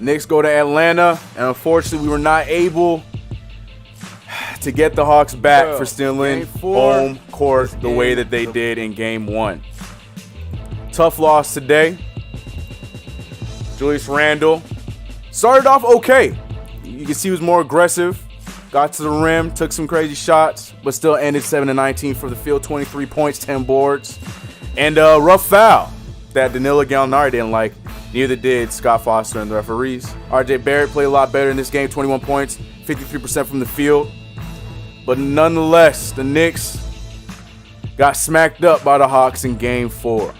Knicks go to Atlanta, and unfortunately, we were not able to get the Hawks back for stealing home court the way that they did in Game 1. Tough loss today. Julius Randle started off okay. You can see he was more aggressive. Got to the rim, took some crazy shots, but still ended 7-19 for the field, 23 points, 10 boards. And a rough foul that Danilo Gallinari didn't like. Neither did Scott Foster and the referees. RJ Barrett played a lot better in this game, 21 points, 53% from the field. But nonetheless, the Knicks got smacked up by the Hawks in Game 4.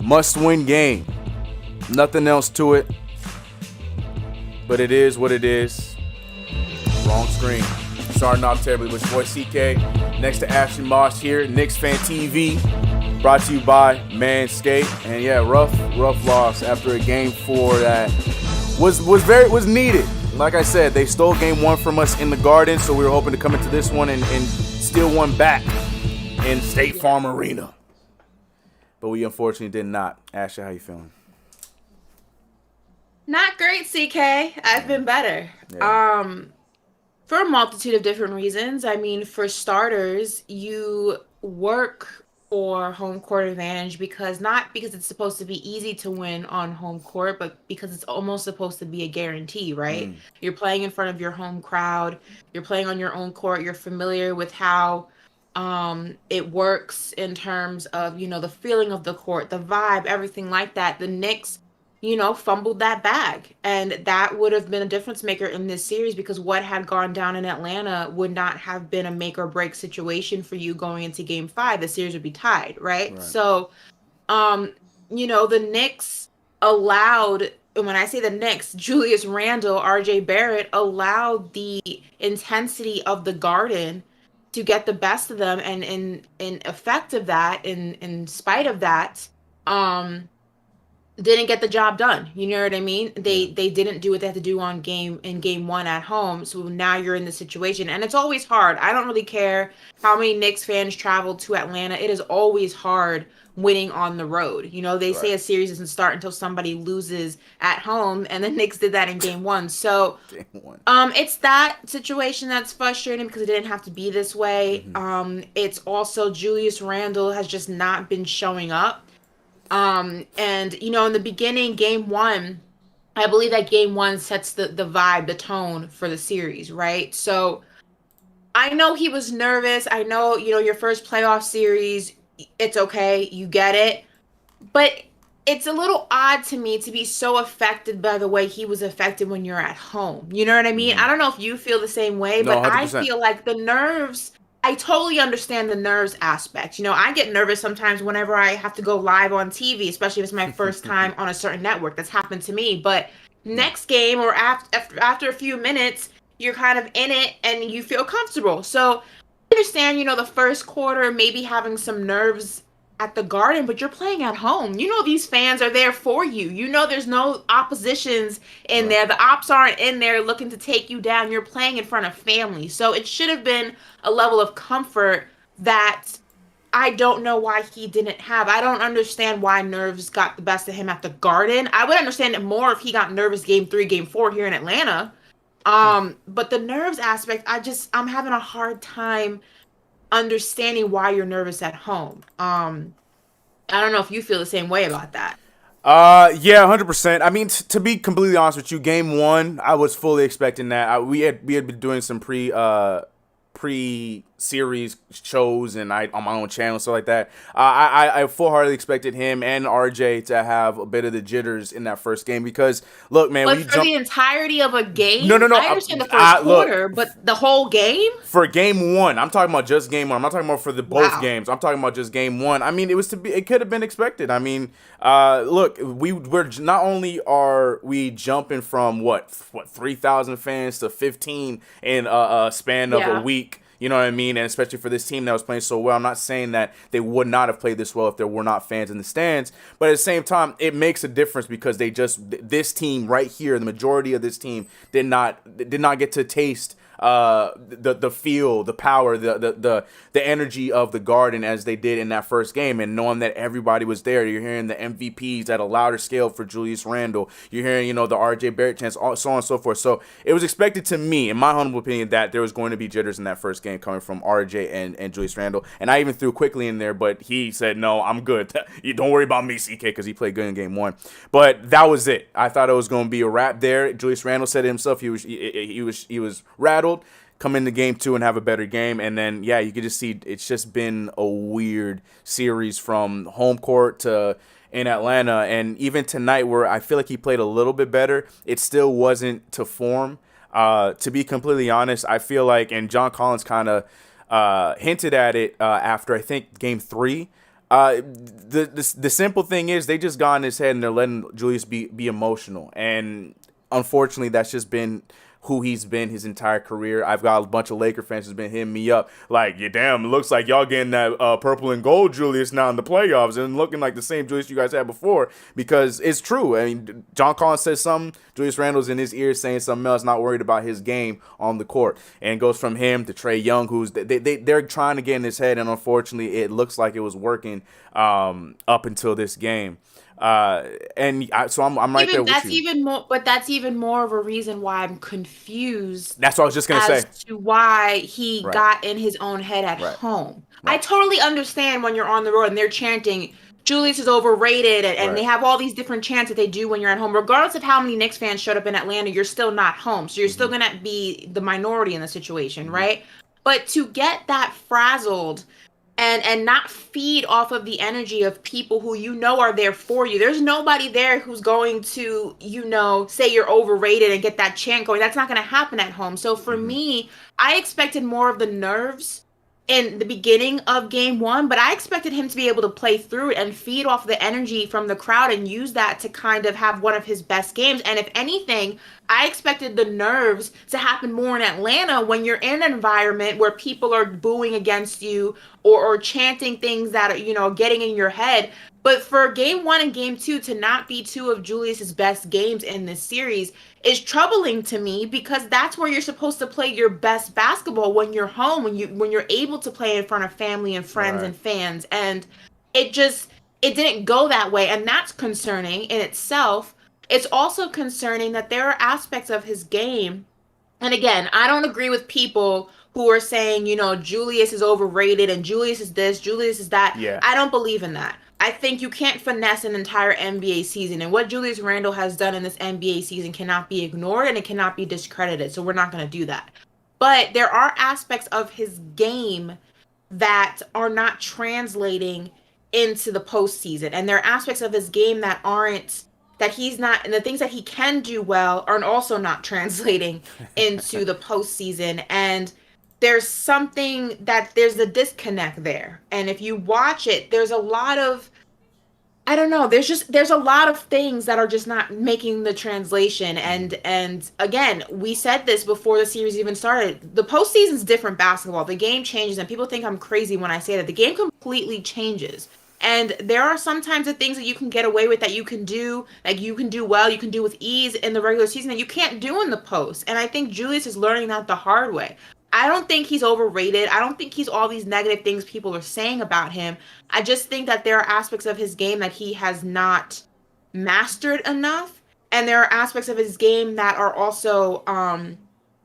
Must-win game. Nothing else to it. But it is what it is. Wrong screen. Starting off terribly with your boy CK. Next to Ashley Moss here, KnicksFanTV. Brought to you by Manscaped. And yeah, rough loss after a Game 4 that was needed. Like I said, they stole Game 1 from us in the Garden, so we were hoping to come into this one and steal one back in State Farm Arena. But we unfortunately did not. Ashley, how you feeling? Not great, CK. I've been better. Yeah. For a multitude of different reasons. I mean, for starters, you work for home court advantage not because it's supposed to be easy to win on home court, but because it's almost supposed to be a guarantee, right? You're playing in front of your home crowd. You're playing on your own court. You're familiar with how it works in terms of, the feeling of the court, the vibe, everything like that. The Knicks, fumbled that bag. And that would have been a difference maker in this series because what had gone down in Atlanta would not have been a make or break situation for you going into Game 5. The series would be tied, right? So, the Knicks allowed, and when I say the Knicks, Julius Randle, RJ Barrett allowed the intensity of the Garden to get the best of them. And in effect of that, in spite of that, didn't get the job done. You know what I mean? They didn't do what they had to do in Game 1 at home. So now you're in the situation. And it's always hard. I don't really care how many Knicks fans travel to Atlanta. It is always hard winning on the road. They say a series doesn't start until somebody loses at home. And the Knicks did that in Game 1. So it's that situation that's frustrating because it didn't have to be this way. It's also Julius Randle has just not been showing up. In the beginning, Game 1, I believe that Game 1 sets the vibe, the tone for the series, right? So I know he was nervous. I know, your first playoff series, it's okay. You get it. But it's a little odd to me to be so affected by the way he was affected when you're at home. You know what I mean? I don't know if you feel the same way, but 100%. I feel like the nerves... I totally understand the nerves aspect. I get nervous sometimes whenever I have to go live on TV, especially if it's my first time on a certain network. That's happened to me. But next game or after a few minutes, you're kind of in it and you feel comfortable. So I understand, the first quarter, maybe having some nerves at the Garden, but you're playing at home. These fans are there for you. There's no oppositions in there. The ops aren't in there looking to take you down. You're playing in front of family. So it should have been a level of comfort that I don't know why he didn't have. I don't understand why nerves got the best of him at the Garden. I would understand it more if he got nervous Game 3, Game 4 here in Atlanta. But the nerves aspect, I'm having a hard time understanding why you're nervous at home. I don't know if you feel the same way about that. Yeah, 100%. I mean, to be completely honest with you, Game 1, I was fully expecting that. We had been doing some pre-series shows and on my own channel, stuff like that. I full-heartedly expected him and RJ to have a bit of the jitters in that first game because, look, man, but for the entirety of a game? No. I understand the first quarter, but the whole game? For Game 1, I'm talking about just Game 1. I'm not talking about for both games. I'm talking about just Game 1. I mean, it could have been expected. I mean, look, we're not only are we jumping from what 3,000 fans to 15 in a span of a week. You know what I mean? And especially for this team that was playing so well. I'm not saying that they would not have played this well if there were not fans in the stands. But at the same time, it makes a difference because this team right here, the majority of this team did not get to taste the feel, the power, the energy of the Garden as they did in that first game, and knowing that everybody was there. You're hearing the MVPs at a louder scale for Julius Randle. You're hearing, the RJ Barrett chants, so on and so forth. So it was expected to me, in my humble opinion, that there was going to be jitters in that first game coming from RJ and Julius Randle. And I even threw Quickly in there, but he said, no, I'm good. You don't worry about me, CK, because he played good in game one. But that was it. I thought it was going to be a wrap there. Julius Randle said it himself. He was rattled. Come into game two and have a better game. And then, yeah, you could just see it's just been a weird series from home court to in Atlanta. And even tonight, where I feel like he played a little bit better, it still wasn't to form. To be completely honest, I feel like, and John Collins kind of hinted at it after, I think, game three. The simple thing is they just got in his head and they're letting Julius be emotional. And unfortunately, that's just been who he's been his entire career. I've got a bunch of Laker fans who's been hitting me up like, yeah, damn, it looks like y'all getting that purple and gold Julius now in the playoffs and looking like the same Julius you guys had before, because it's true. I mean, John Collins says something, Julius Randle's in his ear saying something else, not worried about his game on the court. And it goes from him to Trae Young, who's they're trying to get in his head, and unfortunately it looks like it was working up until this game. So I'm right there with you. That's even more of a reason why I'm confused. That's what I was just gonna say. As to why he Right. got in his own head at Right. home. Right. I totally understand when you're on the road and they're chanting Julius is overrated, and Right. they have all these different chants that they do when you're at home. Regardless of how many Knicks fans showed up in Atlanta, you're still not home, so you're still gonna be the minority in the situation, right? But to get that frazzled and not feed off of the energy of people who are there for you. There's nobody there who's going to, say you're overrated and get that chant going. That's not going to happen at home. So for me, I expected more of the nerves in the beginning of game one, but I expected him to be able to play through it and feed off the energy from the crowd and use that to kind of have one of his best games. And if anything, I expected the nerves to happen more in Atlanta when you're in an environment where people are booing against you or chanting things that are, getting in your head. But for game one and game two to not be two of Julius's best games in this series is troubling to me, because that's where you're supposed to play your best basketball, when you're home, when you're able to play in front of family and friends and fans. And it didn't go that way. And that's concerning in itself. It's also concerning that there are aspects of his game. And again, I don't agree with people who are saying, Julius is overrated and Julius is this, Julius is that. Yeah. I don't believe in that. I think you can't finesse an entire NBA season. And what Julius Randle has done in this NBA season cannot be ignored and it cannot be discredited. So we're not going to do that. But there are aspects of his game that are not translating into the postseason. And there are aspects of his game that he's not, and the things that he can do well are also not translating into the postseason. And there's a disconnect there. And if you watch it, there's a lot of, I don't know, there's a lot of things that are just not making the translation. And again, we said this before the series even started. The postseason's different basketball. The game changes, and people think I'm crazy when I say that. The game completely changes. And there are sometimes the things that you can get away with, that you can do, like you can do well, you can do with ease in the regular season that you can't do in the post. And I think Julius is learning that the hard way. I don't think he's overrated. I don't think he's all these negative things people are saying about him. I just think that there are aspects of his game that he has not mastered enough. And there are aspects of his game that are also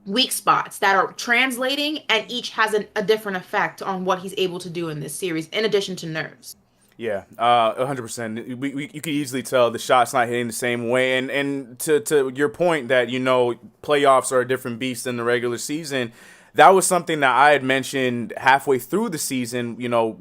weak spots that are translating, and each has a different effect on what he's able to do in this series, in addition to nerves. Yeah, 100%. You can easily tell the shot's not hitting the same way. And to your point that, playoffs are a different beast than the regular season, that was something that I had mentioned halfway through the season,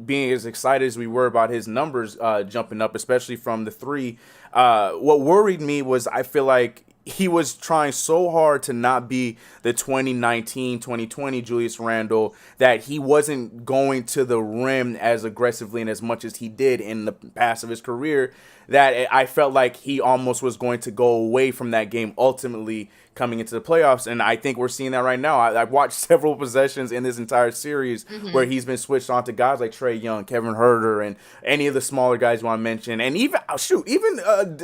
being as excited as we were about his numbers jumping up, especially from the three. What worried me was I feel like he was trying so hard to not be the 2019, 2020 Julius Randle that he wasn't going to the rim as aggressively and as much as he did in the past of his career, that I felt like he almost was going to go away from that game ultimately coming into the playoffs, and I think we're seeing that right now. I've watched several possessions in this entire series where he's been switched on to guys like Trae Young, Kevin Huerter, and any of the smaller guys you want to mention, and even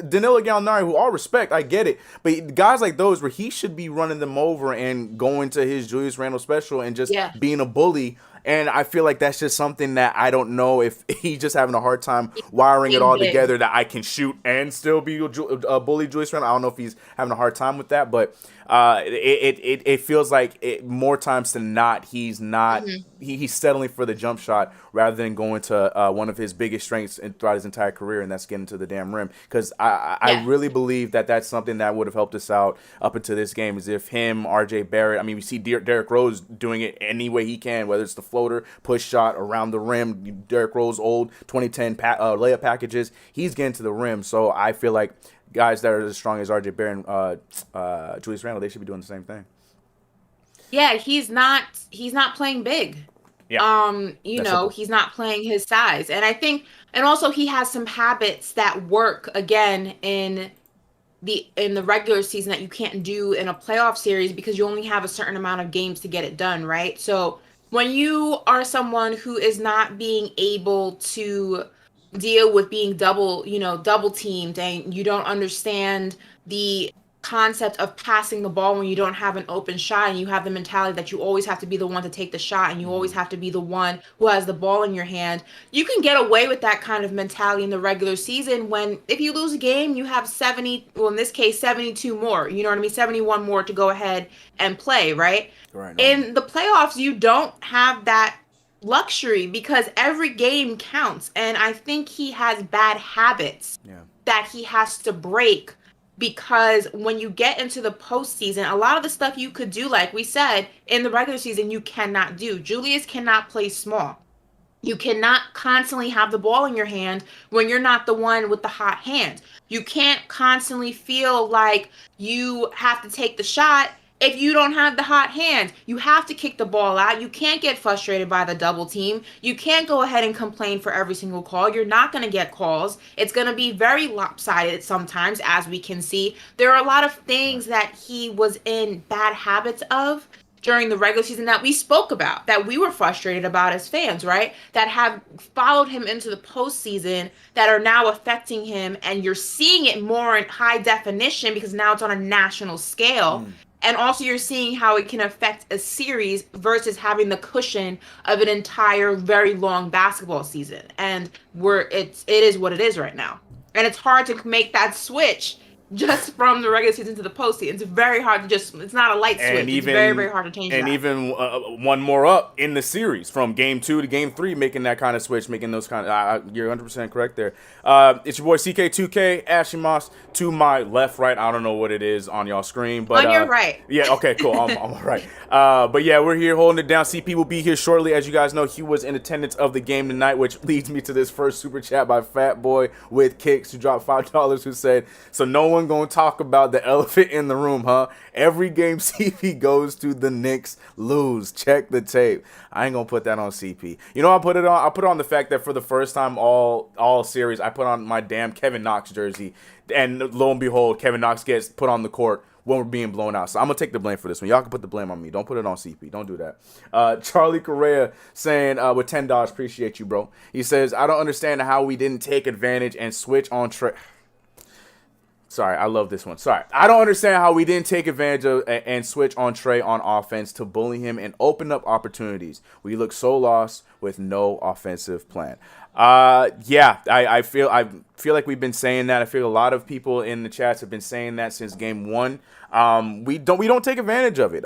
Danilo Gallinari, who all respect, I get it, but guys like those where he should be running them over and going to his Julius Randle special and just being a bully. And I feel like that's just something that I don't know if he's just having a hard time wiring it all together, that I can shoot and still be a bully Julius Randle. I don't know if he's having a hard time with that, but it feels like more times than not, he's not he's settling for the jump shot rather than going to one of his biggest strengths throughout his entire career, and that's getting to the damn rim. Because I really believe that that's something that would have helped us out up until this game, is if him, RJ Barrett, I mean, we see Derrick Rose doing it any way he can, whether it's the floater, push shot, around the rim, Derrick Rose old 2010 layup packages, he's getting to the rim. So I feel like guys that are as strong as RJ Barrett and Julius Randle, they should be doing the same thing. Yeah, he's not playing big. Yeah. He's not playing his size. And I think, and also he has some habits that work again in the regular season that you can't do in a playoff series, because you only have a certain amount of games to get it done, right? So when you are someone who is not being able to deal with being double teamed, and you don't understand the concept of passing the ball when you don't have an open shot, and you have the mentality that you always have to be the one to take the shot, and you always have to be the one who has the ball in your hand, you can get away with that kind of mentality in the regular season, when if you lose a game, you have in this case 72 more, 71 more to go ahead and play, right? In the playoffs, you don't have that luxury, because every game counts, and I think he has bad habits that he has to break, because when you get into the postseason, a lot of the stuff you could do, like we said, in the regular season, you cannot do. Julius cannot play small. You cannot constantly have the ball in your hand when you're not the one with the hot hand. You can't constantly feel like you have to take the shot if you don't have the hot hand. You have to kick the ball out. You can't get frustrated by the double team. You can't go ahead and complain for every single call. You're not going to get calls. It's going to be very lopsided sometimes, as we can see. There are a lot of things that he was in bad habits of during the regular season that we spoke about, that we were frustrated about as fans, right? That have followed him into the postseason, that are now affecting him, and you're seeing it more in high definition because now it's on a national scale. And also you're seeing how it can affect a series versus having the cushion of an entire very long basketball season. And it is what it is right now. And it's hard to make that switch just from the regular season to the postseason. It's very hard to it's not a light switch. It's very, very hard to change that. And even one more up in the series, from game 2 to game 3, making that kind of switch, making those kind of, you're 100% correct there. It's your boy CK2K, Ashley Moss, to my left, right. I don't know what it is on y'all screen, but on your right. Yeah, okay, cool. I'm all right. But yeah, we're here holding it down. CP will be here shortly. As you guys know, he was in attendance of the game tonight, which leads me to this first super chat by Fat Boy with Kicks, who dropped $5, who said, "So no one gonna talk about the elephant in the room, huh? Every game CP goes to, the Knicks lose. Check the tape." I ain't gonna put that on CP. I'll put it on the fact that for the first time all series, I put on my damn Kevin Knox jersey, and lo and behold, Kevin Knox gets put on the court when we're being blown out. So I'm gonna take the blame for this one. Y'all can put the blame on me. Don't put it on CP. Don't do that. Charlie Correa saying with $10, appreciate you, bro. He says, "I don't understand how we didn't take advantage and switch on Trae." Sorry, I love this one. Sorry. "I don't understand how we didn't take advantage of and switch on Trae on offense to bully him and open up opportunities. We look so lost with no offensive plan." Yeah, I feel like we've been saying that. I feel a lot of people in the chats have been saying that since game 1. We don't take advantage of it.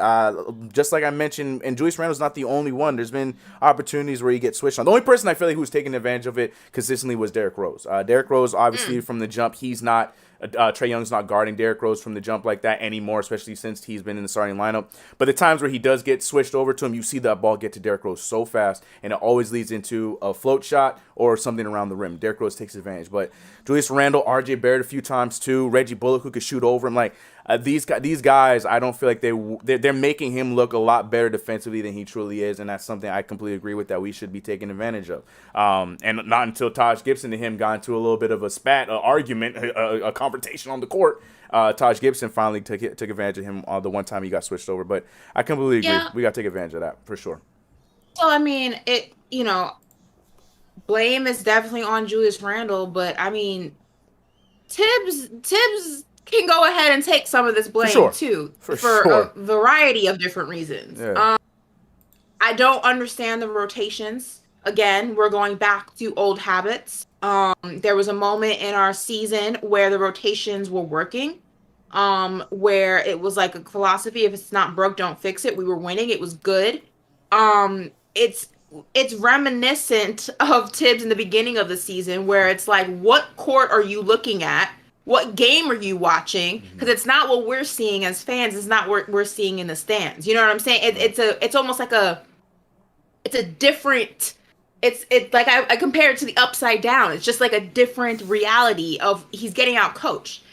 Just like I mentioned, and Julius Randle's not the only one. There's been opportunities where you get switched on. The only person I feel like who's taking advantage of it consistently was Derrick Rose. Derrick Rose, obviously, from the jump, he's not. Trae Young's not guarding Derrick Rose from the jump like that anymore, especially since he's been in the starting lineup. But the times where he does get switched over to him, you see that ball get to Derrick Rose so fast, and it always leads into a float shot or something around the rim. Derrick Rose takes advantage. But Julius Randle, R.J. Barrett a few times too. Reggie Bullock, who could shoot over him. Like these guys, I don't feel like they're making him look a lot better defensively than he truly is, and that's something I completely agree with that we should be taking advantage of. And not until Taj Gibson and him got into a little bit of a spat, argument, a confrontation on the court. Taj Gibson finally took advantage of him the one time he got switched over. But I completely agree. Yeah. We got to take advantage of that for sure. So I mean, blame is definitely on Julius Randle, but I mean, Tibbs can go ahead and take some of this blame too for a variety of different reasons. Yeah. I don't understand the rotations. Again, we're going back to old habits. There was a moment in our season where the rotations were working, where it was like a philosophy: if it's not broke, don't fix it. We were winning; it was good. It's reminiscent of Tibbs in the beginning of the season, where it's like, what court are you looking at? What game are you watching? Because it's not what we're seeing as fans. It's not what we're seeing in the stands. You know what I'm saying? It's almost like it's a different. It's like I compare it to the Upside Down. It's just like a different reality of he's getting out coached.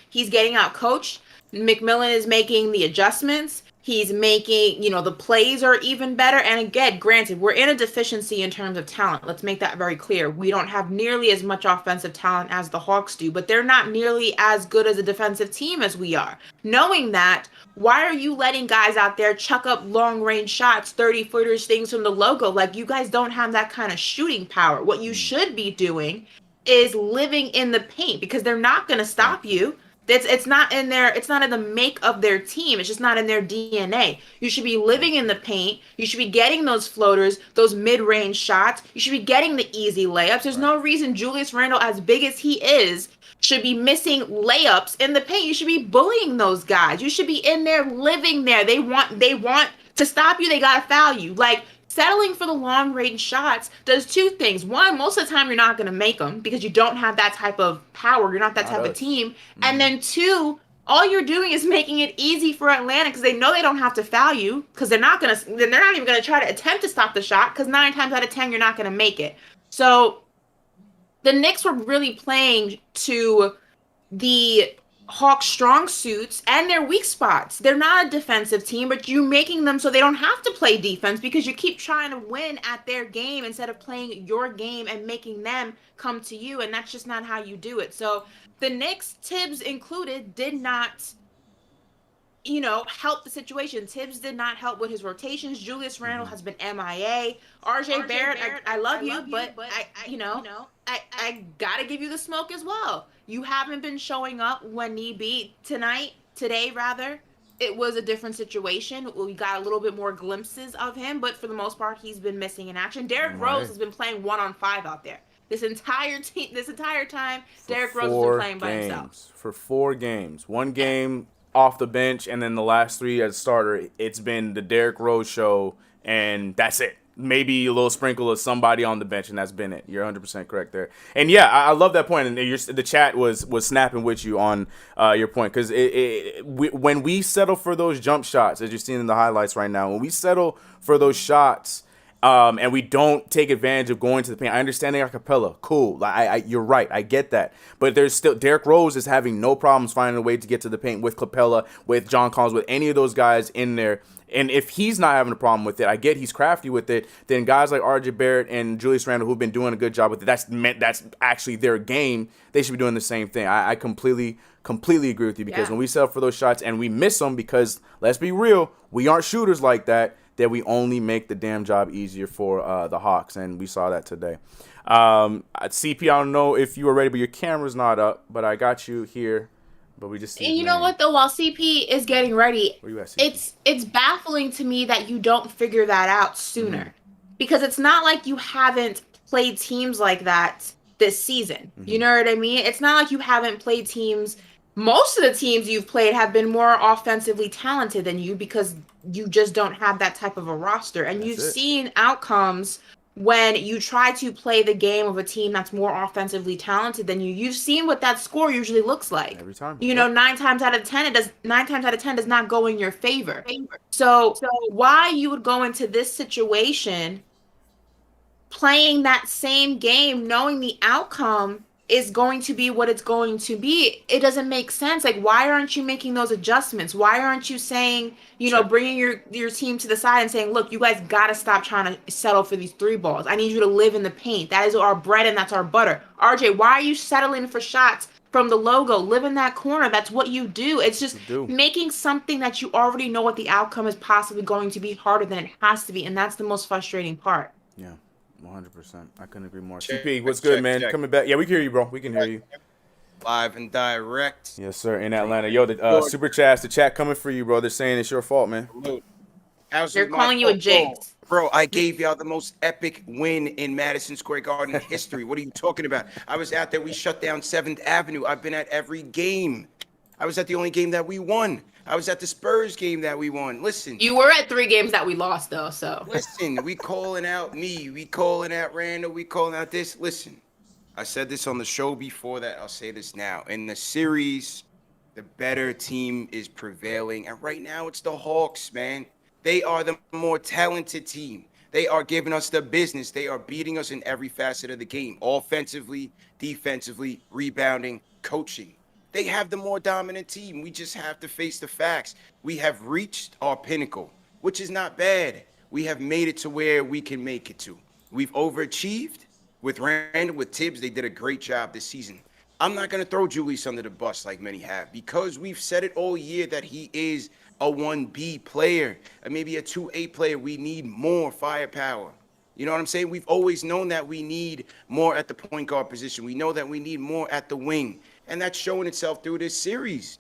McMillan is making the adjustments. He's making, the plays are even better. And again, granted, we're in a deficiency in terms of talent. Let's make that very clear. We don't have nearly as much offensive talent as the Hawks do, but they're not nearly as good as a defensive team as we are. Knowing that, why are you letting guys out there chuck up long-range shots, 30-footers, things from the logo? Like, you guys don't have that kind of shooting power. What you should be doing is living in the paint, because they're not going to stop you. It's not in the make of their team. It's just not in their DNA. You should be living in the paint. You should be getting those floaters, those mid-range shots. You should be getting the easy layups. There's no reason Julius Randle, as big as he is, should be missing layups in the paint. You should be bullying those guys. You should be in there living there. They want to stop you. They got to foul you. Like, settling for the long range shots does two things. One, most of the time you're not going to make them because you don't have that type of power. You're not that type of team. Mm-hmm. And then two, all you're doing is making it easy for Atlanta because they know they don't have to foul you, because they're not even going to try to attempt to stop the shot, because 9 times out of 10 you're not going to make it. So the Knicks were really playing to the Hawks' strong suits and their weak spots. They're not a defensive team, but you're making them so they don't have to play defense, because you keep trying to win at their game instead of playing your game and making them come to you, and that's just not how you do it. So the Knicks, Tibbs included, did not help the situation. Tibbs did not help with his rotations. Julius Randle has been MIA. RJ Barrett, I love you, but I gotta give you the smoke as well. You haven't been showing up when need be. Today, it was a different situation. We got a little bit more glimpses of him, but for the most part, he's been missing in action. Derrick Rose has been playing 1-on-5 out there. This entire time, Derrick Rose has been playing by himself. For 4 games. One game off the bench, and then the last 3 as starter. It's been the Derrick Rose show, and that's it. Maybe a little sprinkle of somebody on the bench, and that's been it. You're 100% correct there. And yeah, I love that point. And the chat was snapping with you on your point, because when we settle for those jump shots, as you're seeing in the highlights right now, when we settle for those shots, and we don't take advantage of going to the paint. I understand they are Capella. Cool. You're right. I get that. But there's still, Derrick Rose is having no problems finding a way to get to the paint with Capella, with John Collins, with any of those guys in there. And if he's not having a problem with it, I get he's crafty with it, then guys like R.J. Barrett and Julius Randle, who've been doing a good job with it, that's actually their game. They should be doing the same thing. I completely agree with you, because when we settle for those shots and we miss them, because let's be real, we aren't shooters like that we only make the damn job easier for the Hawks, and we saw that today. CP, I don't know if you were ready, but your camera's not up, but I got you here. But we just and you know what, though, while CP is getting ready, where you at, CP? It's baffling to me that you don't figure that out sooner. Mm-hmm. Because it's not like you haven't played teams like that this season. Mm-hmm. You know what I mean? It's not like you haven't played teams. Most of the teams you've played have been more offensively talented than you, because you just don't have that type of a roster. And you've seen outcomes when you try to play the game of a team that's more offensively talented than you. You've seen what that score usually looks like. Every time. 9 times out of 10 does not go in your favor. So why you would go into this situation playing that same game, knowing the outcome, is going to be what it's going to be. It doesn't make sense. Like, why aren't you making those adjustments? Why aren't you saying, bringing your team to the side and saying, look, you guys got to stop trying to settle for these three balls. I need you to live in the paint. That is our bread and that's our butter. RJ, why are you settling for shots from the logo? Live in that corner. That's what you do. It's just making something that you already know what the outcome is possibly going to be harder than it has to be. And that's the most frustrating part. Yeah. 100%. I couldn't agree more. CP, what's good, man? Coming back. Yeah, we can hear you, bro. We can hear you. Live and direct. Yes, sir. In Atlanta. Yo, the super chats, the chat coming for you, bro. They're saying it's your fault, man. They're calling you a jinx. Bro, I gave y'all the most epic win in Madison Square Garden history. What are you talking about? I was out there. We shut down 7th Avenue. I've been at every game. I was at the only game that we won. I was at the Spurs game that we won. Listen. You were at 3 games that we lost, though, so. Listen, we calling out me. We calling out Randall. We calling out this. Listen, I said this on the show before that. I'll say this now. In the series, the better team is prevailing. And right now, it's the Hawks, man. They are the more talented team. They are giving us the business. They are beating us in every facet of the game. Offensively, defensively, rebounding, coaching. They have the more dominant team. We just have to face the facts. We have reached our pinnacle, which is not bad. We have made it to where we can make it to. We've overachieved with Randall, with Tibbs. They did a great job this season. I'm not going to throw Julius under the bus like many have because we've said it all year that he is a 1B player, or maybe a 2A player. We need more firepower. You know what I'm saying? We've always known that we need more at the point guard position. We know that we need more at the wing. And that's showing itself through this series.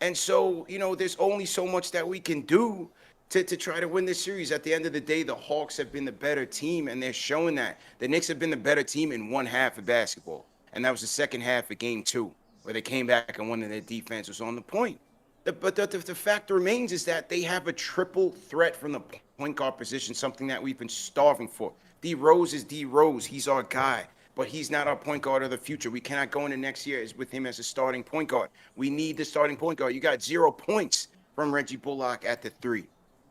And so, there's only so much that we can do to try to win this series. At the end of the day, the Hawks have been the better team, and they're showing that. The Knicks have been the better team in one half of basketball. And that was the second half of game 2, where they came back and one of their defense was on the point. But the fact remains is that they have a triple threat from the point guard position, something that we've been starving for. D Rose is D Rose. He's our guy. But he's not our point guard of the future. We cannot go into next year with him as a starting point guard. We need the starting point guard. You got 0 points from Reggie Bullock at the 3.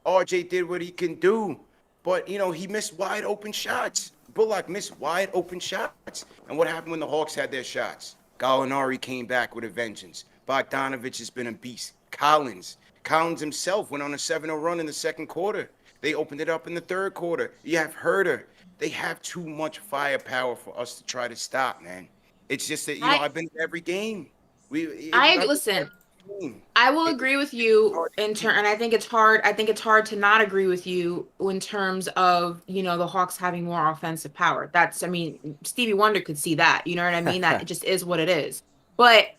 RJ did what he can do, but, he missed wide open shots. Bullock missed wide open shots. And what happened when the Hawks had their shots? Gallinari came back with a vengeance. Bogdanovich has been a beast. Collins himself went on a 7-0 run in the second quarter. They opened it up in the third quarter. You have Herter. They have too much firepower for us to try to stop, man. It's just that, I've been to every game. Listen, I will agree with you and I think it's hard. I think it's hard to not agree with you in terms of, the Hawks having more offensive power. Stevie Wonder could see that, you know what I mean? That it just is what it is. But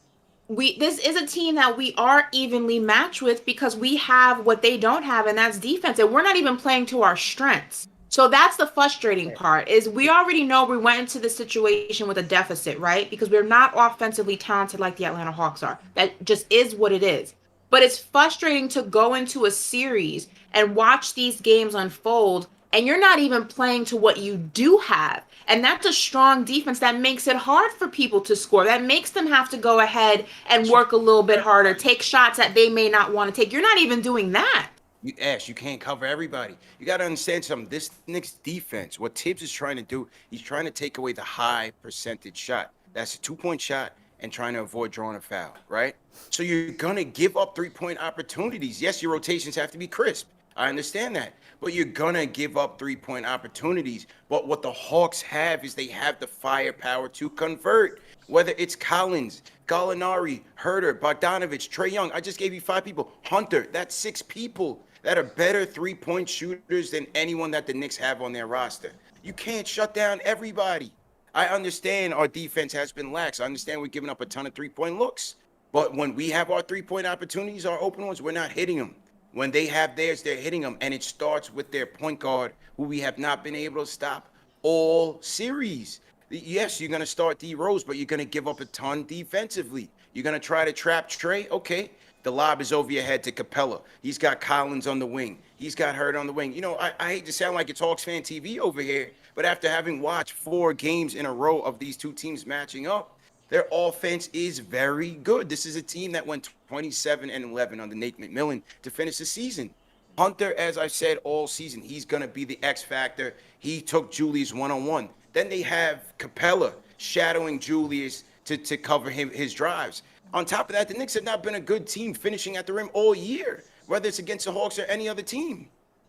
this is a team that we are evenly matched with because we have what they don't have, and that's defense. And we're not even playing to our strengths. So that's the frustrating part is we already know we went into the situation with a deficit, right? Because we're not offensively talented like the Atlanta Hawks are. That just is what it is. But it's frustrating to go into a series and watch these games unfold and you're not even playing to what you do have. And that's a strong defense that makes it hard for people to score. That makes them have to go ahead and work a little bit harder, take shots that they may not want to take. You're not even doing that. You can't cover everybody. You got to understand something. This Knicks defense, what Tibbs is trying to do, he's trying to take away the high percentage shot. That's a 2-point shot and trying to avoid drawing a foul, right? So you're going to give up 3-point opportunities. Yes, your rotations have to be crisp. I understand that. But you're going to give up 3-point opportunities. But what the Hawks have is they have the firepower to convert. Whether it's Collins, Gallinari, Herter, Bogdanovich, Trae Young. I just gave you 5 people. Hunter, that's 6 people that are better 3-point shooters than anyone that the Knicks have on their roster. You can't shut down everybody. I understand our defense has been lax. I understand we're giving up a ton of 3-point looks. But when we have our 3-point opportunities, our open ones, we're not hitting them. When they have theirs, they're hitting them. And it starts with their point guard, who we have not been able to stop all series. Yes, you're going to start D Rose, but you're going to give up a ton defensively. You're going to try to trap Trae? Okay. The lob is over your head to Capella. He's got Collins on the wing. He's got Hurt on the wing. I hate to sound like it's KnicksFanTV over here, but after having watched 4 games in a row of these two teams matching up, their offense is very good. This is a team that went 27-11 under Nate McMillan to finish the season. Hunter, as I said all season, he's going to be the X factor. He took Julius one-on-one. Then they have Capella shadowing Julius, to cover his drives. On top of that, the Knicks have not been a good team finishing at the rim all year, whether it's against the Hawks or any other team.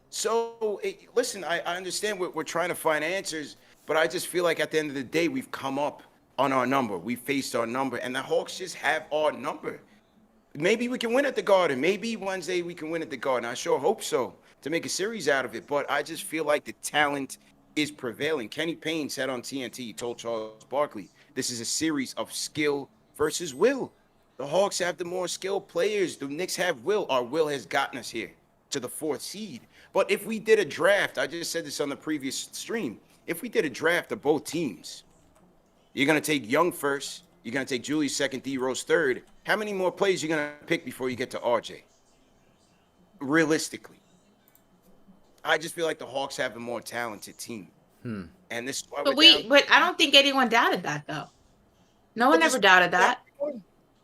So, listen, I understand we're trying to find answers, but I just feel like at the end of the day, we've come up on our number. We faced our number, and the Hawks just have our number. Maybe we can win at the Garden. Maybe Wednesday we can win at the Garden. I sure hope so, to make a series out of it. But I just feel like the talent is prevailing. Kenny Payne said on TNT, he told Charles Barkley, this is a series of skill versus will. The Hawks have the more skilled players. The Knicks have will. Our will has gotten us here to the 4th seed. But if we did a draft, I just said this on the previous stream, if we did a draft of both teams, you're going to take Young first, you're going to take Julius second, D Rose third. How many more plays are you going to pick before you get to RJ? Realistically. I just feel like the Hawks have a more talented team. And this is why but I don't think anyone doubted that, though. No one ever doubted that.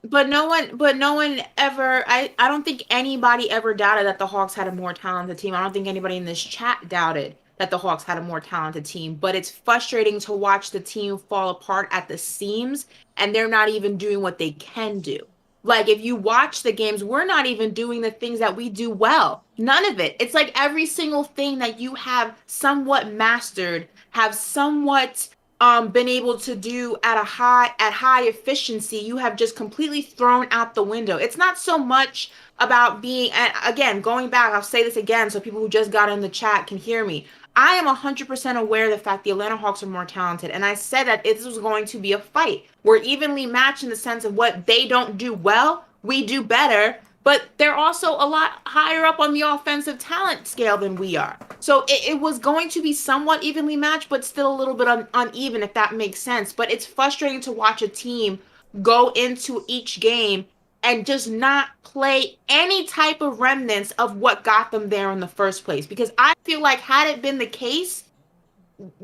But no one ever, I don't think anybody ever doubted that the Hawks had a more talented team. I don't think anybody in this chat doubted that the Hawks had a more talented team. But it's frustrating to watch the team fall apart at the seams, and they're not even doing what they can do. Like, if you watch the games, we're not even doing the things that we do well. None of it. It's like every single thing that you have somewhat mastered, have somewhat been able to do at high efficiency, you have just completely thrown out the window. It's not so much about being, and again, going back, I'll say this again so people who just got in the chat can hear me. I am 100% aware of the fact the Atlanta Hawks are more talented, and I said that this was going to be a fight. We're evenly matched in the sense of what they don't do well, we do better, but they're also a lot higher up on the offensive talent scale than we are. So it was going to be somewhat evenly matched, but still a little bit uneven, if that makes sense. But it's frustrating to watch a team go into each game and just not play any type of remnants of what got them there in the first place. Because I feel like had it been the case,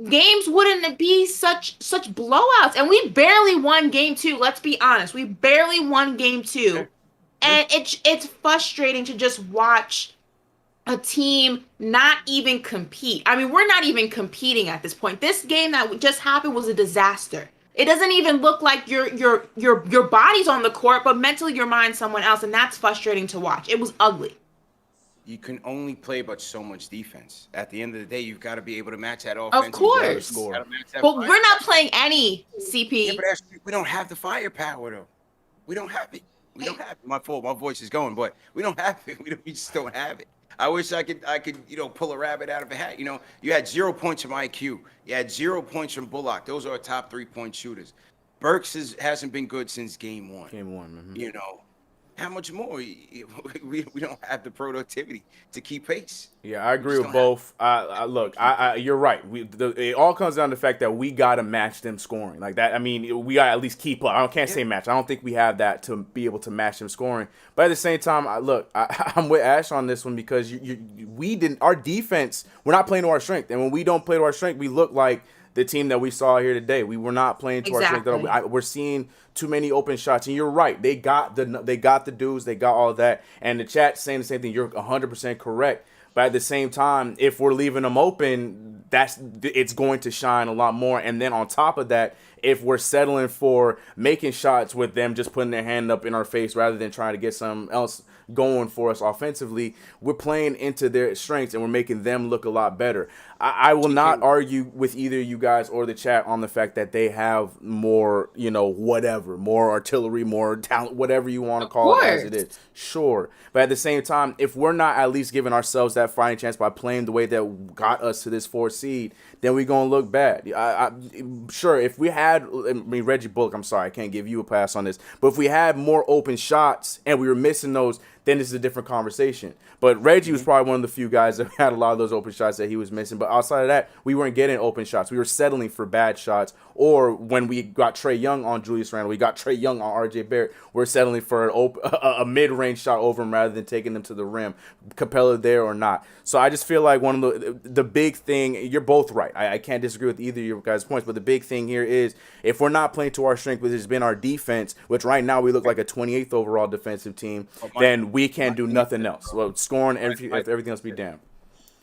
games wouldn't be such blowouts. And we barely won game 2. Let's be honest. We barely won game 2. And it's frustrating to just watch a team not even compete. I mean, we're not even competing at this point. This game that just happened was a disaster. It doesn't even look like your body's on the court, but mentally your mind's someone else, and that's frustrating to watch. It was ugly. You can only play but so much defense. At the end of the day, you've got to be able to match that offense. Of course. But we're not playing any CP. Yeah, but we don't have the firepower, though. We don't have it. We don't have it. My fault. My voice is going, but we don't have it. We just don't have it. I wish I could, pull a rabbit out of a hat. You had 0 points from IQ. You had 0 points from Bullock. Those are our top 3-point shooters. Burks hasn't been good since game 1. Mm-hmm. How much more? We don't have the productivity to keep pace. Yeah, I agree with both. Look, you're right. It all comes down to the fact that we got to match them scoring like that. I mean, we got to at least keep up. I can't say match. I don't think we have that to be able to match them scoring. But at the same time, I'm with Ash on this one because we didn't. Our defense, we're not playing to our strength, and when we don't play to our strength, we look like the team that we saw here today. We were not playing to our strength. We're seeing too many open shots, and you're right. They got the dudes, they got all of that, and the chat saying the same thing. You're 100% correct. But at the same time, if we're leaving them open, it's going to shine a lot more. And then on top of that, if we're settling for making shots with them just putting their hand up in our face rather than trying to get something else going for us offensively, we're playing into their strengths and we're making them look a lot better. I will not argue with either you guys or the chat on the fact that they have more, more artillery, more talent, whatever you want to call it as it is. Sure. But at the same time, if we're not at least giving ourselves that fighting chance by playing the way that got us to this 4th seed, then we're going to look bad. Sure, if we had, Reggie Bullock, I'm sorry, I can't give you a pass on this, but if we had more open shots and we were missing those, then this is a different conversation. But Reggie was probably one of the few guys that had a lot of those open shots that he was missing. But outside of that, we weren't getting open shots. We were settling for bad shots. Or when we got Trae Young on Julius Randle, we got Trae Young on RJ Barrett, we're settling for a mid-range shot over him rather than taking them to the rim, Capella there or not. So I just feel like one of the big thing, you're both right. I can't disagree with either of your guys' points, but the big thing here is if we're not playing to our strength, which has been our defense, which right now we look like a 28th overall defensive team, then we can't do nothing else. Well, scoring, everything else be damned.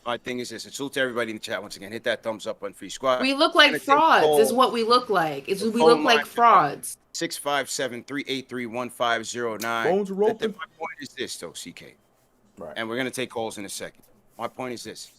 My thing is this. And salute to everybody in the chat once again. Hit that thumbs up on Free Squad. We look like frauds, is what we look like. We look like frauds. 657-383-1509. Phones are open. My point is this, though, CK. Right. And we're going to take calls in a second. My point is this.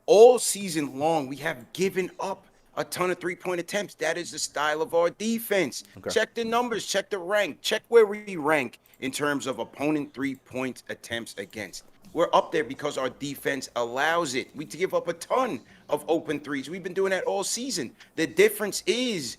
All season long, we have given up a ton of three-point attempts. That is the style of our defense. Okay. Check the numbers. Check the rank. Check where we rank in terms of opponent three-point attempts against. We're up there because our defense allows it. We give up a ton of open threes. We've been doing that all season. The difference is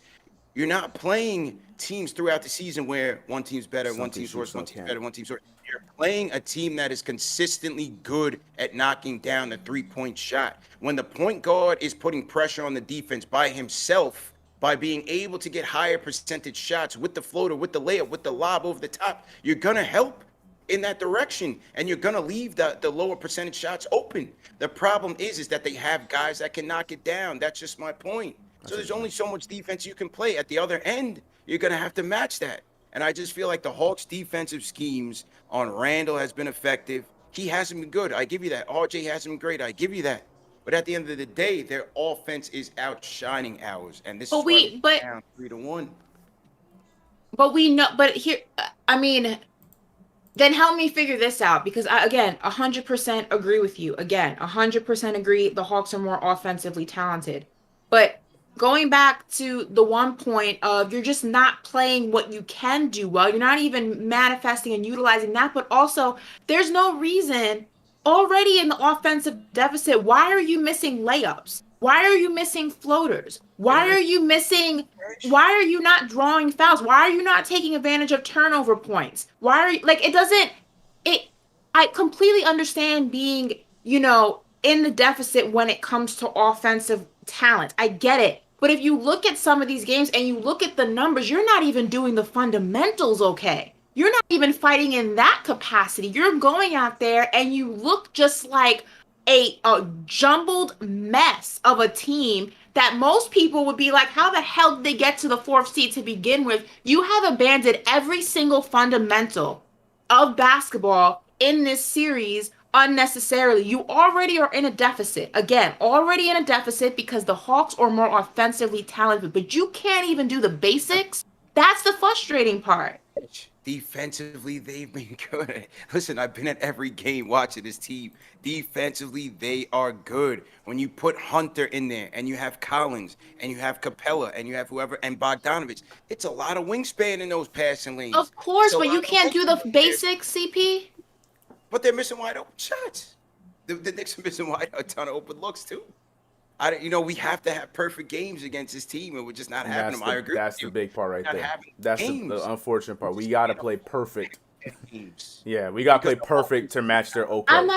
you're not playing teams throughout the season where one team's better, one team's worse, one team's better, one team's worse. You're playing a team that is consistently good at knocking down the three-point shot. When the point guard is putting pressure on the defense by himself, by being able to get higher percentage shots with the floater, with the layup, with the lob over the top, you're going to help in that direction, and you're going to leave the lower percentage shots open. The problem is that they have guys that can knock it down. That's just my point. So there's only so much defense you can play. At the other end, you're going to have to match that. And I just feel like the Hawks' defensive schemes on Randall has been effective. He hasn't been good. I give you that. RJ hasn't been great. I give you that. But at the end of the day, their offense is outshining ours. And this is why we're down 3-1. But we know. But here, I mean, then help me figure this out, because I, again, 100% agree with you. Again, 100% agree. The Hawks are more offensively talented. But going back to the one point of you're just not playing what you can do well. You're not even manifesting and utilizing that. But also, there's no reason already in the offensive deficit. Why are you missing layups? Why are you missing floaters? Why are you not drawing fouls? Why are you not taking advantage of turnover points? Why are you, like, I completely understand being, in the deficit when it comes to offensive talent. I get it. But if you look at some of these games and you look at the numbers, you're not even doing the fundamentals okay. You're not even fighting in that capacity. You're going out there and you look just like a jumbled mess of a team that most people would be like, how the hell did they get to the 4th seed to begin with? You have abandoned every single fundamental of basketball in this series unnecessarily. You already are in a deficit. Again, already in a deficit because the Hawks are more offensively talented, but you can't even do the basics. That's the frustrating part. Defensively, they've been good. Listen, I've been at every game watching this team. Defensively, they are good. When you put Hunter in there and you have Collins and you have Capella and you have whoever and Bogdanovich, it's a lot of wingspan in those passing lanes. Of course, but you can't do the basics, CP. But they're missing wide open shots. The Knicks are missing a ton of open looks too. We have to have perfect games against this team, and we're just not having them. I agree. That's the big part right there. That's the unfortunate part. We got to play perfect. Yeah, we got to play perfect to match their okay. I'm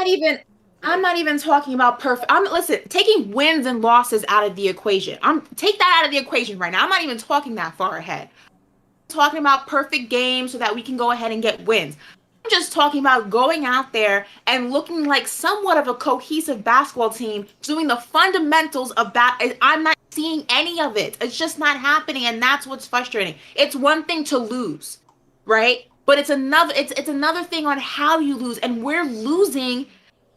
not even talking about perfect. Listen, taking wins and losses out of the equation. Take that out of the equation right now. I'm not even talking that far ahead. I'm talking about perfect games so that we can go ahead and get wins. I'm just talking about going out there and looking like somewhat of a cohesive basketball team, doing the fundamentals of that. I'm not seeing any of it. It's just not happening, and that's what's frustrating. It's one thing to lose, right? But it's another thing on how you lose, and we're losing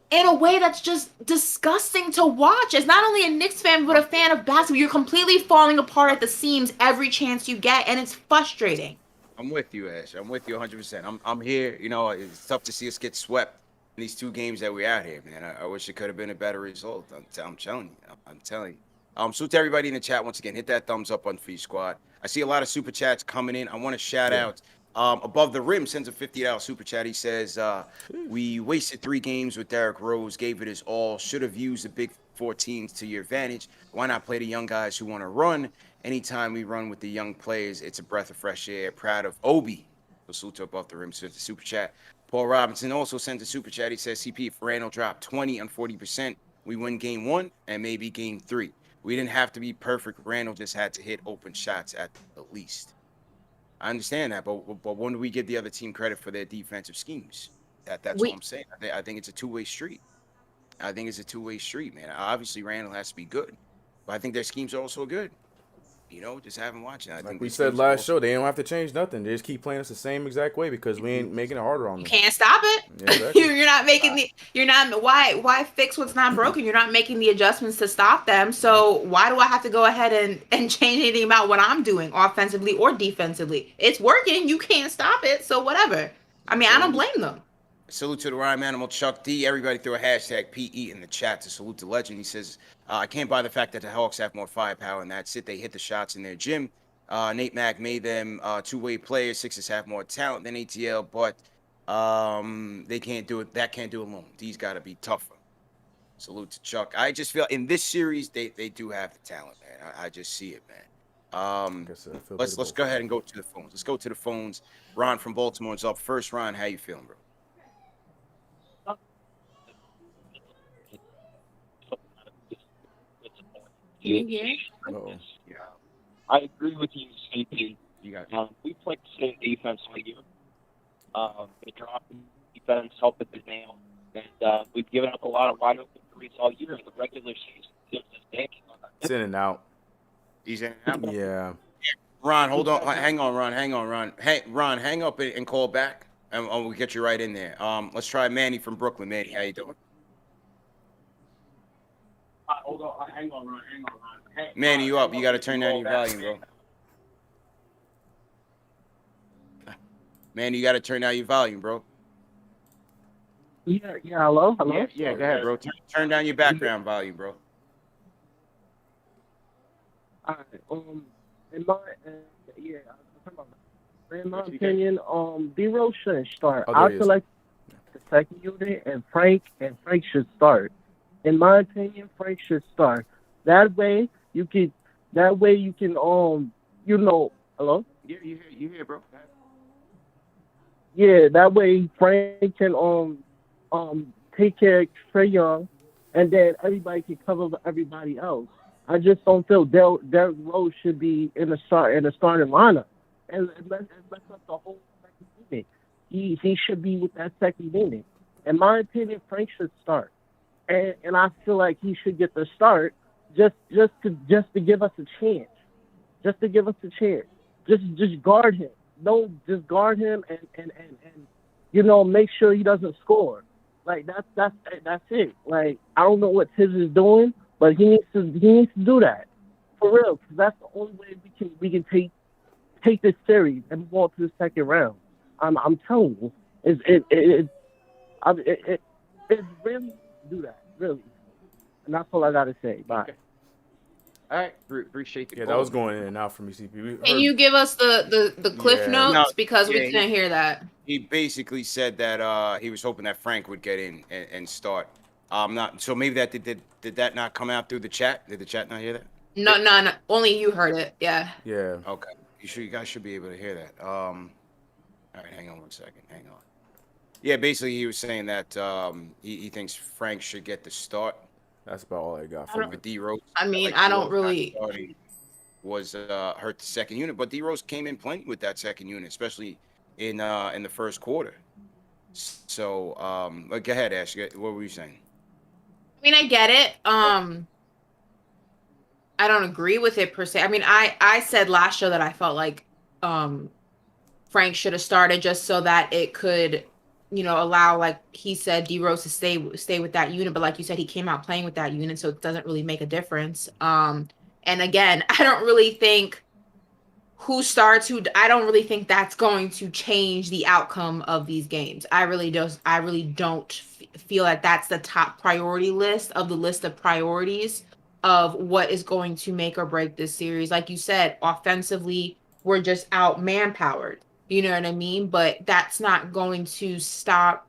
in a way that's just disgusting to watch. As not only a Knicks fan, but a fan of basketball, you're completely falling apart at the seams every chance you get, and it's frustrating. I'm with you, Ash. I'm with you 100%. I'm here. It's tough to see us get swept in these 2 games that we're out here, man. I wish it could have been a better result. I'm telling you. I'm telling you. So to everybody in the chat, once again, hit that thumbs up on Free Squad. I see a lot of super chats coming in. I want to shout out. Above the Rim sends a $50 super chat. He says, we wasted 3 games with Derrick Rose, gave it his all, should have used the big 4 teams to your advantage. Why not play the young guys who want to run? Anytime we run with the young players, it's a breath of fresh air. Proud of Obi. So salute Above the Rim sends a super chat. Paul Robinson also sends a super chat. He says, CP, if Randall dropped 20 on 40%, we win game 1 and maybe game 3. We didn't have to be perfect. Randall just had to hit open shots at the least. I understand that, but when do we give the other team credit for their defensive schemes? That's what I'm saying. I think it's a two-way street. Man. Obviously, Randall has to be good, but I think their schemes are also good. just have them watching. I Like think we these said teams are last also- show, they don't have to change nothing. They just keep playing us the same exact way because we ain't making it harder on You them. can't stop it. Yeah, exactly. You're not making why fix what's not broken? You're not making the adjustments to stop them. So why do I have to go ahead and change anything about what I'm doing offensively or defensively? It's working. You can't stop it. So whatever. I mean, I don't blame them. Salute to the Rhyme Animal, Chuck D. Everybody throw a hashtag PE in the chat to salute the legend. He says, I can't buy the fact that the Hawks have more firepower, and that's it. They hit the shots in their gym. Nate Mack made them two-way players. Sixers have more talent than ATL, but they can't do it. That can't do it alone. D's got to be tougher. Salute to Chuck. I just feel in this series, they do have the talent, man. I just see it, man. Let's go ahead and go to the phones. Let's go to the phones. Ron from Baltimore is up first. Ron, how you feeling, bro? Yeah. Yeah. I agree with you, CP. You got We played the same defense all year. They dropped defense, helped with the nail, and we've given up a lot of wide open threes all year in the regular season. Just banking on that. It's in and out. He's in and out. Yeah. Ron, hold on. Hang on, Ron. Hey, Ron, hang up and call back, and we'll get you right in there. Let's try Manny from Brooklyn. Manny, how you doing? Hold on. Hang on, Ron. Hey, Manny, you up? You got to turn down your volume, bro. Manny, you got to turn down your volume, bro. Yeah. Hello. Yeah, go ahead, bro. Turn down your background volume, bro. All right. In my opinion, D-Rose shouldn't start. Oh, I select the second unit, and Frank should start. In my opinion, Frank should start. That way you can hello? Yeah, you hear, bro. Yeah, that way Frank can take care of Trae Young, and then everybody can cover everybody else. I just don't feel Derrick Rose should be in the starting lineup, and let's up the whole second unit. He should be with that second unit. In my opinion, Frank should start, and I feel like he should get the start just to give us a chance, Just guard him. No, just guard him and make sure he doesn't score. Like that's it. Like I don't know what Tiz is doing, but he needs to do that for real, because that's the only way we can take this series and move on to the second round. I'm telling you, it really do that, really, and that's all I gotta say. Bye. Okay. All right, appreciate the Yeah, call. that was going in and out for me, CP. Can you give us the cliff notes? No, Because we yeah, couldn't hear that. He basically said that he was hoping that Frank would get in and start. Not so maybe that did that not come out through the chat? Did the chat not hear that? No. Only you heard it. Yeah. Yeah. Okay. You guys should be able to hear that. All right, hang on one second. Hang on. Yeah, basically he was saying that he thinks Frank should get the start. That's about all I got for With D-Rose. I mean, I don't really. Was hurt the second unit, but D-Rose came in plenty with that second unit, especially in the first quarter. So go ahead, Ash. What were you saying? I mean, I get it. I don't agree with it per se. I mean, I said last show that I felt like Frank should have started just so that it could, allow, like he said, D-Rose to stay with that unit. But like you said, he came out playing with that unit, so it doesn't really make a difference. And again, I don't really think who starts who. I don't really think that's going to change the outcome of these games. I really don't feel like that's the top priority list of the list of priorities of what is going to make or break this series. Like you said, offensively, we're just out manpowered. You know what I mean? But that's not going to stop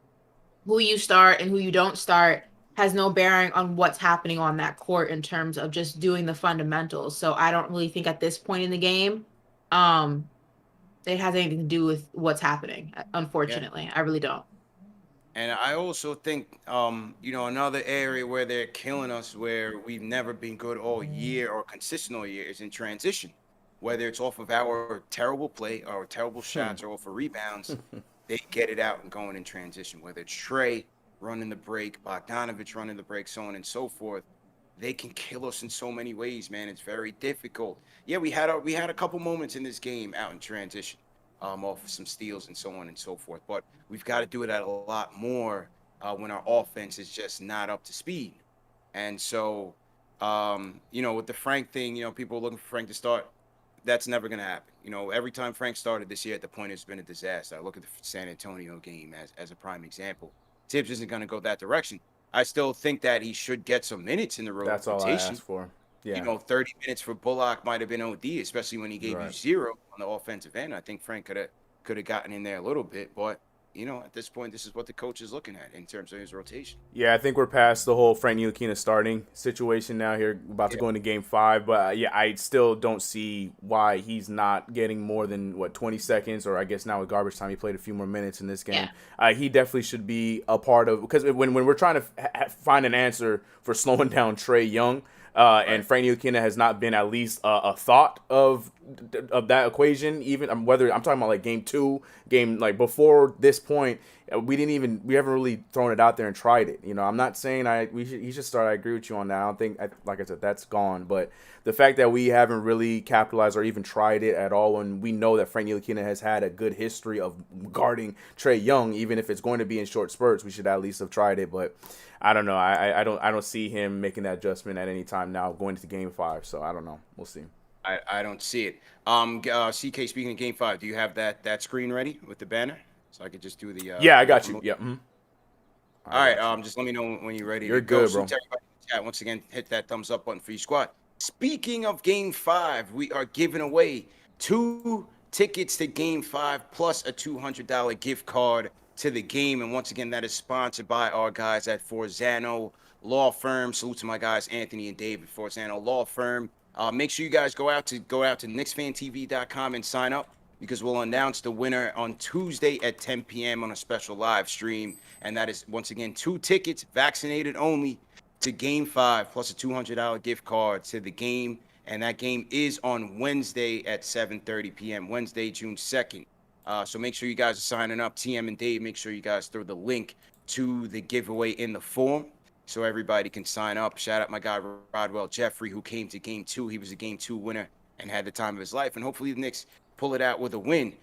who you start and who you don't start has no bearing on what's happening on that court in terms of just doing the fundamentals. So I don't really think at this point in the game, it has anything to do with what's happening. Unfortunately, yeah. I really don't. And I also think, another area where they're killing us, where we've never been good all year or consistent all year, is in transition. Whether it's off of our terrible play or terrible shots or off of rebounds, they get it out and going in transition. Whether it's Trae running the break, Bogdanovich running the break, so on and so forth, they can kill us in so many ways, man. It's very difficult. Yeah, we had a couple moments in this game out in transition, off some steals and so on and so forth. But we've got to do it at a lot more when our offense is just not up to speed. And so, with the Frank thing, people are looking for Frank to start. That's never going to happen. Every time Frank started this year at the point, it's been a disaster. I look at the San Antonio game as a prime example. Tibbs isn't going to go that direction. I still think that he should get some minutes in the That's all I rotation. asked for. Yeah. 30 minutes for Bullock might have been OD, especially when he gave you Right. 0 on the offensive end. I think Frank could have gotten in there a little bit, but at this point, this is what the coach is looking at in terms of his rotation. Yeah, I think we're past the whole Frank Ntilikina starting situation now here. We're about to go into game 5, but I still don't see why he's not getting more than 20 seconds, or I guess now with garbage time he played a few more minutes in this game. He definitely should be a part of, because when we're trying to find an answer for slowing down Trae Young, and Frank Ntilikina has not been at least a thought of that equation. Even whether I'm talking about like game 2, like before this point, we haven't really thrown it out there and tried it. I'm not saying he should start. I agree with you on that. I don't think, like I said, that's gone. But the fact that we haven't really capitalized or even tried it at all, when we know that Frank Ntilikina has had a good history of guarding Trae Young, even if it's going to be in short spurts, we should at least have tried it. But I don't know. I don't see him making that adjustment at any time now going into game 5. So I don't know. We'll see. I don't see it. CK, speaking of game 5, do you have that screen ready with the banner? So I could just do the. Yeah, I got you. Yeah. All right. Just let me know when you're ready. You're to go. good, bro. So to everybody in the chat, once again, hit that thumbs up button for your squad. Speaking of game 5, we are giving away 2 tickets to game 5 plus a $200 gift card to the game. And once again, that is sponsored by our guys at Forzano Law Firm. Salute to my guys, Anthony and David, Forzano Law Firm. Make sure you guys go out to KnicksFanTV.com and sign up, because we'll announce the winner on Tuesday at 10 p.m. on a special live stream. And that is, once again, 2 tickets, vaccinated only, to game 5 plus a $200 gift card to the game. And that game is on Wednesday at 7:30 p.m., Wednesday, June 2nd. So make sure you guys are signing up. TM and Dave, make sure you guys throw the link to the giveaway in the form so everybody can sign up. Shout out my guy Rodwell Jeffrey, who came to game 2. He was a game 2 winner and had the time of his life. And hopefully the Knicks pull it out with a win.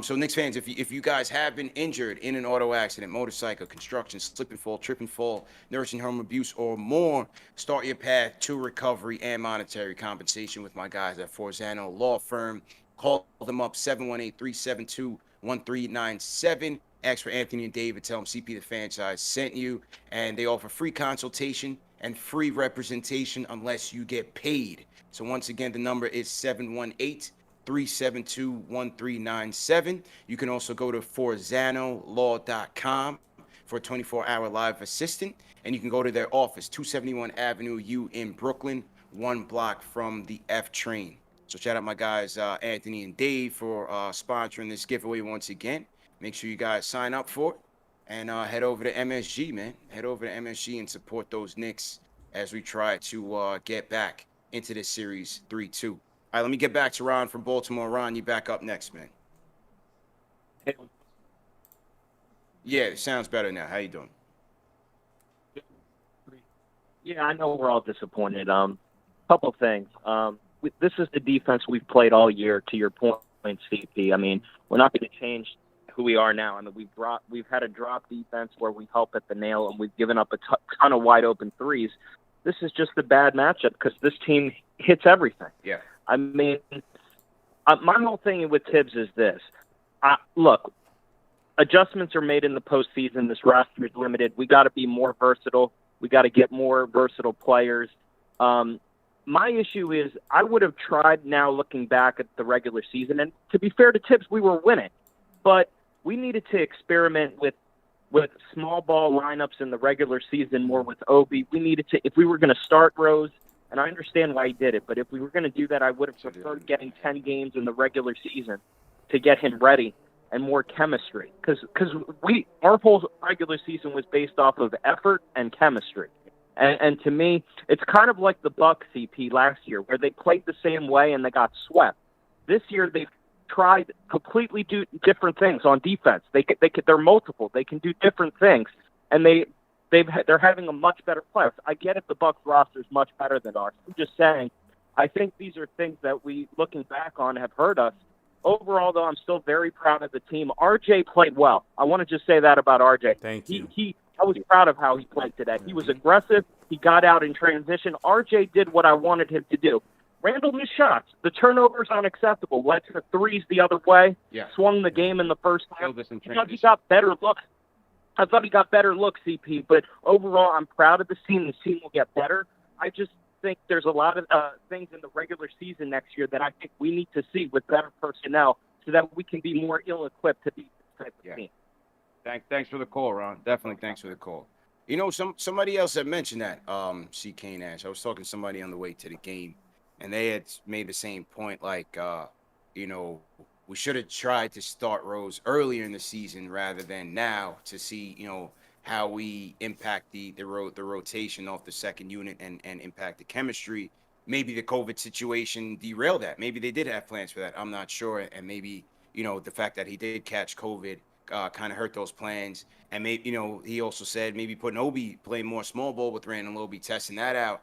So Knicks fans, if you guys have been injured in an auto accident, motorcycle, construction, slip and fall, trip and fall, nursing home abuse, or more, start your path to recovery and monetary compensation with my guys at Forzano Law Firm. Call them up, 718-372-1397. Ask for Anthony and David. Tell them CP the Franchise sent you. And they offer free consultation and free representation unless you get paid. So once again, the number is 718-372-1397. You can also go to ForzaноLaw.com for a 24-hour live assistant. And you can go to their office, 271 Avenue U in Brooklyn, 1 block from the F train. So shout out my guys, Anthony and Dave, for sponsoring this giveaway once again. Make sure you guys sign up for it. And head over to MSG, man. Head over to MSG and support those Knicks as we try to get back into this series 3-2. All right, let me get back to Ron from Baltimore. Ron, you back up next, man. Yeah, it sounds better now. How you doing? Yeah, I know we're all disappointed. Couple of things. This is the defense we've played all year, to your point, CP. I mean, we're not going to change who we are now. I mean, we've had a drop defense where we help at the nail, and we've given up a ton of wide open threes. This is just a bad matchup because this team hits everything. Yeah. I mean, my whole thing with Tibbs is this. Look, adjustments are made in the postseason. This roster is limited. We got to be more versatile. We got to get more versatile players. My issue is I would have tried, now looking back at the regular season, and to be fair to Tibbs, we were winning. But we needed to experiment with small ball lineups in the regular season more with Obi. We needed to, if we were going to start Rose, and I understand why he did it, but if we were going to do that, I would have preferred getting 10 games in the regular season to get him ready and more chemistry. Because our whole regular season was based off of effort and chemistry. And to me, it's kind of like the Bucks, CP, last year, where they played the same way and they got swept. This year, they've tried completely different things on defense. They're multiple. They can do different things, and they're having a much better playoffs. I get it, the Bucks roster is much better than ours. I'm just saying, I think these are things that we, looking back on, have hurt us. Overall, though, I'm still very proud of the team. RJ played well. I want to just say that about RJ. Thank you. I was proud of how he played today. He was aggressive. He got out in transition. RJ did what I wanted him to do. Randall missed shots. The turnovers unacceptable. Led to threes the other way. Yeah. Swung the game in the first half. Killed us in I thought he got better looks. CP. But overall, I'm proud of this team. This team will get better. I just think there's a lot of things in the regular season next year that I think we need to see with better personnel so that we can be more ill-equipped to beat this type of team. Thanks for the call, Ron. Definitely thanks for the call. You know, somebody else had mentioned that, CK Nash. I was talking to somebody on the way to the game, and they had made the same point, like, you know, we should have tried to start Rose earlier in the season rather than now to see, you know, how we impact the rotation off the second unit and impact the chemistry. Maybe the COVID situation derailed that. Maybe they did have plans for that. I'm not sure. And maybe, you know, the fact that he did catch COVID kind of hurt those plans. And maybe, you know, he also said maybe putting Obi playing more small ball with Randall Obi, testing that out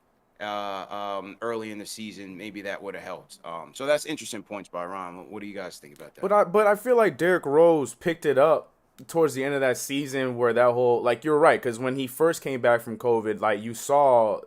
early in the season. Maybe that would have helped. So that's interesting points by Ron. What do you guys think about that? But I feel like Derrick Rose picked it up towards the end of that season where that whole, like, you're right, because when he first came back from COVID, like, you saw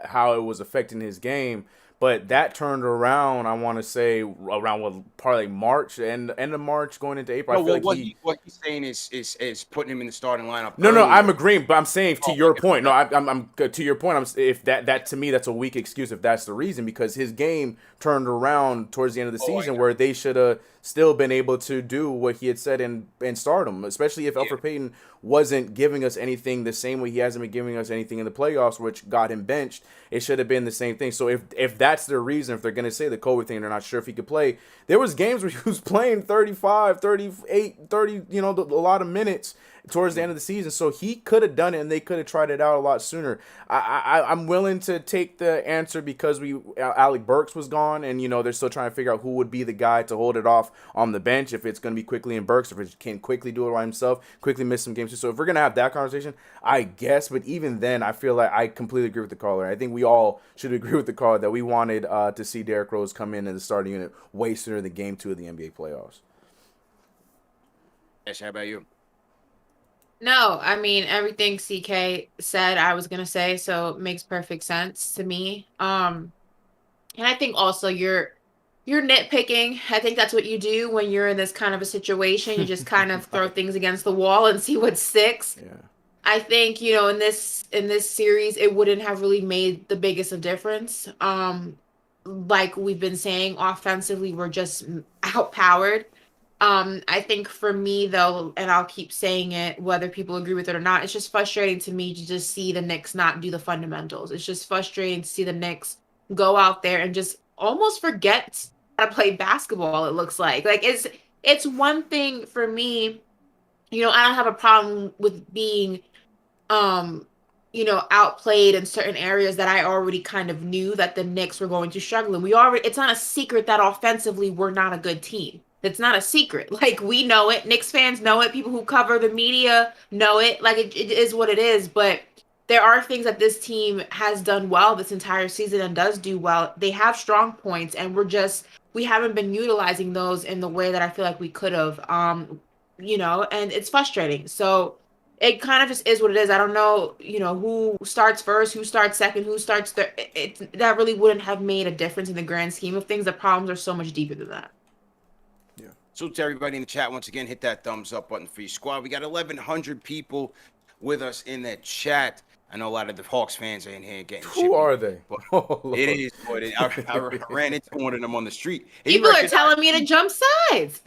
how it was affecting his game. But that turned around, I want to say, around probably March, end of March, going into April. No, I feel like what he's saying is putting him in the starting lineup. No, earlier. I'm agreeing, but I'm saying to your point. No, I'm to your point. If that to me, that's a weak excuse if that's the reason, because his game turned around towards the end of the season where they should have still been able to do what he had said and start him, especially if Elfrid Payton wasn't giving us anything the same way he hasn't been giving us anything in the playoffs, which got him benched. It should have been the same thing. So if that's their reason, if they're going to say the COVID thing, they're not sure if he could play. There was games where he was playing 35, 38, 30, you know, a lot of minutes towards the end of the season. So he could have done it, and they could have tried it out a lot sooner. I'm willing to take the answer because Alec Burks was gone, and, you know, they're still trying to figure out who would be the guy to hold it off on the bench, if it's going to be Quickly and Burks, if it can Quickly do it by himself, Quickly miss some games too. So if we're going to have that conversation, I guess, but even then, I feel like I completely agree with the caller. I think we all should agree with the caller that we wanted to see Derrick Rose come in the starting unit way sooner than Game 2 of the NBA playoffs. Yes, how about you? No, I mean, everything CK said I was gonna say, so it makes perfect sense to me. And I think also you're nitpicking. I think that's what you do when you're in this kind of a situation. You just kind of throw things against the wall and see what sticks. Yeah. I think, you know, in this series, it wouldn't have really made the biggest of difference. Like we've been saying, offensively, we're just outpowered. I think for me, though, and I'll keep saying it, whether people agree with it or not, it's just frustrating to me to just see the Knicks not do the fundamentals. It's just frustrating to see the Knicks go out there and just almost forget how to play basketball, it looks like. Like, it's one thing for me, you know, I don't have a problem with being, you know, outplayed in certain areas that I already kind of knew that the Knicks were going to struggle. And it's not a secret that offensively we're not a good team. It's not a secret. Like, we know it. Knicks fans know it. People who cover the media know it. Like, it is what it is. But there are things that this team has done well this entire season and does do well. They have strong points, and we haven't been utilizing those in the way that I feel like we could have. You know, and it's frustrating. So it kind of just is what it is. I don't know, you know, who starts first, who starts second, who starts third. That really wouldn't have made a difference in the grand scheme of things. The problems are so much deeper than that. So to everybody in the chat, once again, hit that thumbs up button for your squad. We got 1,100 people with us in that chat. I know a lot of the Hawks fans are in here getting Who are they? It is what it is. I ran into one of them on the street. People are telling me to jump sides.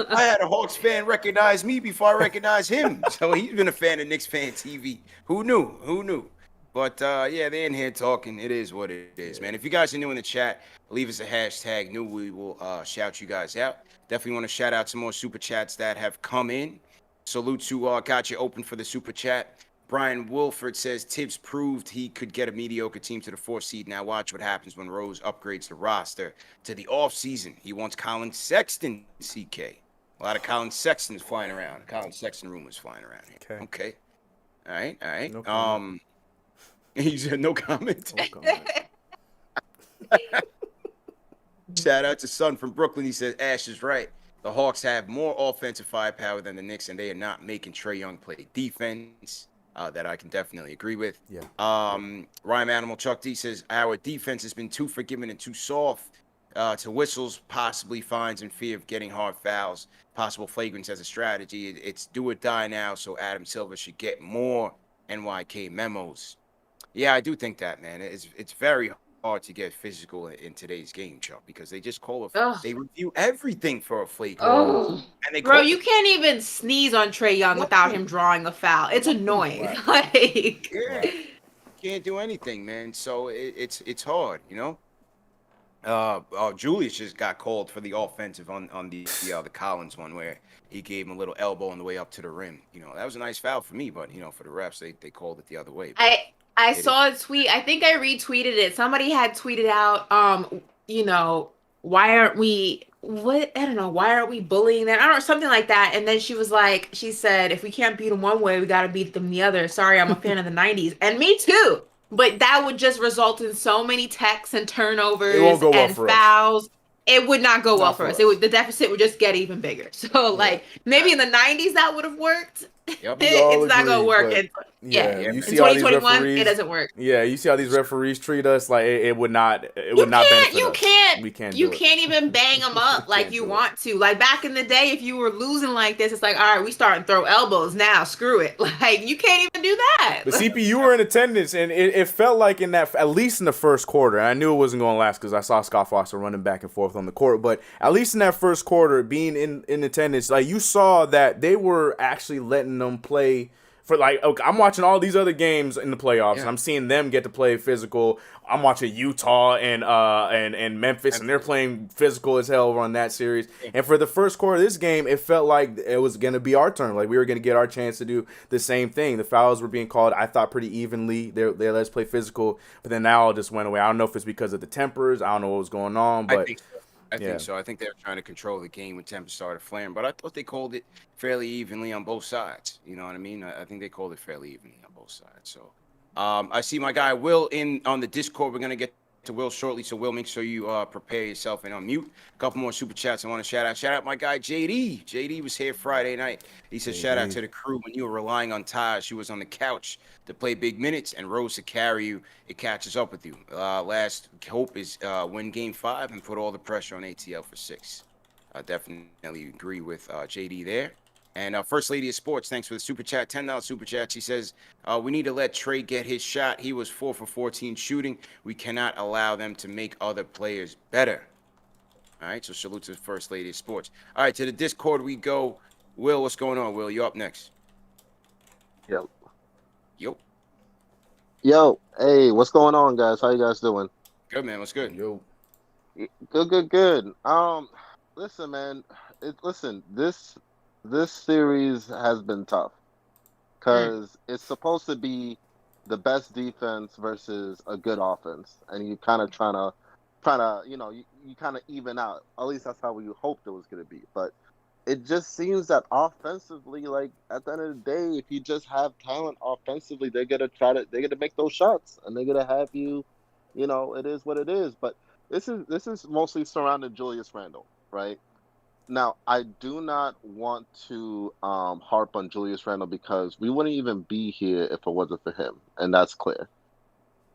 I had a Hawks fan recognize me before I recognized him. So he's been a fan of KnicksFanTV. Who knew? But, yeah, they're in here talking. It is what it is, man. If you guys are new in the chat, leave us a hashtag new. We will shout you guys out. Definitely want to shout out some more super chats that have come in. Salute to got you open for the super chat. Brian Wilford says Tibbs proved he could get a mediocre team to the 4th seed. Now watch what happens when Rose upgrades the roster to the offseason. He wants Colin Sexton, CK. A lot of Colin Sextons flying around. Colin Sexton rumors flying around here. Okay. All right. No comment. He said no comment. No comment. Shout out to Son from Brooklyn. He says Ash is right. The Hawks have more offensive firepower than the Knicks, and they are not making Trae Young play defense. That I can definitely agree with. Yeah. Rhyme Animal Chuck D says our defense has been too forgiving and too soft to whistles, possibly fines, and fear of getting hard fouls, possible flagrants as a strategy. It's do or die now, so Adam Silver should get more NYK memos. Yeah, I do think that, man. It's very hard to get physical in today's game, Chuck, because they just call they review everything for a flagrant. Oh, And they bro, you can't even sneeze on Trae Young without him drawing a foul. It's annoying. Like, can't do anything, man. So it's hard, you know. Julius just got called for the offensive on the Collins one where he gave him a little elbow on the way up to the rim. You know, that was a nice foul for me, but for the refs, they called it the other way. I saw a tweet. I think I retweeted it. Somebody had tweeted out, why aren't we why aren't we bullying them? I don't know, something like that. And then she said, if we can't beat them one way, we got to beat them the other. Sorry, I'm a fan of the 90s. And me too. But that would just result in so many techs and turnovers and fouls. It would not go well for us. The deficit would just get even bigger. So, maybe in the 90s that would have worked. Yep. It's not going to work. You see in all these 2021, referees, it doesn't work. Yeah, you see how these referees treat us like it would not benefit us. We can't. You can't even bang them up like you want to. Like back in the day, if you were losing like this, it's like, all right, we starting to throw elbows now. Screw it. Like you can't even do that. But CP, you were in attendance, and it felt like at least in the first quarter. And I knew it wasn't going to last because I saw Scott Foster running back and forth on the court. But at least in that first quarter, being in attendance, like you saw that they were actually letting them play. I'm watching all these other games in the playoffs, and I'm seeing them get to play physical. I'm watching Utah and Memphis, and they're playing physical as hell on that series. And for the first quarter of this game, it felt like it was going to be our turn. Like we were going to get our chance to do the same thing. The fouls were being called, I thought, pretty evenly. They let us play physical, but then that all just went away. I don't know if it's because of the tempers. I don't know what was going on, but I think so. I think they were trying to control the game when tempers started flaring, but I thought they called it fairly evenly on both sides. You know what I mean? I think they called it fairly evenly on both sides. So I see my guy Will on the Discord. We're going to get to Will shortly, so Will, make sure you prepare yourself and unmute. A couple more super chats I want to shout out. Shout out my guy JD. JD was here Friday night. He said, shout out to the crew. When you were relying on Taj, she was on the couch to play big minutes and rose to carry you. It catches up with you. Last hope is win Game 5 and put all the pressure on ATL for 6. I definitely agree with JD there. And First Lady of Sports, thanks for the super chat, $10 super chat. She says, we need to let Trae get his shot. He was 4 for 14 shooting. We cannot allow them to make other players better. All right, so salute to the First Lady of Sports. All right, to the Discord we go. Will, what's going on, Will? You're up next. Yo, hey, what's going on, guys? How you guys doing? Good, man. What's good? Yo. Good. Listen, man. This series has been tough because it's supposed to be the best defense versus a good offense, and you kind of trying to, you kind of even out. At least that's how we hoped it was going to be. But it just seems that offensively, like at the end of the day, if you just have talent offensively, they're gonna make those shots, and they're gonna have you. It is what it is. But this is mostly surrounding Julius Randle, right? Now, I do not want to harp on Julius Randle because we wouldn't even be here if it wasn't for him, and that's clear.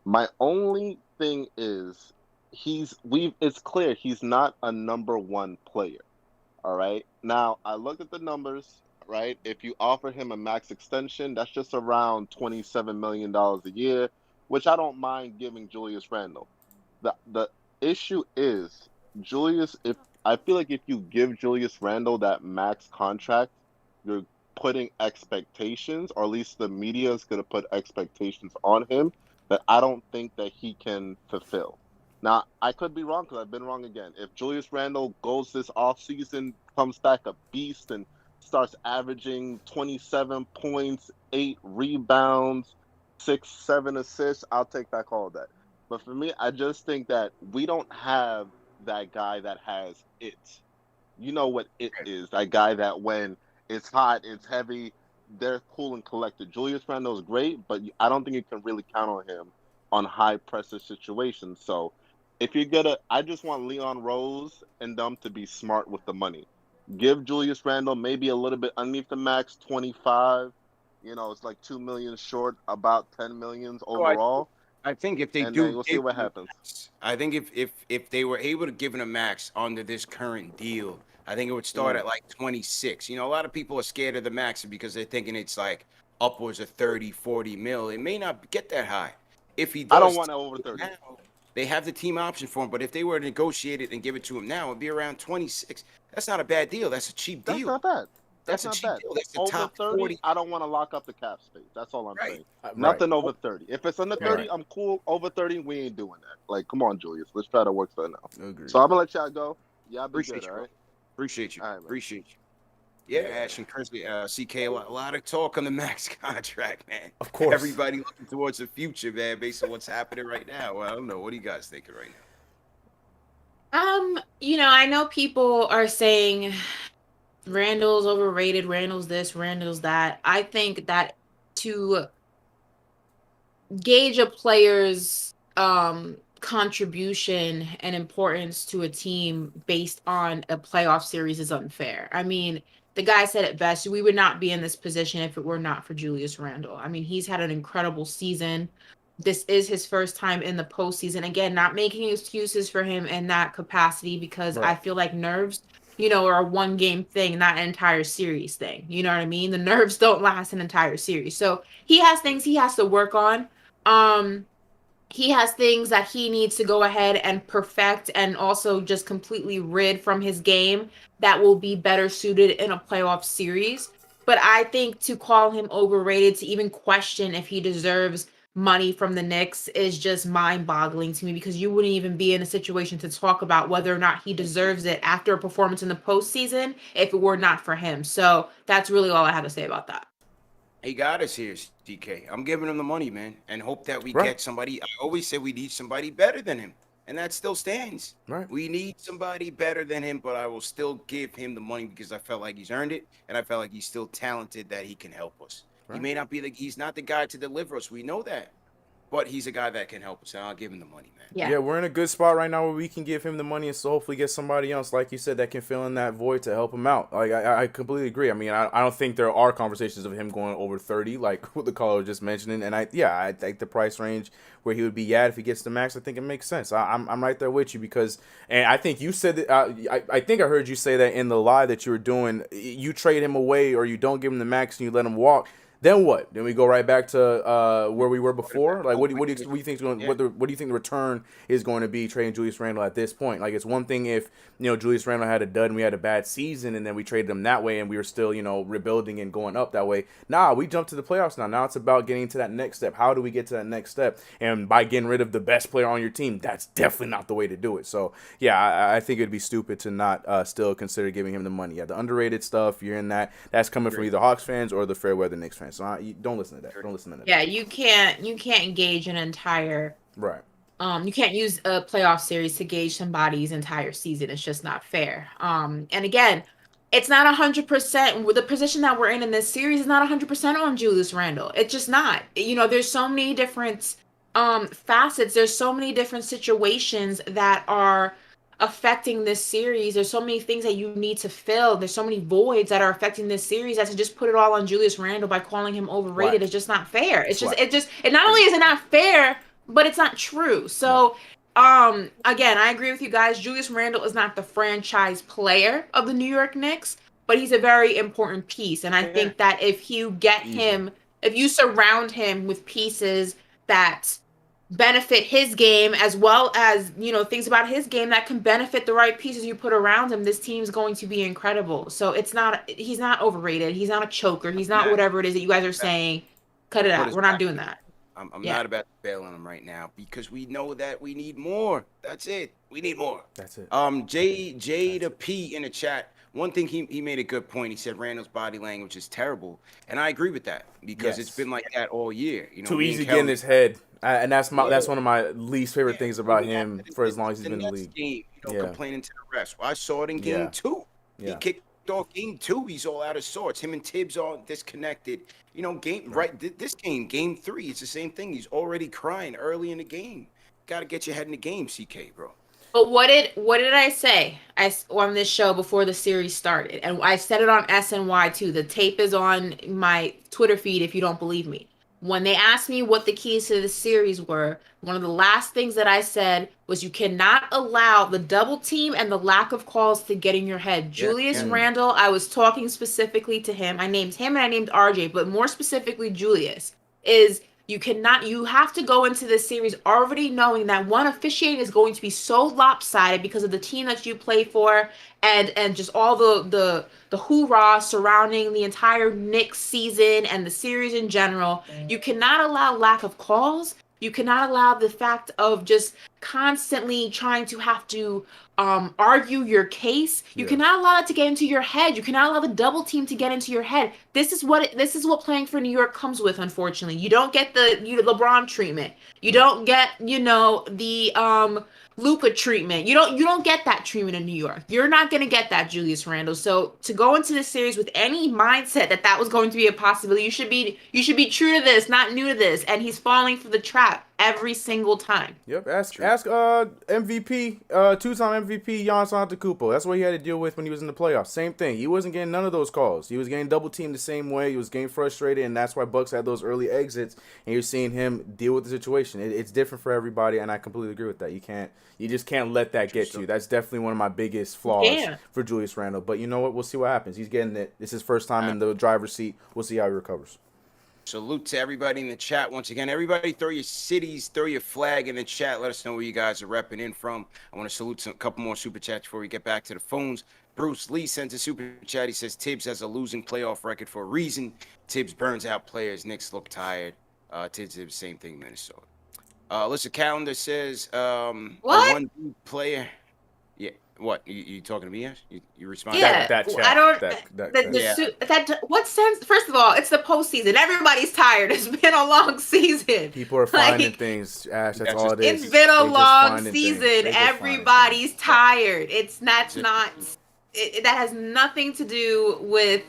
My only thing is it's clear he's not a number one player. All right. Now, I looked at the numbers, right? If you offer him a max extension, that's just around $27 million a year, which I don't mind giving Julius Randle. The issue is I feel like if you give Julius Randle that max contract, you're putting expectations, or at least the media is going to put expectations on him that I don't think that he can fulfill. Now, I could be wrong because I've been wrong again. If Julius Randle goes this offseason, comes back a beast, and starts averaging 27 points, 8 rebounds, 6, 7 assists, I'll take back all of that. But for me, I just think that we don't have that guy that has it. You know what it is. That guy that when it's hot, it's heavy, they're cool and collected. Julius Randle is great, but I don't think you can really count on him on high pressure situations. So if you're gonna, I just want Leon Rose and them to be smart with the money. Give Julius Randle maybe a little bit underneath the max, 25. It's like 2 million short, about 10 millions overall. I think if they and do, then we'll see what happens. I think if they were able to give him a max under this current deal, I think it would start at like 26. A lot of people are scared of the max because they're thinking it's like upwards of 30, 40 mil. It may not get that high. If he does, I don't want it over 30. Now, they have the team option for him, but if they were to negotiate it and give it to him now, it'd be around 26. That's not a bad deal. That's a cheap deal. That's not bad. That's not a cheap bad. deal. That's the over top 30, 40. I don't want to lock up the cap space. That's all I'm Right. saying. Nothing over 30. If it's under 30, Right. I'm cool. Over 30, we ain't doing that. Like, come on, Julius. Let's try to work something out. Agreed. So I'm going to let y'all go. Y'all be Appreciate good, you, all bro. right? Appreciate you. All right, man. Appreciate you. Yeah, Ash and Chris, CK, a lot of talk on the max contract, man. Of course. Everybody looking towards the future, man, based on what's happening right now. Well, I don't know. What are you guys thinking right now? I know people are saying Randall's overrated, Randall's this, Randall's that. I think that to gauge a player's contribution and importance to a team based on a playoff series is unfair. I mean, the guy said it best. We would not be in this position if it were not for Julius Randle. I mean, he's had an incredible season. This is his first time in the postseason. Again, not making excuses for him in that capacity because I feel like nerves, are a one-game thing, not an entire series thing. You know what I mean? The nerves don't last an entire series. So he has things he has to work on. He has things that he needs to go ahead and perfect and also just completely rid from his game that will be better suited in a playoff series. But I think to call him overrated, to even question if he deserves money from the Knicks is just mind-boggling to me because you wouldn't even be in a situation to talk about whether or not he deserves it after a performance in the postseason if it were not for him. So that's really all I have to say about that. He got us here, DK. I'm giving him the money, man, and hope that we get somebody. I always say we need somebody better than him, and that still stands. Right. We need somebody better than him, but I will still give him the money because I felt like he's earned it, and I felt like he's still talented that he can help us. Right. He may not be he's not the guy to deliver us. We know that. But he's a guy that can help us, and I'll give him the money, man. Yeah, we're in a good spot right now where we can give him the money and so hopefully get somebody else, like you said, that can fill in that void to help him out. Like, I completely agree. I mean, I don't think there are conversations of him going over 30, like what the caller was just mentioning. And I think the price range where he would be if he gets the max, I think it makes sense. I'm right there with you because, and I think you said that, I think I heard you say that in the live that you were doing, you trade him away or you don't give him the max and you let him walk. Then what? Then we go right back to where we were before. Like, what do you think what do you think the return is going to be trading Julius Randle at this point? Like, it's one thing if Julius Randle had a dud and we had a bad season, and then we traded him that way, and we were still rebuilding and going up that way. Nah, we jumped to the playoffs now. Now it's about getting to that next step. How do we get to that next step? And by getting rid of the best player on your team, that's definitely not the way to do it. So yeah, I think it'd be stupid to not still consider giving him the money. Yeah, the underrated stuff. You're in that. That's coming from either Hawks fans or the fair weather Knicks fans. So don't listen to that. Don't listen to that. Yeah, you can't engage an entire right. You can't use a playoff series to gauge somebody's entire season. It's just not fair. And again, it's not 100%. The position that we're in this series is not 100% on Julius Randle. It's just not. There's so many different facets. There's so many different situations that are affecting this series. There's so many things that you need to fill. There's so many voids that are affecting this series that to just put it all on Julius Randle by calling him overrated is just not fair. It not only is it not fair, but it's not true. So again, I agree with you guys. Julius Randle is not the franchise player of the New York Knicks, but he's a very important piece. And I think that if you get him, if you surround him with pieces that benefit his game as well as things about his game that can benefit the right pieces you put around him, this team's going to be incredible. So he's not overrated, he's not a choker, he's not whatever it is that you guys are saying. Cut it out. We're not doing that. I'm not about to bail on him right now because we know that we need more. That's it. We need more. That's it. J to P in the chat. One thing he made a good point. He said Randall's body language is terrible, and I agree with that because it's been like that all year. Too easy to get in his head, and that's one of my least favorite things about him for as long as he's been in the league. Game, complaining to the refs. Well, I saw it in game 2. He kicked off game 2. He's all out of sorts. Him and Tibbs all disconnected. You know, this game 3, it's the same thing. He's already crying early in the game. Got to get your head in the game, CK, bro. But what did I say on this show before the series started? And I said it on SNY too. The tape is on my Twitter feed if you don't believe me. When they asked me what the keys to the series were, one of the last things that I said was you cannot allow the double team and the lack of calls to get in your head. Julius Randle, I was talking specifically to him. I named him and I named RJ, but more specifically Julius, is you have to go into this series already knowing that one, officiating is going to be so lopsided because of the team that you play for and just all the hoorah surrounding the entire Knicks season and the series in general. You cannot allow lack of calls. You cannot allow the fact of just constantly trying to have to argue your case. You cannot allow it to get into your head. You cannot allow the double team to get into your head. This is what playing for New York comes with. Unfortunately, you don't get the LeBron treatment. You don't get the Luka treatment. You don't get that treatment in New York. You're not going to get that, Julius Randle. So to go into this series with any mindset that was going to be a possibility, you should be true to this, not new to this. And he's falling for the trap every single time. Yep. Ask MVP, 2-time MVP Giannis Antetokounmpo. That's what he had to deal with when he was in the playoffs. Same thing. He wasn't getting none of those calls. He was getting double teamed the same way. He was getting frustrated, and that's why Bucks had those early exits. And you're seeing him deal with the situation. It's different for everybody, and I completely agree with that. You just can't let that get you. That's definitely one of my biggest flaws for Julius Randle. But you know what? We'll see what happens. He's getting it. This is his first time in the driver's seat. We'll see how he recovers. Salute to everybody in the chat. Once again, everybody throw your cities, throw your flag in the chat. Let us know where you guys are repping in from. I want to salute a couple more super chats before we get back to the phones. Bruce Lee sends a super chat. He says Tibbs has a losing playoff record for a reason. Tibbs burns out players. Knicks look tired. Tibbs did the same thing in Minnesota. Alyssa Calendar says What? A one player. Yeah. What? You talking to me? Yes? You respond? Yeah. That chat. I don't. That what sense? First of all, it's the postseason. Everybody's tired. It's been a long season. People are finding things, Ash. That's all it is. It's been a long season. Everybody's tired. That has nothing to do with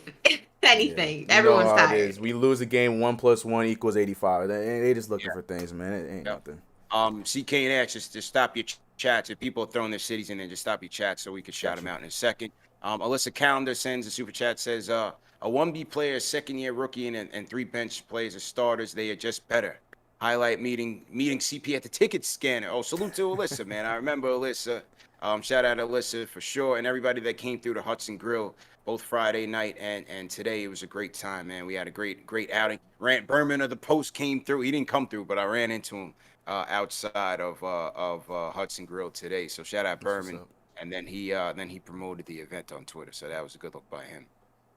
anything. Everyone's tired. It is. We lose a game, 1 + 1 = 85. They just looking for things, man. It ain't nothing. CK and Ash, just stop your chats. If people are throwing their cities in there, just stop your chats so we can shout them out in a second. Alyssa Calendar sends a super chat, says, a 1B player, second-year rookie, and 3 bench players as starters. They are just better. Highlight meeting CP at the ticket scanner. Oh, salute to Alyssa, man. I remember Alyssa. Shout out to Alyssa for sure, and everybody that came through the Hudson Grill both Friday night and today. It was a great time, man. We had a great outing. Rant Berman of the Post came through. He didn't come through, but I ran into him outside of Hudson Grill today. So shout out Berman. And then he promoted the event on Twitter. So that was a good look by him.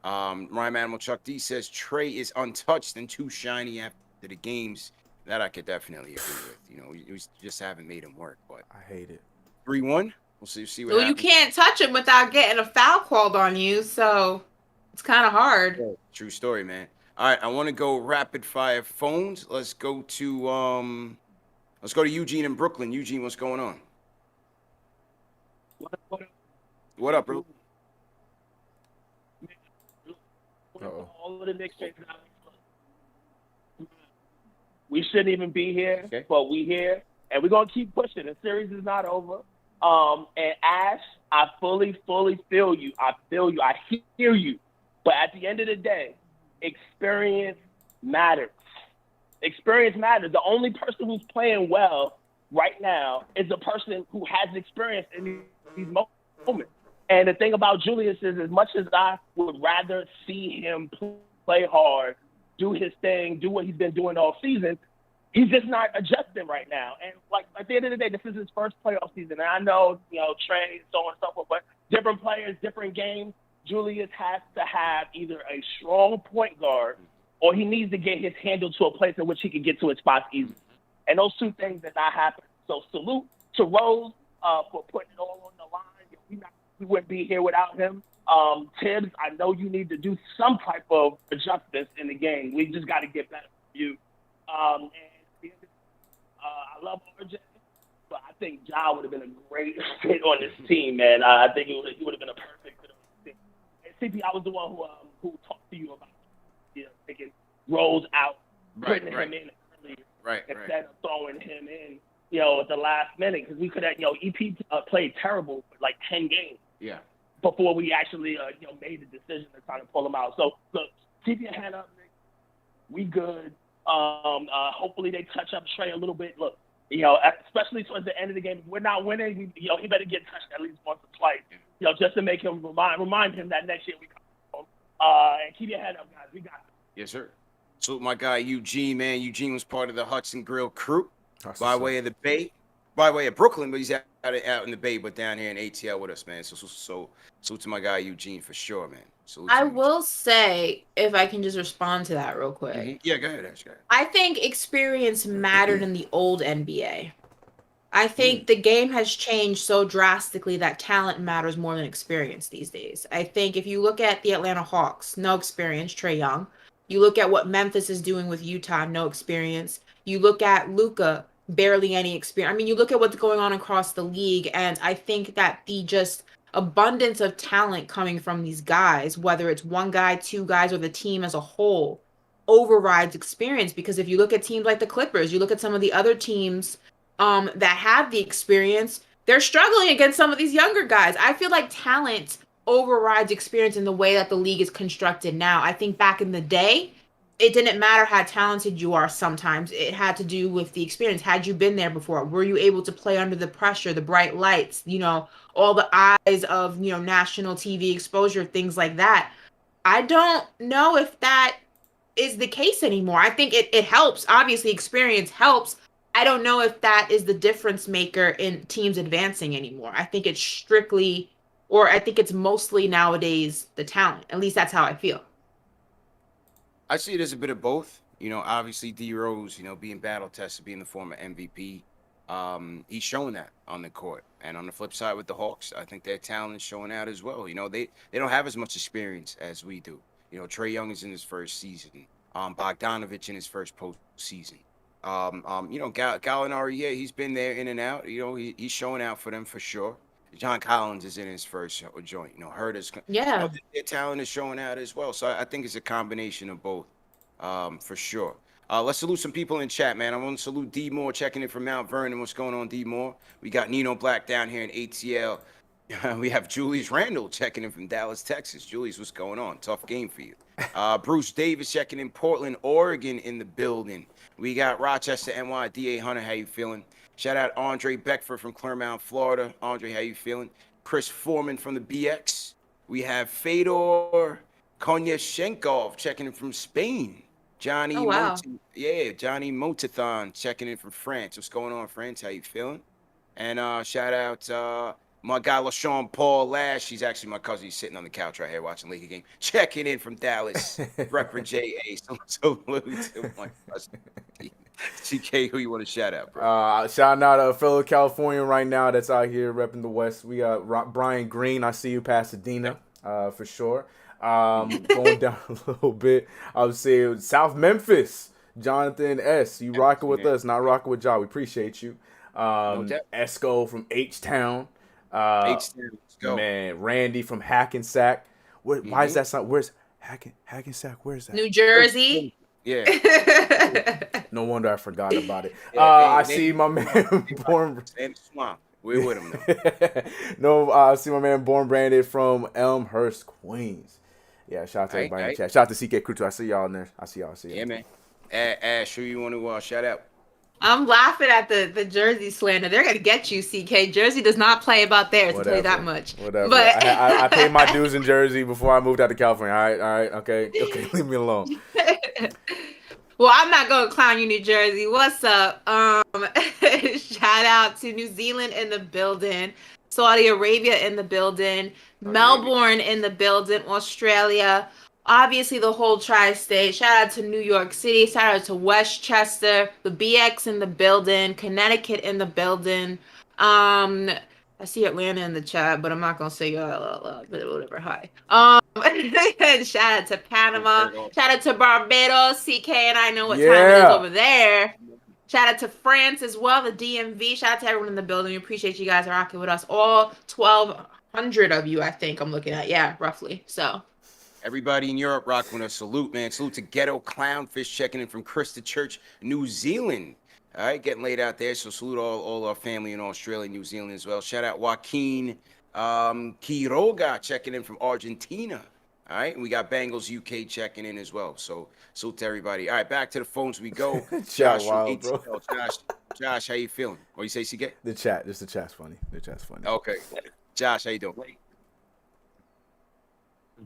Rhyme Animal Chuck D says Trey is untouched and too shiny after the games. That I could definitely agree with. You know, we just haven't made him work. But I hate it. 3-1. We'll see what happens. You can't touch him without getting a foul called on you, so it's kind of hard. True story, man. All right, I want to go rapid fire phones. Let's go to Eugene in Brooklyn. Eugene, what's going on? What up, bro? All of the Knicks fans out. We shouldn't even be here, but we here, and we're gonna keep pushing. The series is not over. And Ash, I fully feel you. I hear you. But at the end of the day, experience matters. Experience matters. The only person who's playing well right now is the person who has experience in these moments. And the thing about Julius is, as much as I would rather see him play hard, do his thing, do what he's been doing all season, he's just not adjusting right now. And like at the end of the day, this is his first playoff season. And I know, Trey, so on and so forth, but different players, different games. Julius has to have either a strong point guard or he needs to get his handle to a place in which he can get to his spots easily. And those two things did not happen. So salute to Rose for putting it all on the line. We wouldn't be here without him. Tibbs, I know you need to do some type of adjustments in the game. We just got to get better from you. I love RJ, but I think Ja would have been a great fit on this team, man. I think he would have been a perfect fit on this team. CP, I was the one who talked to you about taking Rose out, putting him in early instead of throwing him in, at the last minute, because we could have, EP played terrible for like 10 games. Yeah. Before we actually, made the decision to kind of pull him out. So look, keep your hand up, Nick. We good. Hopefully they touch up Trey a little bit. Look, especially towards the end of the game, if we're not winning, he better get touched at least once or twice. Just to make him remind him that next year we come home. And keep your head up, guys. We got it. Yes, sir. So my guy Eugene, man. Eugene was part of the Hudson Grill crew by way of the Bay, by way of Brooklyn, but he's out in the Bay, but down here in ATL with us, man. So salute to my guy Eugene for sure, man. I will say, if I can just respond to that real quick. Mm-hmm. Yeah, go ahead, Ash. Go ahead. I think experience mattered in the old NBA. I think the game has changed so drastically that talent matters more than experience these days. I think if you look at the Atlanta Hawks, no experience, Trae Young. You look at what Memphis is doing with Utah, no experience. You look at Luka, barely any experience. I mean, you look at what's going on across the league, and I think that the just abundance of talent coming from these guys, whether it's one guy, two guys, or the team as a whole, overrides experience. Because if you look at teams like the Clippers, you look at some of the other teams that have the experience, they're struggling against some of these younger guys. I feel like talent overrides experience in the way that the league is constructed now. I think back in the day, it didn't matter how talented you are sometimes. It had to do with the experience. Had you been there before? Were you able to play under the pressure, the bright lights, all the eyes of, national TV exposure, things like that? I don't know if that is the case anymore. I think it helps. Obviously, experience helps. I don't know if that is the difference maker in teams advancing anymore. I think it's strictly, or I think it's mostly nowadays the talent. At least that's how I feel. I see it as a bit of both. Obviously D Rose, being battle tested, being the former MVP, he's showing that on the court. And on the flip side with the Hawks, I think their talent is showing out as well. They don't have as much experience as we do. Trae Young is in his first season. Bogdanovich in his first postseason. Gallinari, yeah, he's been there in and out. He's showing out for them for sure. John Collins is in his first joint. Herder's, their talent is showing out as well. So I think it's a combination of both, for sure. Let's salute some people in chat, man. I want to salute D Moore checking in from Mount Vernon. What's going on, D Moore? We got Nino Black down here in ATL. We have Julius Randall checking in from Dallas, Texas. Julius, what's going on? Tough game for you. Bruce Davis checking in Portland, Oregon in the building. We got Rochester, NY, DA Hunter. How you feeling? Shout out Andre Beckford from Claremont, Florida. Andre, how you feeling? Chris Foreman from the BX. We have Fedor Konyashenkov checking in from Spain. Johnny Johnny Motathon checking in from France. What's going on, France? How you feeling? And shout out my guy LaShawn Paul Lash. He's actually my cousin. He's sitting on the couch right here watching Laker game. Checking in from Dallas. Represent JA. Salute to my cousin. CK, who you want to shout out, bro? Shouting out a fellow Californian right now that's out here repping the West. We got Brian Green. I see you, Pasadena, for sure. Going down a little bit, I would say South Memphis. Jonathan S. You rocking with us, not rocking with y'all. We appreciate you. Esco from H-Town. Let's go. Man, Randy from Hackensack. Why is that sound? Where's Hackensack? Where's that? New Jersey. Yeah. No wonder I forgot about it. I see my man Born. We're with him now. No, I see my man Born Branded from Elmhurst, Queens. Yeah, shout out to everybody in the chat. Shout out to CK Crew too. I see y'all in there. I see y'all. Yeah, man. Ash, who you want to shout out? I'm laughing at the Jersey slander. They're gonna get you, CK. Jersey does not play about theirs. To tell you that much. Whatever. But I paid my dues in Jersey before I moved out to California. All right, okay, leave me alone. Well, I'm not gonna clown you, New Jersey. What's up? Shout out to New Zealand in the building, Saudi Arabia in the building, Melbourne in the building, Australia. Obviously, the whole tri-state. Shout out to New York City. Shout out to Westchester. The BX in the building. Connecticut in the building. I see Atlanta in the chat, but I'm not gonna say whatever. Hi. Shout out to Panama. Shout out to Barbados. CK and I know what time it is over there. Shout out to France as well, the DMV. Shout out to everyone in the building. We appreciate you guys rocking with us. All 1,200 of you, I think I'm looking at. Yeah, roughly. So Everybody in Europe rocking a salute, man. Salute to Ghetto Clownfish checking in from Christa Church, New Zealand. All right, getting laid out there. So salute all our family in Australia, New Zealand as well. Shout out Joaquin Quiroga checking in from Argentina. All right, and we got Bengals UK checking in as well. So salute to everybody. All right, back to the phones we go. Josh from wild, bro. ATL. Josh, how you feeling? What you say, CK? The chat's funny. Okay. Josh, how you doing?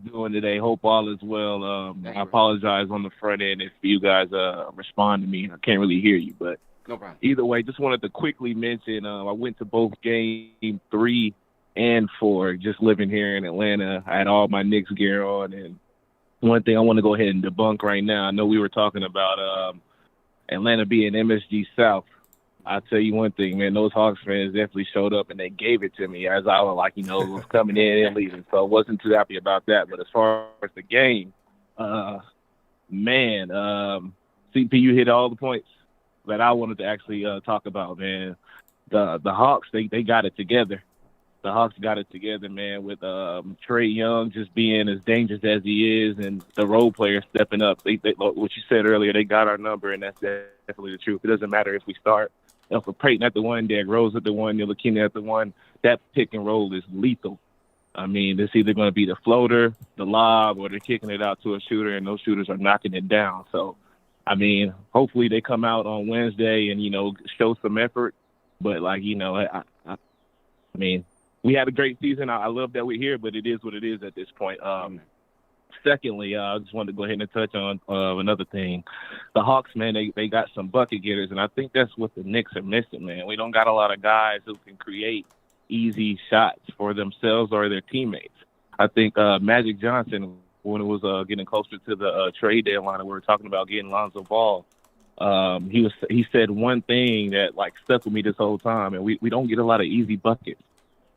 Doing today. Hope all is well. I apologize on the front end if you guys respond to me. I can't really hear you, but no problem. Either way, just wanted to quickly mention I went to both game 3 and 4 just living here in Atlanta. I had all my Knicks gear on, and one thing I want to go ahead and debunk right now. I know we were talking about Atlanta being MSG South. I'll tell you one thing, man, those Hawks fans definitely showed up and they gave it to me as I was was coming in and leaving. So I wasn't too happy about that. But as far as the game, CPU hit all the points that I wanted to actually talk about, man. The Hawks, they got it together. The Hawks got it together, man, with Trae Young just being as dangerous as he is and the role players stepping up. They what you said earlier, they got our number, and that's definitely the truth. It doesn't matter if we start for Peyton at the 1, Derrick Rose at the 1, Ntilikina at the 1. That pick and roll is lethal. I mean, it's either going to be the floater, the lob, or they're kicking it out to a shooter, and those shooters are knocking it down. So, I mean, hopefully they come out on Wednesday and, show some effort. But, I mean, we had a great season. I love that we're here, but it is what it is at this point. Secondly, I just wanted to go ahead and touch on another thing. The Hawks, man, they got some bucket getters, and I think that's what the Knicks are missing, man. We don't got a lot of guys who can create easy shots for themselves or their teammates. I think Magic Johnson, when it was getting closer to the trade deadline and we were talking about getting Lonzo Ball, he said one thing that, stuck with me this whole time, and we don't get a lot of easy buckets.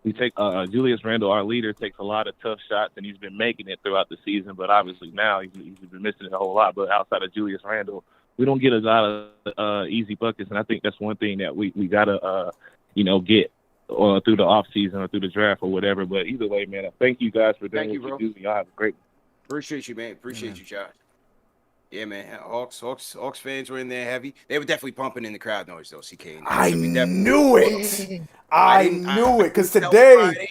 We take Julius Randle, our leader, takes a lot of tough shots, and he's been making it throughout the season. But obviously now he's been missing it a whole lot. But outside of Julius Randle, we don't get a lot of easy buckets, and I think that's one thing that we gotta get through the off season or through the draft or whatever. But either way, man, thank you guys for doing what you do. Y'all have a great. Appreciate you, man. Appreciate you, Josh. Yeah, man. Hawks fans were in there heavy. They were definitely pumping in the crowd noise, though, CK. I knew it. I knew it. Because today,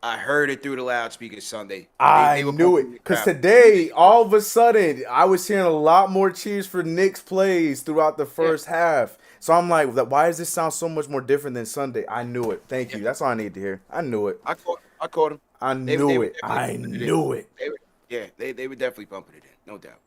I heard it through the loudspeakers Sunday. I knew it. Because today, all of a sudden, I was hearing a lot more cheers for Knicks plays throughout the first half. So I'm like, why does this sound so much more different than Sunday? I knew it. Thank you. That's all I need to hear. I knew it. I caught him. I knew it. I knew it. They were definitely pumping it in. No doubt.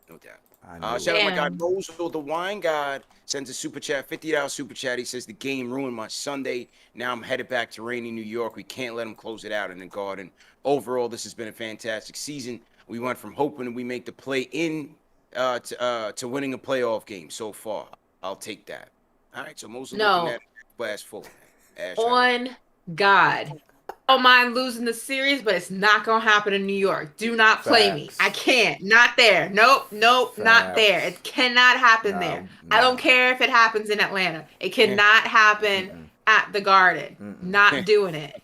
Shout out my guy Mosul, the wine god, sends a super chat, $50 super chat. He says the game ruined my Sunday. Now I'm headed back to rainy New York. We can't let him close it out in the Garden. Overall, this has been a fantastic season. We went from hoping we make the play in to winning a playoff game so far. I'll take that. All right, so Mosul looking at glass full. On God. I don't mind losing the series, but it's not gonna happen in New York. Do not play me. I can't. Not there. Nope. Not there. It cannot happen there. No. I don't care if it happens in Atlanta. It cannot happen at the Garden. Not doing it.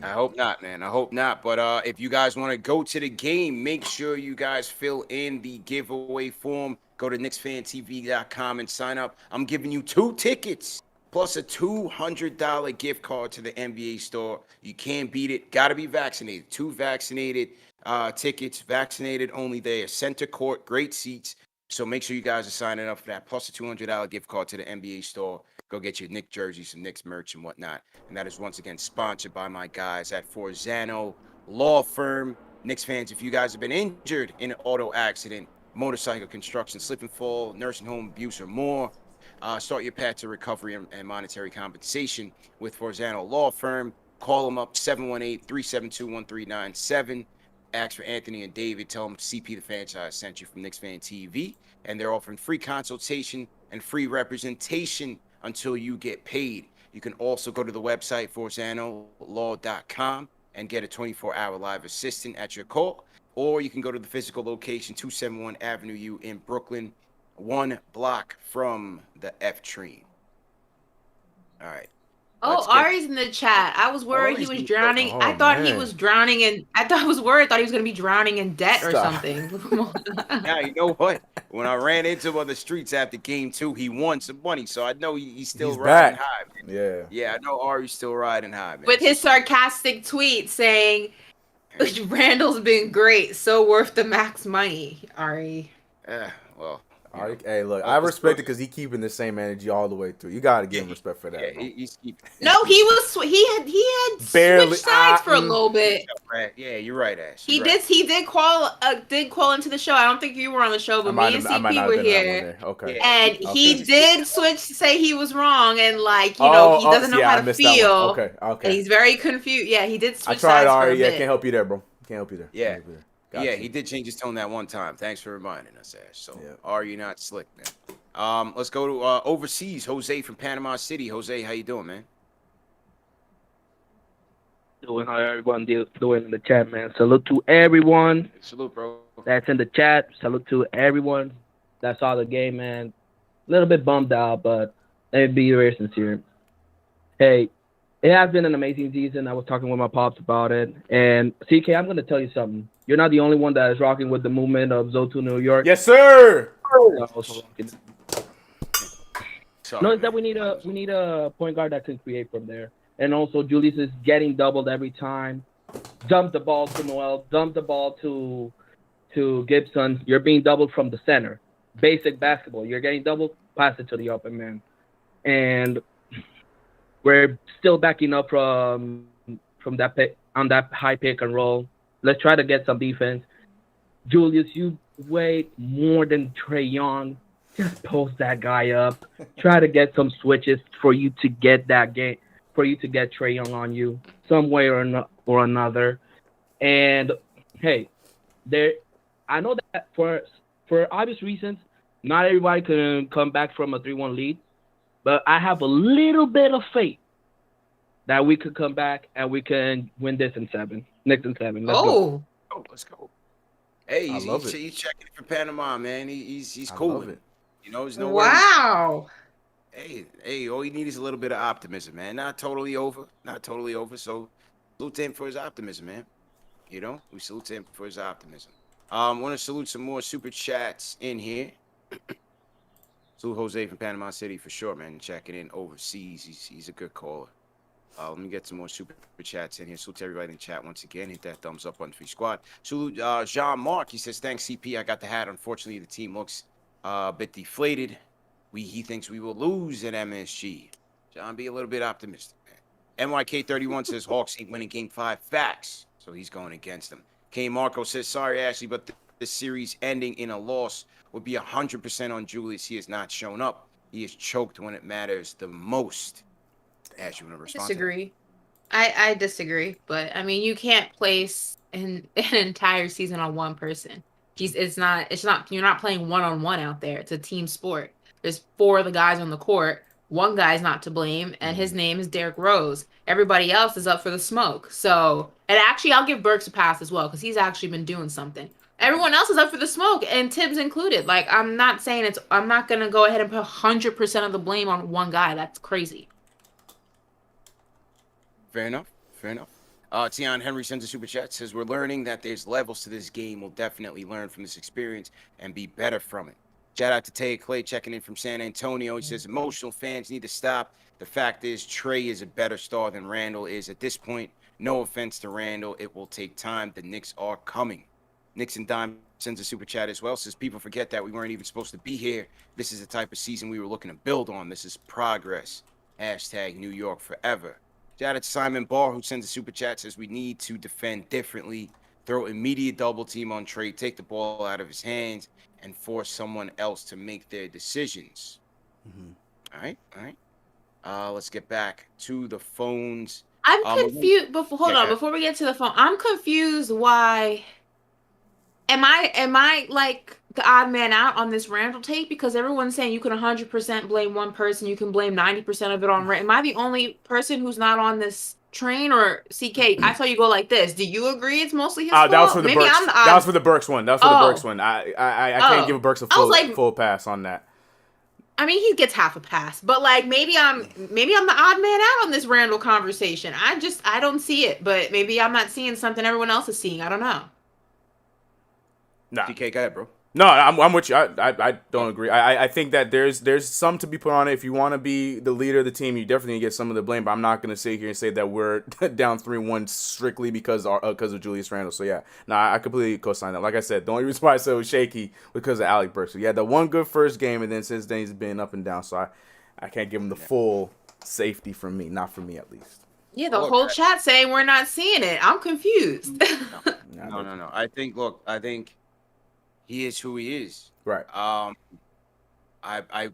I hope not, man. I hope not. But if you guys want to go to the game, make sure you guys fill in the giveaway form. Go to KnicksFanTV.com and sign up. I'm giving you 2 tickets. Plus a $200 gift card to the NBA store. You can't beat it. Got to be vaccinated. 2 vaccinated tickets. Vaccinated only there. Center court. Great seats. So make sure you guys are signing up for that. Plus a $200 gift card to the NBA store. Go get your Knicks jerseys, some Knicks merch and whatnot. And that is once again sponsored by my guys at Forzano Law Firm. Knicks fans, if you guys have been injured in an auto accident, motorcycle construction, slip and fall, nursing home abuse, or more, start your path to recovery and monetary compensation with Forzano Law Firm. Call them up, 718-372-1397. Ask for Anthony and David. Tell them CP the franchise sent you from Knicks Fan TV. And they're offering free consultation and free representation until you get paid. You can also go to the website, ForzanoLaw.com, and get a 24-hour live assistant at your call. Or you can go to the physical location, 271 Avenue U in Brooklyn, 1 block from the F train. All right. Oh, Ari's in the chat. I was worried he was drowning. I thought he was drowning in. I was worried. I thought he was going to be drowning in debt or something. Now you know what? When I ran into him on the streets after game 2, he won some money, so I know he's still riding high. Man. Yeah, I know Ari's still riding high, man. With his sarcastic tweet saying, "Randall's been great, so worth the max money." Ari. Well. Ari, hey, look, I respect it because he's keeping the same energy all the way through. You gotta give him respect for that. Yeah, he's keeping. No, he had barely switched sides for a little bit. Yeah, you're right, Ash. He did call into the show. I don't think you were on the show, but me and CP were here. Okay. And he did say he was wrong and he doesn't know how to feel. Okay. And he's very confused. Yeah, he did switch I tried, sides Ari. for a bit. Can't help you there, bro. Can't help you there. Yeah. Yeah, he did change his tone that one time. Thanks for reminding us, Ash. So, are you not slick, man? Let's go to overseas. Jose from Panama City. Jose, how you doing, man? Doing how everyone doing in the chat, man. Salute to everyone. Salute, bro. That's in the chat. Salute to everyone that saw the game, man. A little bit bummed out, but let me be very sincere. Hey, it has been an amazing season. I was talking with my pops about it. And CK, I'm going to tell you something. You're not the only one that is rocking with the movement of Zoto New York. Yes, sir. Notice that we need a point guard that can create from there. And also Julius is getting doubled every time. Dump the ball to Noel. Dump the ball to Gibson. You're being doubled from the center. Basic basketball. You're getting doubled, pass it to the open man. And we're still backing up from that pick on that high pick and roll. Let's try to get some defense. Julius, you weigh more than Trae Young. Just post that guy up. Try to get some switches for you to get that game, for you to get Trae Young on you some way or another. And hey, I know that for obvious reasons, not everybody can come back from a 3-1 lead, but I have a little bit of faith that we could come back and we can win this in 7. Knicks in 7. Let's go. Let's go. Hey, he's checking it for Panama, man. He's cool with it. You know, there's no wow. Hey, all you need is a little bit of optimism, man. Not totally over. So salute to him for his optimism, man. You know, we salute him for his optimism. Want to salute some more super chats in here. Salute Jose from Panama City for sure, man. Checking in overseas. He's a good caller. Let me get some more super chats in here. Salute to everybody in the chat once again. Hit that thumbs up on the free squad. Salute Jean-Marc. He says, thanks, CP. I got the hat. Unfortunately, the team looks a bit deflated. He thinks we will lose at MSG. John, be a little bit optimistic, man. NYK31 says, Hawks ain't winning game 5. Facts. So he's going against them. K. Marco says, sorry, Ashley, but the series ending in a loss would be 100% on Julius. He has not shown up. He is choked when it matters the most. Ash, you want to respond? Disagree. I disagree, but I mean, you can't place an entire season on one person. It's not. You're not playing one-on-one out there. It's a team sport. There's 4 of the guys on the court. One guy's not to blame, and his name is Derrick Rose. Everybody else is up for the smoke. So, and actually, I'll give Burks a pass as well because he's actually been doing something. Everyone else is up for the smoke, and Tibbs included. Like, I'm not saying I'm not gonna go ahead and put 100% of the blame on one guy. That's crazy. Fair enough. Tion Henry sends a super chat, says, we're learning that there's levels to this game. We'll definitely learn from this experience and be better from it. Shout out to Tay Clay checking in from San Antonio. He says, emotional fans need to stop. The fact is, Trae is a better star than Randall is. At this point, no offense to Randall, it will take time. The Knicks are coming. Knicks and Dime sends a super chat as well. Says, people forget that we weren't even supposed to be here. This is the type of season we were looking to build on. This is progress. # New York forever. Shout out to Simon Barr, who sends a super chat, says we need to defend differently, throw immediate double team on Trae, take the ball out of his hands, and force someone else to make their decisions. All right. Let's get back to the phones. I'm confused. Before we get to the phone, I'm confused why. Am I like the odd man out on this Randall take? Because everyone's saying you can 100% blame one person. You can blame 90% of it on Randall. Am I the only person who's not on this train? Or CK, I saw you go like this. Do you agree it's mostly his fault? That was for the Burks. That was for the Burks one. I can't give Burks a full pass on that. I mean, he gets half a pass, but like maybe I'm the odd man out on this Randall conversation. I don't see it, but maybe I'm not seeing something everyone else is seeing. I don't know. Nah. DK, go ahead, bro. No, I'm with you. I don't agree. I think that there's some to be put on it. If you want to be the leader of the team, you definitely get some of the blame. But I'm not going to sit here and say that we're down 3-1 strictly because of Julius Randle. So yeah, I completely co-sign that. Like I said, the only reason why I said it was shaky because of Alec Burks. So yeah, the one good first game, and then since then he's been up and down. So I can't give him the full safety from me, not from me at least. Yeah, the whole chat saying we're not seeing it. I'm confused. No. I think he is who he is. Right. I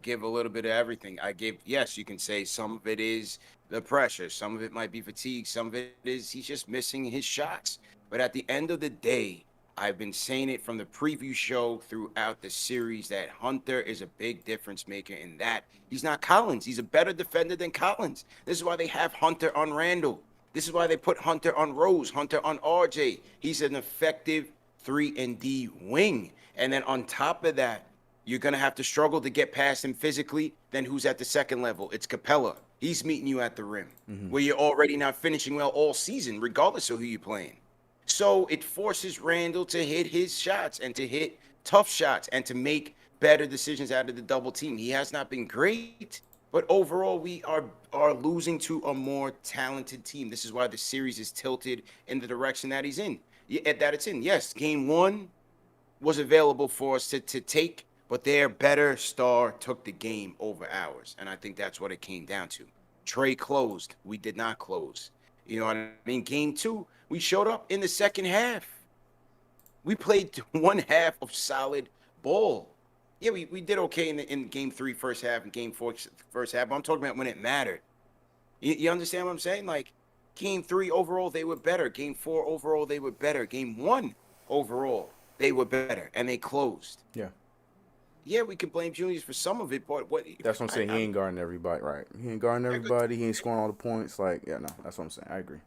give a little bit of everything. Yes, you can say some of it is the pressure, some of it might be fatigue, some of it is he's just missing his shots. But at the end of the day, I've been saying it from the preview show throughout the series that Hunter is a big difference maker in that he's not Collins. He's a better defender than Collins. This is why they have Hunter on Randall. This is why they put Hunter on Rose, Hunter on RJ. He's an effective 3-and-D wing. And then on top of that, you're going to have to struggle to get past him physically. Then who's at the second level? It's Capella. He's meeting you at the rim, where you're already not finishing well all season, regardless of who you're playing. So it forces Randall to hit his shots and to hit tough shots and to make better decisions out of the double team. He has not been great, but overall we are losing to a more talented team. This is why the series is tilted in the direction that it's in. Yes, game one was available for us to take, but their better star took the game over ours. And I think that's what it came down to. Trey closed. We did not close. You know what I mean? Game two, we showed up in the second half. We played one half of solid ball. Yeah, we did okay in game three first half and game four first half. But I'm talking about when it mattered. You understand what I'm saying? Like, game three overall, they were better. Game four overall, they were better. Game one overall, they were better, and they closed. Yeah, we can blame Julius for some of it, but that's what I'm saying. He ain't guarding everybody, right? He ain't guarding everybody. He ain't scoring all the points. Like, yeah, no, that's what I'm saying. I agree.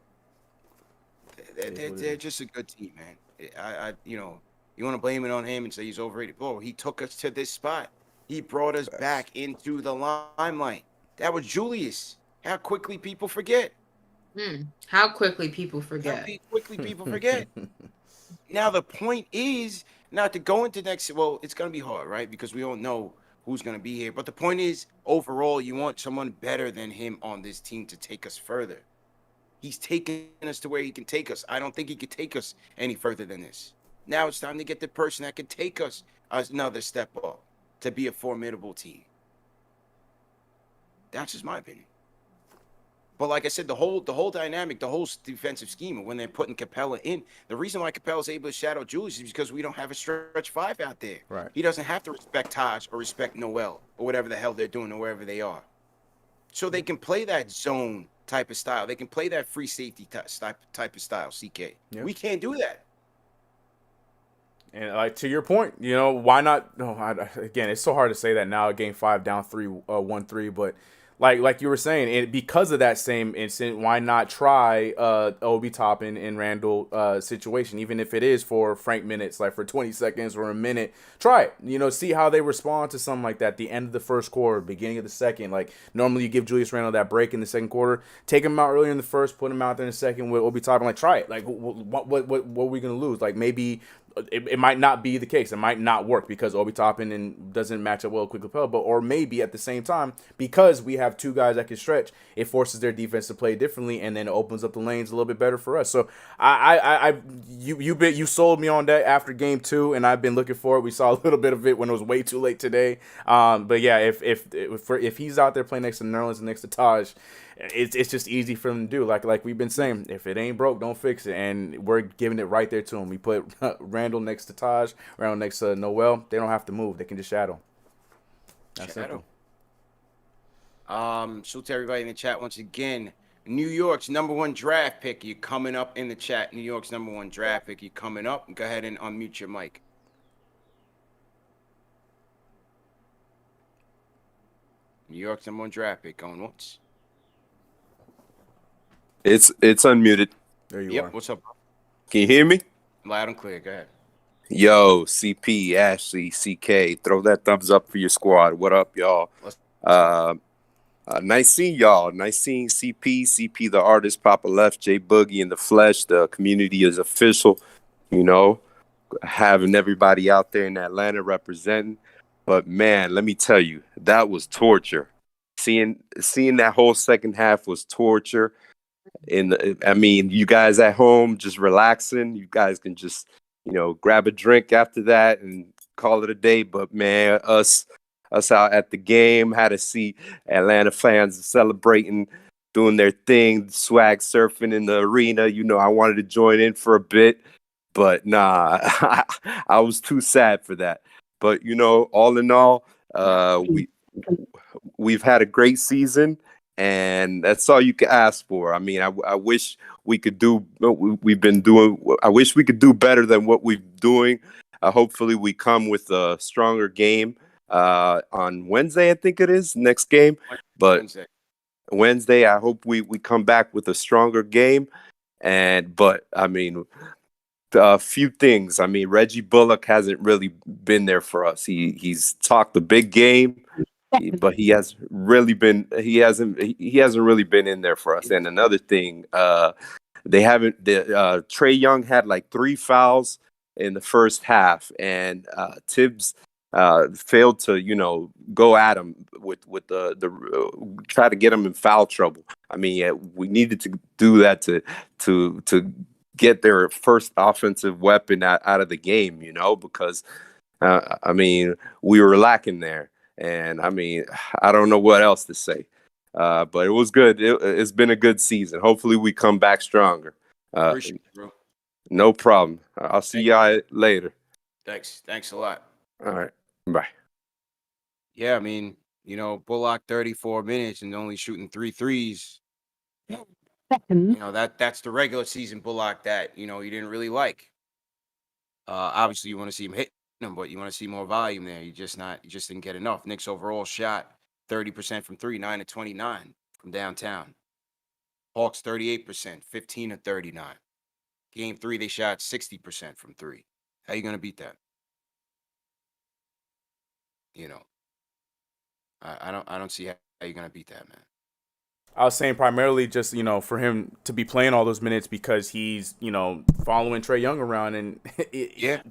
They're just a good team, man. You want to blame it on him and say he's overrated. Bro, he took us to this spot. He brought us back into the limelight. That was Julius. How quickly people forget. How quickly people forget. Now, the point is not to go into next. Well, it's going to be hard, right? Because we don't know who's going to be here. But the point is, overall, you want someone better than him on this team to take us further. He's taking us to where he can take us. I don't think he could take us any further than this. Now it's time to get the person that can take us another step up to be a formidable team. That's just my opinion. But like I said, the whole dynamic, the whole defensive scheme, when they're putting Capella in, the reason why Capella's able to shadow Julius is because we don't have a stretch five out there. Right. He doesn't have to respect Taj or respect Noel or whatever the hell they're doing or wherever they are. So they can play that zone type of style. They can play that free safety type of style, CK. Yep. We can't do that. And like to your point, why not? No, again, it's so hard to say that now. Game 5 down 1-3, but like you were saying, because of that same incident, why not try Obi Toppin and Randall situation, even if it is for frank minutes, like for 20 seconds or a minute. Try it. See how they respond to something like that. At the end of the first quarter, beginning of the second. Like normally you give Julius Randle that break in the second quarter, take him out earlier in the first, put him out there in the second with Obi Toppin. Like try it. Like what are we gonna lose? Like maybe. It might not be the case. It might not work because Obi Toppin doesn't match up well with Capella, or maybe at the same time, because we have two guys that can stretch, it forces their defense to play differently, and then it opens up the lanes a little bit better for us. So you sold me on that after game 2, and I've been looking for it. We saw a little bit of it when it was way too late today. But yeah, if he's out there playing next to Nerlens and next to Taj, it's just easy for them to do. Like we've been saying, if it ain't broke, don't fix it. And we're giving it right there to him. We put Randall next to Taj, Randall next to Noel. They don't have to move. They can just shadow. That's simple. So to everybody in the chat once again, New York's #1 draft pick. You're coming up in the chat. New York's #1 draft pick. You're coming up. Go ahead and unmute your mic. New York's #1 draft pick. Going once. It's unmuted. There you are. What's up, bro? Can you hear me? Loud and clear. Go ahead. Yo, CP, Ashley, CK, throw that thumbs up for your squad. What up, y'all? Nice seeing y'all. Nice seeing CP, the artist, Papa Left, J Boogie in the flesh. The community is official, having everybody out there in Atlanta representing. But man, let me tell you, that was torture. Seeing that whole second half was torture. You guys at home just relaxing. You guys can just, grab a drink after that and call it a day. But man, us out at the game had to see Atlanta fans celebrating, doing their thing, swag surfing in the arena. I wanted to join in for a bit, but nah, I was too sad for that. But all in all, we've had a great season. And that's all you can ask for. I mean, I wish we could do what we've been doing. I wish we could do better than what we're doing. Hopefully, we come with a stronger game on Wednesday. I think it is next game. But Wednesday, I hope we come back with a stronger game. But I mean, a few things. I mean, Reggie Bullock hasn't really been there for us. He's talked a big game. But he hasn't really been in there for us. And another thing, Trae Young had like 3 fouls in the first half, and Tibbs failed to go at him with the try to get him in foul trouble. I mean, we needed to do that to get their first offensive weapon out of the game, because we were lacking there. And I mean, I don't know what else to say, but it was good. It's been a good season. Hopefully, we come back stronger. Appreciate it, bro. No problem. I'll see y'all later. Thanks a lot. All right, bye. Yeah, I mean, Bullock 34 minutes and only shooting 3 threes. That's the regular season Bullock that you didn't really like. Obviously, you want to see him hit him, but you want to see more volume there. You just didn't get enough. Knicks overall shot 30% from 3, 9 to 29 from downtown. Hawks 38%, 15 to 39. Game 3, they shot 60% from 3. How you gonna beat that? I don't see how you're gonna beat that, man. I was saying primarily just, for him to be playing all those minutes because he's, following Trae Young around. And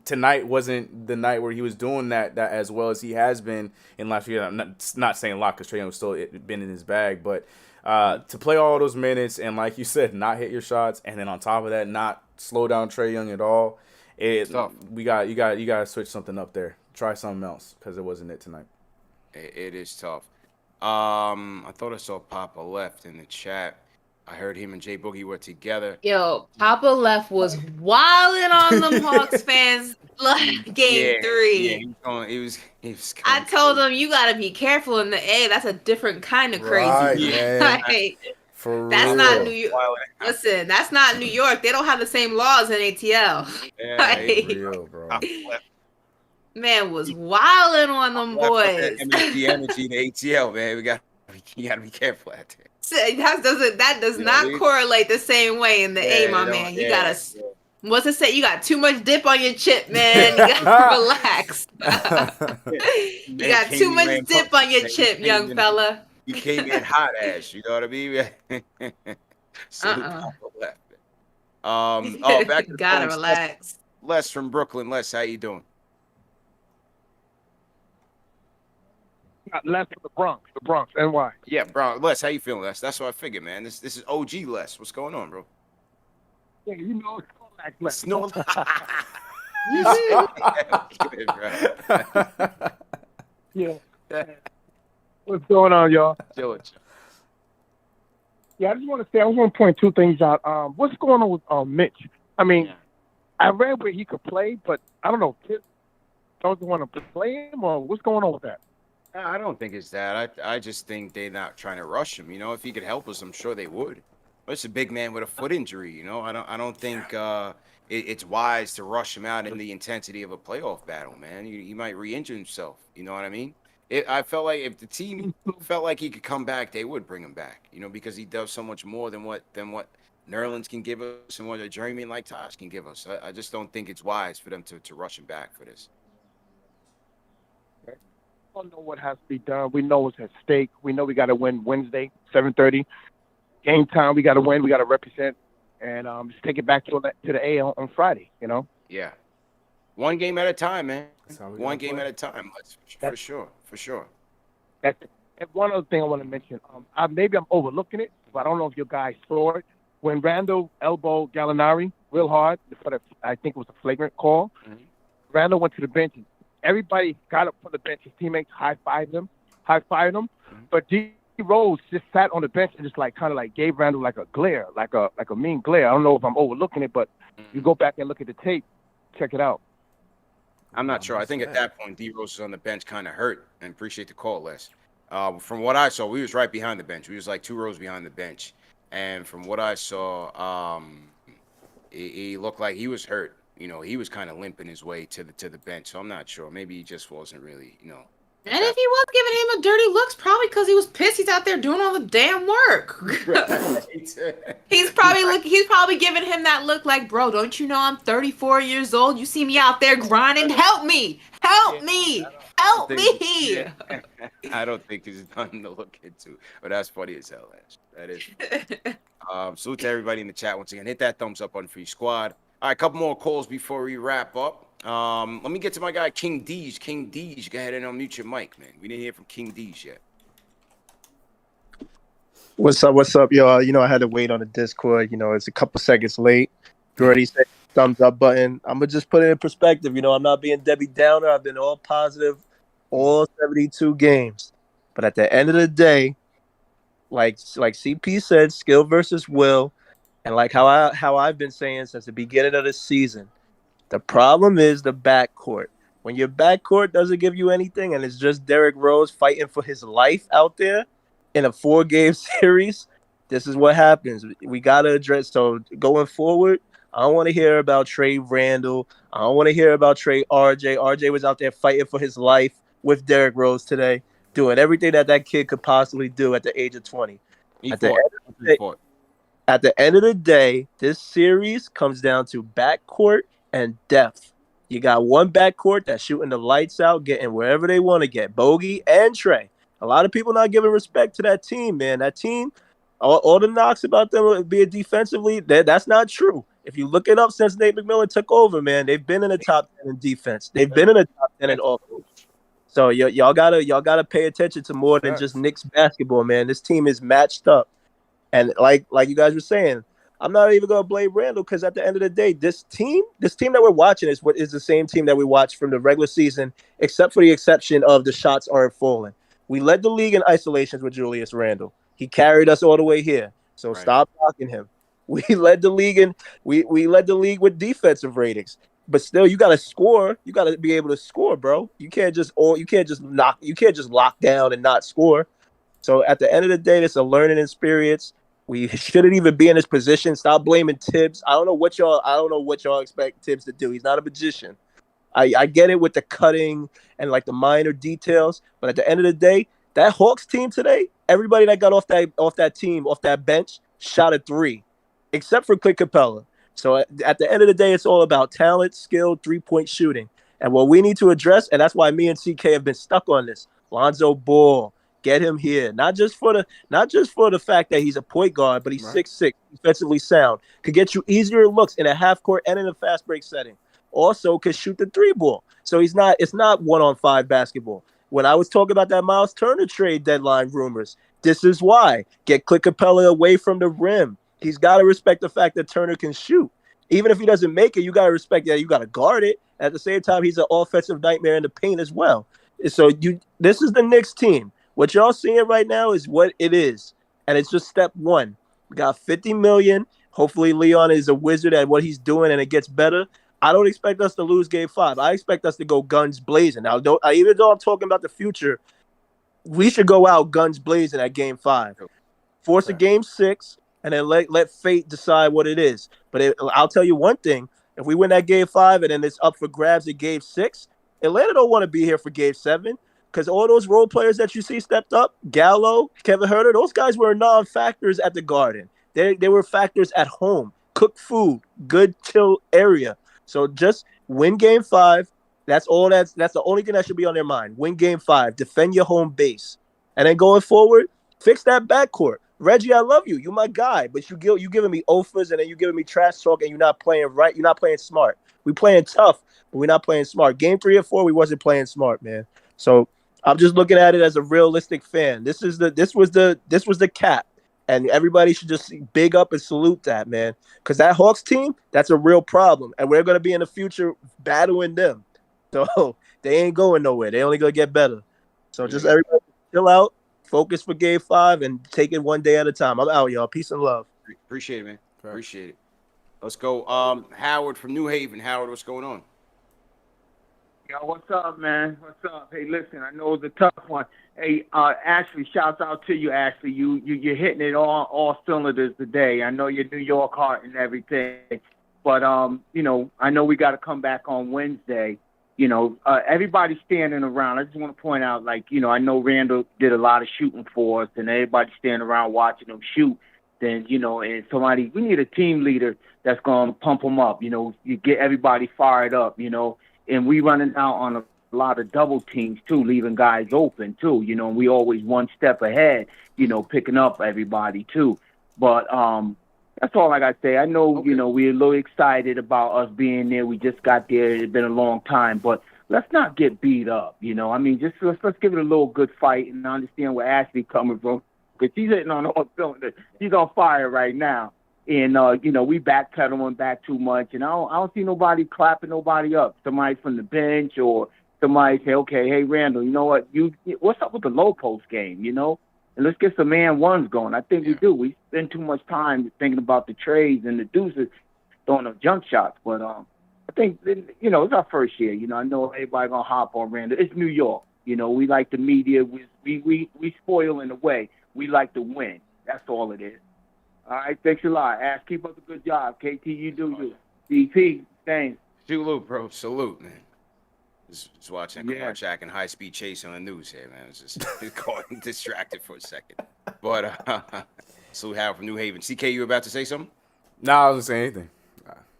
tonight wasn't the night where he was doing that as well as he has been in last year. I'm not saying a lot because Trae Young was still been in his bag. But to play all those minutes and, like you said, not hit your shots, and then on top of that, not slow down Trae Young at all, you got to switch something up there. Try something else because it wasn't it tonight. It is tough. I thought I saw Papa Left in the chat. I heard him and J Boogie were together. Yo, Papa Left was wilding on them Hawks fans game 3. Yeah, he was I told him you gotta be careful in the A. That's a different kind of crazy. Right, for that's real. Not New York. Listen, that's not New York. They don't have the same laws in ATL. Yeah, real, bro. Man was wilding on them boys. MSG energy in the ATL, man. You gotta be careful out there. That does not correlate the same way in the A, my man. You gotta. What's it say? You got too much dip on your chip, man. You gotta relax. You got too much dip on your chip, young fella. You came in hot ass. You know what I mean? Back to the gotta relax. Les from Brooklyn. Les, how you doing? Les from the Bronx, NY. Yeah, bro. Les, how you feeling, Les? That's what I figured, man. This is OG Les. What's going on, bro? Yeah, Snorlax Les. Yeah. What's going on, y'all? Yeah, I just want to say, I was going to point 2 things out. What's going on with Mitch? I mean, I read where he could play, but I don't know. Kids don't want to play him, or what's going on with that? I don't think it's that. I just think they're not trying to rush him. If he could help us, I'm sure they would. But it's a big man with a foot injury. I don't think it's wise to rush him out in the intensity of a playoff battle, man. He might re-injure himself. You know what I mean? I felt like if the team felt like he could come back, they would bring him back. Because he does so much more than what Nerlens can give us and what a journeyman like Tosh can give us. I just don't think it's wise for them to rush him back for this. We don't know what has to be done. We know what's at stake. We know we got to win Wednesday, 7:30. Game time. We got to win. We got to represent, and just take it back to the A on Friday. You know. Yeah, one game at a time, man. One game at a time. For sure. And one other thing I want to mention. Maybe I'm overlooking it, but I don't know if you guys saw it. When Randall elbowed Gallinari real hard, I think it was a flagrant call. Mm-hmm. Randall went to the bench. And everybody got up from the bench. His teammates high-fived him. Mm-hmm. But D Rose just sat on the bench and just kind of gave Randall like a glare, like a mean glare. I don't know if I'm overlooking it, but you go back and look at the tape, check it out. I'm not sure. I think at that point, D Rose was on the bench, kind of hurt. And appreciate the call, Les. From what I saw, we was right behind the bench. We was like 2 rows behind the bench. And from what I saw, he looked like he was hurt. You know, he was kind of limping his way to the bench. So I'm not sure. Maybe he just wasn't really, And if he was giving him a dirty looks, probably because he was pissed. He's out there doing all the damn work. He's probably giving him that look like, bro, don't you know I'm 34 years old? You see me out there grinding? Help me. I don't think there's nothing to look into. But that's funny as hell, Ash. That is funny. Salute to everybody in the chat once again. Hit that thumbs up button for your squad. All right, a couple more calls before we wrap up. Let me get to my guy, King Deej. King Deej, go ahead and unmute your mic, man. We didn't hear from King Deej yet. What's up, y'all? I had to wait on the Discord. It's a couple seconds late. You already said thumbs up button. I'm going to just put it in perspective. I'm not being Debbie Downer. I've been all positive all 72 games. But at the end of the day, like CP said, skill versus will. And like how I've been saying since the beginning of the season, the problem is the backcourt. When your backcourt doesn't give you anything and it's just Derrick Rose fighting for his life out there in a 4-game series, this is what happens. We got to address. So going forward, I don't want to hear about Trey Randall. I don't want to hear about Trey RJ. RJ was out there fighting for his life with Derrick Rose today, doing everything that kid could possibly do at the age of 20. At the end of the day, this series comes down to backcourt and depth. You got one backcourt that's shooting the lights out, getting wherever they want to get, Bogey and Trey. A lot of people not giving respect to that team, man. That team, all the knocks about them being defensively, that's not true. If you look it up since Nate McMillan took over, man, they've been in the top 10 in defense. They've been in the top 10 in offense. So y'all gotta pay attention to more than just Knicks basketball, man. This team is matched up. And like you guys were saying, I'm not even gonna blame Randall because at the end of the day, this team that we're watching is the same team that we watched from the regular season, except for the exception of the shots aren't falling. We led the league in isolations with Julius Randle. He carried us all the way here. So stop blocking him. We led the league we led the league with defensive ratings. But still, you gotta score. You gotta be able to score, bro. You can't just lock down and not score. So at the end of the day, it's a learning experience. We shouldn't even be in this position. Stop blaming Tibbs. I don't know what y'all expect Tibbs to do. He's not a magician. I get it with the cutting and like the minor details, but at the end of the day, that Hawks team today, everybody that got off that bench, shot a 3, except for Clint Capella. So at the end of the day, it's all about talent, skill, 3-point shooting. And what we need to address, and that's why me and CK have been stuck on this, Lonzo Ball, get him here. Not just for the fact that he's a point guard, but he's 6'6", defensively sound. Could get you easier looks in a half court and in a fast break setting. Also could shoot the 3-ball. So it's not 1-on-5 basketball. When I was talking about that Miles Turner trade deadline rumors, this is why. Get Clint Capella away from the rim. He's got to respect the fact that Turner can shoot. Even if he doesn't make it, you got to respect that you got to guard it. At the same time, he's an offensive nightmare in the paint as well. So this is the Knicks team. What y'all seeing right now is what it is. And it's just step one. We got $50 million. Hopefully Leon is a wizard at what he's doing and it gets better. I don't expect us to lose game 5. I expect us to go guns blazing. Now, even though I'm talking about the future, we should go out guns blazing at game 5. Force a game 6, and then let fate decide what it is. But I'll tell you one thing. If we win that game 5 and then it's up for grabs at game 6, Atlanta don't want to be here for game 7 because all those role players that you see stepped up, Gallo, Kevin Huerter, those guys were non-factors at the Garden. They were factors at home. Cook food, good chill area. So just win game 5. That's all. That's the only thing that should be on their mind. Win game 5. Defend your home base, and then going forward, fix that backcourt. Reggie, I love you. You my guy, but you giving me offers, and then you giving me trash talk, and you're not playing right. You're not playing smart. We playing tough, but we're not playing smart. Game 3 or 4, we wasn't playing smart, man. So I'm just looking at it as a realistic fan. This was the cap, and everybody should just big up and salute that, man. Because that Hawks team, that's a real problem, and we're gonna be in the future battling them. So they ain't going nowhere. They only gonna get better. So just everybody chill out, focus for game 5, and take it one day at a time. I'm out, y'all. Peace and love. Appreciate it, man. Appreciate it. Let's go. Howard from New Haven. Howard, what's going on? Yo, what's up, man? What's up? Hey, listen, I know it's a tough one. Hey, Ashley, shouts out to you, Ashley. You're hitting it all cylinders today. I know you're New York heart and everything, but you know, I know we got to come back on Wednesday. You know, everybody's standing around. I just want to point out, like, you know, I know Randall did a lot of shooting for us, and everybody's standing around watching him shoot. Then, you know, and we need a team leader that's going to pump them up. You know, you get everybody fired up, you know, and we running out on a lot of double teams too, leaving guys open too, you know, and we always one step ahead, you know, picking up everybody too. But that's all I got to say. I know, you know, we're a little excited about us being there. We just got there. It's been a long time, but let's not get beat up, you know. I mean, just let's give it a little good fight and understand where Ashley coming from, because she's hitting on all cylinders. She's on fire right now. And, you know, we backpedaling back too much, and I don't see nobody clapping nobody up. Somebody from the bench or somebody say, okay, hey, Randall, you know what? What's up with the low post game, you know? And let's get some man ones going. I think we do. We spend too much time thinking about the trades and the deuces, throwing up jump shots. But I think, you know, it's our first year. You know, I know everybody going to hop on Randall. It's New York. You know, we like the media. We spoil in a way. We like to win. That's all it is. All right, thanks a lot. Ash, keep up the good job. KT, you do you. DP, thanks. Salute, bro. Salute, man. Just watching Jack and high speed chase on the news here, man. It's just caught distracted for a second. But salute Howard from New Haven. CK, you about to say something? No, I wasn't saying anything.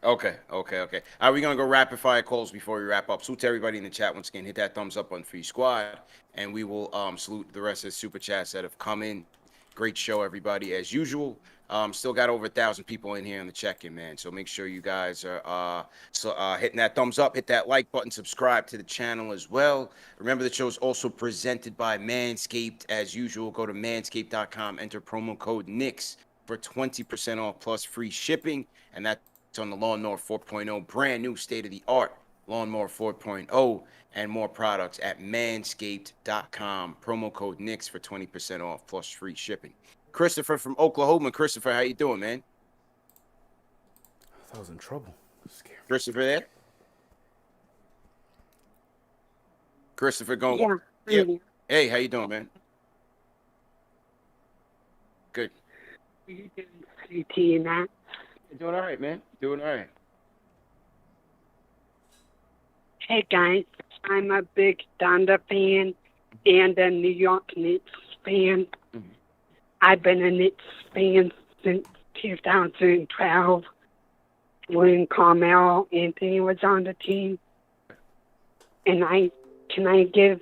Okay. All right, we're going to go rapid fire calls before we wrap up. Salute to everybody in the chat. Once again, hit that thumbs up on Free Squad, and we will salute the rest of the super chats that have come in. Great show, everybody, as usual. Still got over 1,000 people in here on the check-in, man. So make sure you guys are hitting that thumbs up, hit that like button, subscribe to the channel as well. Remember, the show is also presented by Manscaped. As usual, go to manscaped.com, enter promo code Knicks for 20% off plus free shipping. And that's on the Lawnmower 4.0, brand new state-of-the-art Lawnmower 4.0, and more products at manscaped.com. Promo code Knicks for 20% off plus free shipping. Christopher from Oklahoma. Christopher, how you doing, man? I thought I was in trouble. Christopher there? Christopher going. Yeah. Hey, how you doing, man? Good. CT and that. You're doing all right, man. Doing all right. Hey guys, I'm a big Thunder fan and a New York Knicks fan. Mm-hmm. I've been a Knicks fan since 2012 when Carmelo Anthony was on the team. And can I give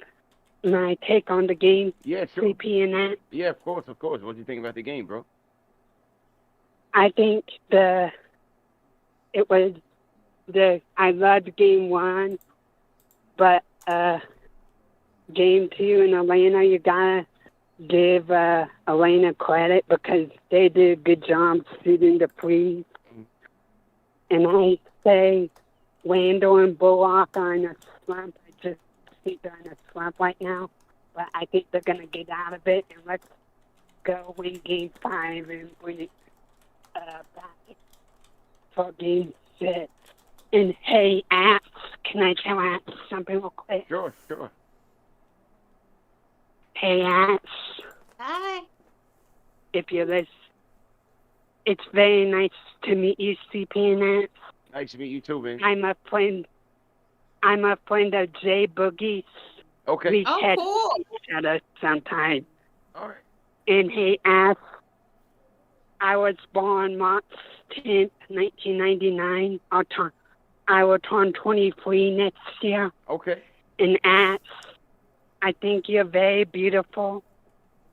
my take on the game? Yeah, sure. CP and that? Yeah, of course. What do you think about the game, bro? I think I loved game 1, but game 2 in Atlanta, you gotta give Atlanta credit because they did a good job shooting the freeze. And I say Randall and Bullock are in a slump. I just think they're in a slump right now, but I think they're gonna get out of it, and let's go win game 5 and win it back for game 6. And hey, Apps, can I tell Apps something real quick? Sure. Hey, Apps. Hi. If you listen, it's very nice to meet you, CP and Apps. Nice to meet you too, man. I'm a friend of Jay Boogie's. Okay. We catch cool. each other sometime. All right. And hey, Apps, I was born March 10th, 1999. I will turn 23 next year. Okay. And Ash, I think you're very beautiful.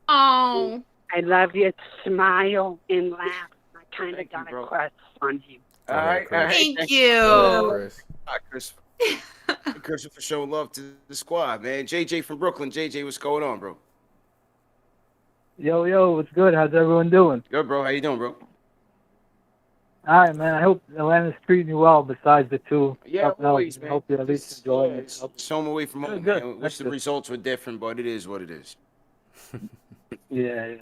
Oh. I love your smile and laugh. I kind of got a crush on you. All right. Thank you. All right, Chris. Chris for showing love to the squad, man. JJ from Brooklyn. JJ, what's going on, bro? Yo, what's good? How's everyone doing? Good, bro. How you doing, bro? All right, man. I hope Atlanta's treating you well besides the two. Yeah, always, man. I hope you at least enjoy it. Show them away from home, Good. man. Wish the results were different, but it is what it is. Yeah.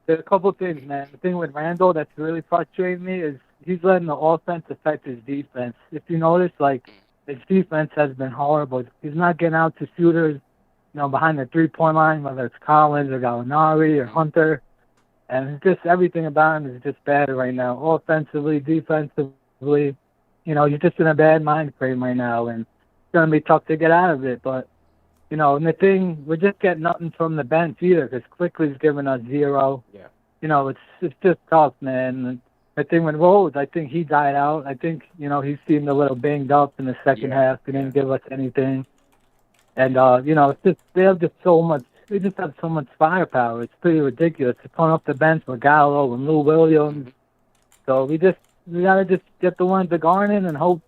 There's a couple things, man. The thing with Randall that's really frustrating me is he's letting the offense affect his defense. If you notice, his defense has been horrible. He's not getting out to shooters, behind the three-point line, whether it's Collins or Gallinari or Hunter. And it's just everything about him is just bad right now. Offensively, defensively, you're just in a bad mind frame right now, and it's going to be tough to get out of it. But, and the thing, we're just getting nothing from the bench either because Quickly's giving us 0. Yeah. It's just tough, man. And the thing with Rose, I think he died out. I think, he seemed a little banged up in the second half. He didn't give us anything. And, it's just, they just have so much firepower. It's pretty ridiculous. They're pulling up the bench with Gallo and Lou Williams. So we gotta just get the ones that Garnet and hope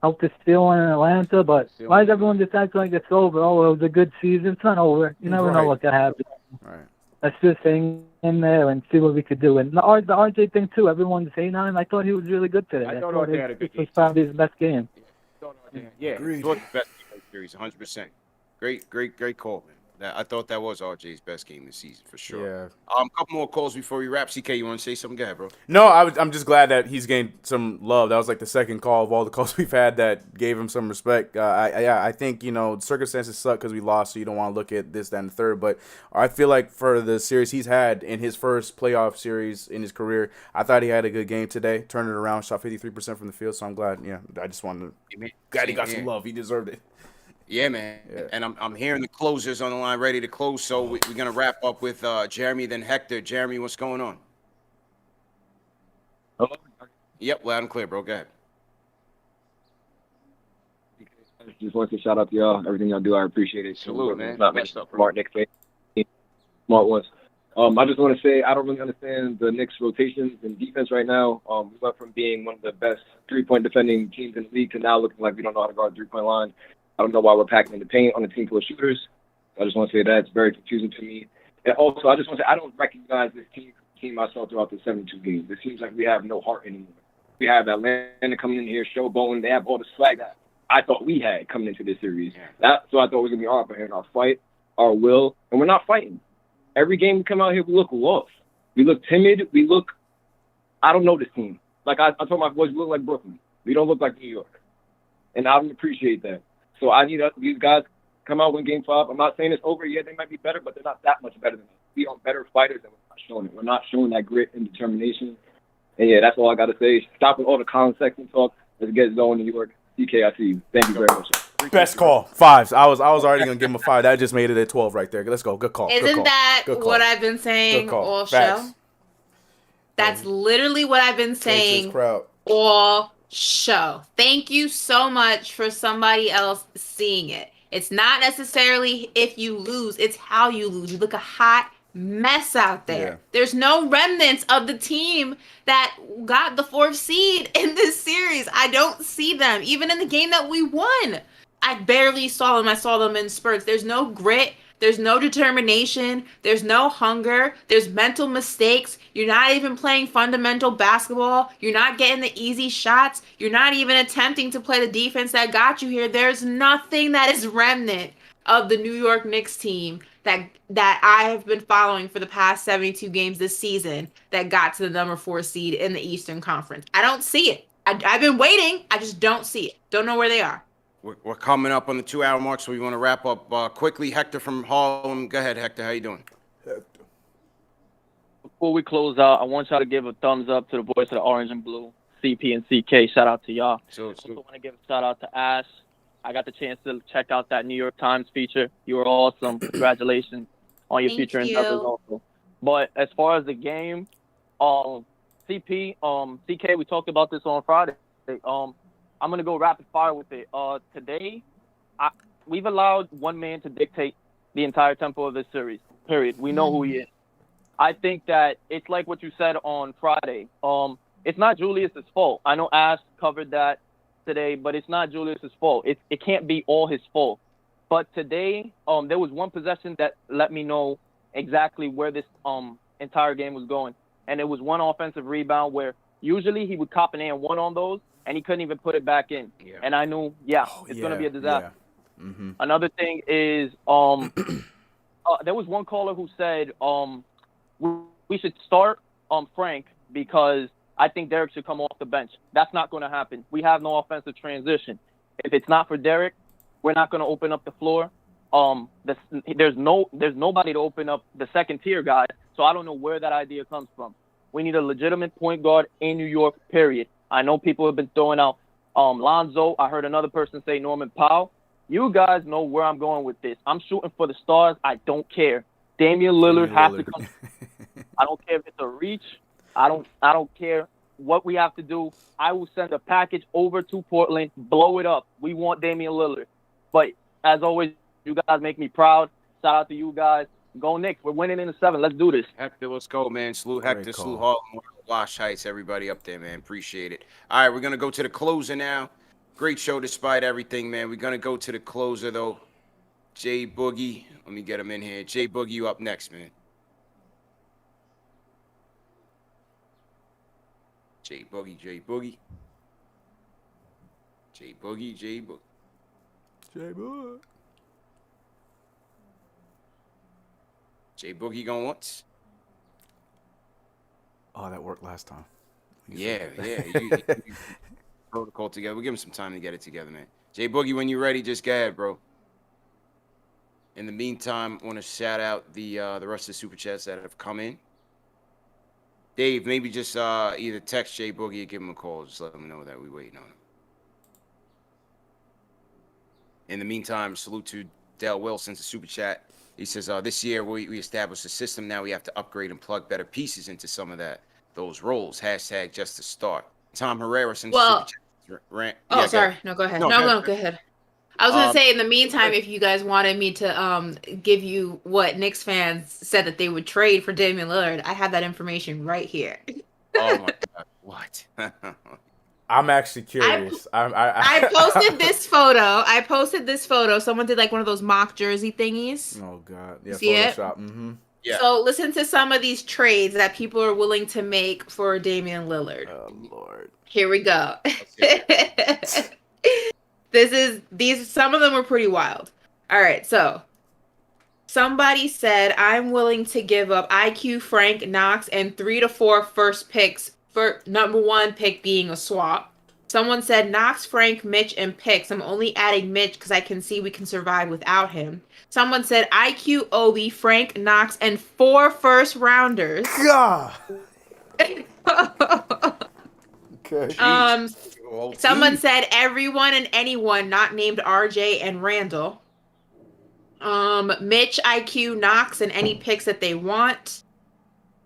to steal one in Atlanta. But why does everyone just act like it's over? Oh, it was a good season. It's not over. You never know what could happen. Right. Let's just hang in there and see what we could do. And the RJ thing too. Everyone's saying on him. I thought he was really good today. I thought RJ had a good game. This was probably his best game. Yeah, he was the best game of the series, 100%. Great call, man. I thought that was RJ's best game this season for sure. Yeah. Couple more calls before we wrap. CK, you want to say something? Go ahead, bro. No, I'm just glad that he's gained some love. That was like the second call of all the calls we've had that gave him some respect. I think circumstances suck because we lost, so you don't want to look at this, that, and the third. But I feel like for the series he's had in his first playoff series in his career, I thought he had a good game today. Turned it around, shot 53% from the field. So I'm glad. Yeah, I just wanted to. Glad he got some love. He deserved it. Yeah, man. Yeah. And I'm hearing the closers on the line ready to close. So we're going to wrap up with Jeremy, then Hector. Jeremy, what's going on? Hello? Yep, loud and clear, bro. Go ahead. Just want to shout out to y'all. Everything y'all do, I appreciate it. Salute, man. What's up, Smart Knicks fan. Smart ones. I just want to say I don't really understand the Knicks rotations and defense right now. We went from being one of the best three-point defending teams in the league to now looking like we don't know how to guard three-point line. I don't know why we're packing in the paint on a team full of shooters. I just want to say that. It's very confusing to me. And also, I just want to say I don't recognize this team I saw throughout the 72 games. It seems like we have no heart anymore. We have Atlanta coming in here, showboating. They have all the swag that I thought we had coming into this series. So I thought it was going to be our upper hand, our fight, our will, and we're not fighting. Every game we come out here, we look lost. We look timid. I don't know this team. Like I told my boys, we look like Brooklyn. We don't look like New York. And I don't appreciate that. So I need these guys come out win Game 5. I'm not saying it's over yet. They might be better, but they're not that much better than us. We are better fighters, and we're not showing it. We're not showing that grit and determination. And, yeah, that's all I got to say. Stopping all the Colin Sexton talk. Let's get it going in New York. CK, I see you. Thank you very much. Best call. 5s. I was already going to give him a 5. That just made it at 12 right there. Let's go. Good call. Isn't that what I've been saying all show? That's literally what I've been saying all show. Thank you so much for somebody else seeing it. It's not necessarily if you lose, it's how you lose. You look a hot mess out there. Yeah. There's no remnants of the team that got the 4th seed in this series. I don't see them. Even in the game that we won, I barely saw them. I saw them in spurts. There's no grit. There's no determination. There's no hunger. There's mental mistakes. You're not even playing fundamental basketball. You're not getting the easy shots. You're not even attempting to play the defense that got you here. There's nothing that is remnant of the New York Knicks team that I have been following for the past 72 games this season that got to the number 4 seed in the Eastern Conference. I don't see it. I've been waiting. I just don't see it. Don't know where they are. We're coming up on the 2-hour mark, so we want to wrap up quickly. Hector from Harlem. Go ahead, Hector. How you doing? Before we close out, I want y'all to give a thumbs up to the boys of the Orange and Blue, CP and CK. Shout out to y'all. I also want to give a shout out to Ash. I got the chance to check out that New York Times feature. You were awesome. Congratulations on your feature endeavors also. But as far as the game, CP, CK, we talked about this on Friday. I'm gonna go rapid fire with it. Today, we've allowed one man to dictate the entire tempo of this series. Period. We know who he is. I think that it's like what you said on Friday. It's not Julius's fault. I know Ash covered that today, but it's not Julius's fault. It can't be all his fault. But today, there was one possession that let me know exactly where this entire game was going. And it was one offensive rebound where usually he would cop an and one on those, and he couldn't even put it back in. Yeah. And I knew, it's going to be a disaster. Yeah. Mm-hmm. Another thing is there was one caller who said we should start Frank because I think Derek should come off the bench. That's not going to happen. We have no offensive transition. If it's not for Derek, we're not going to open up the floor. There's nobody to open up the second tier guys, so I don't know where that idea comes from. We need a legitimate point guard in New York, period. I know people have been throwing out Lonzo. I heard another person say Norman Powell. You guys know where I'm going with this. I'm shooting for the stars. I don't care. Damian Lillard has to come. I don't care if it's a reach. I don't care what we have to do. I will send a package over to Portland, blow it up. We want Damian Lillard. But as always, you guys make me proud. Shout out to you guys. Go Knicks. We're winning in the 7. Let's do this. Hector, let's go, man. Salute Hector, salute Harlem, Wash Heights, everybody up there, man. Appreciate it. All right, we're going to go to the closer now. Great show despite everything, man. We're going to go to the closer, though. Jay Boogie. Let me get him in here. Jay Boogie, you up next, man. Jay Boogie, Jay Boogie. Jay Boogie, Jay Boogie. Jay Boogie. Jay Boogie going once. Oh, that worked last time. Yeah. You protocol together. We'll give him some time to get it together, man. Jay Boogie, when you're ready, just go ahead, bro. In the meantime, I want to shout out the rest of the super chats that have come in. Dave, maybe just either text Jay Boogie or give him a call. Just let him know that we're waiting on him. In the meantime, salute to Dale Wilson's a super chat. He says, this year we established a system. Now we have to upgrade and plug better pieces into some of those roles. # just to start. Tom Herrera sends super chat. Rant. Oh, yeah, sorry. No, go ahead. No, go ahead. I was going to say, in the meantime, if you guys wanted me to give you what Knicks fans said that they would trade for Damian Lillard, I have that information right here. Oh, my God. What? I'm actually curious. I posted this photo. Someone did like one of those mock jersey thingies. Oh, God. Yeah, see Photoshop. It? Mm-hmm. Yeah. So listen to some of these trades that people are willing to make for Damian Lillard. Oh, Lord. Here we go. Some of them were pretty wild. All right, so somebody said, I'm willing to give up IQ, Frank, Knox, and 3 to 4 first picks for number 1 pick being a swap. Someone said Knox, Frank, Mitch, and picks. I'm only adding Mitch because I can see we can survive without him. Someone said IQ, Obi, Frank, Knox, and 4 first rounders. God. Okay. Someone said everyone and anyone not named RJ and Randall. Mitch, IQ, Knox, and any picks that they want.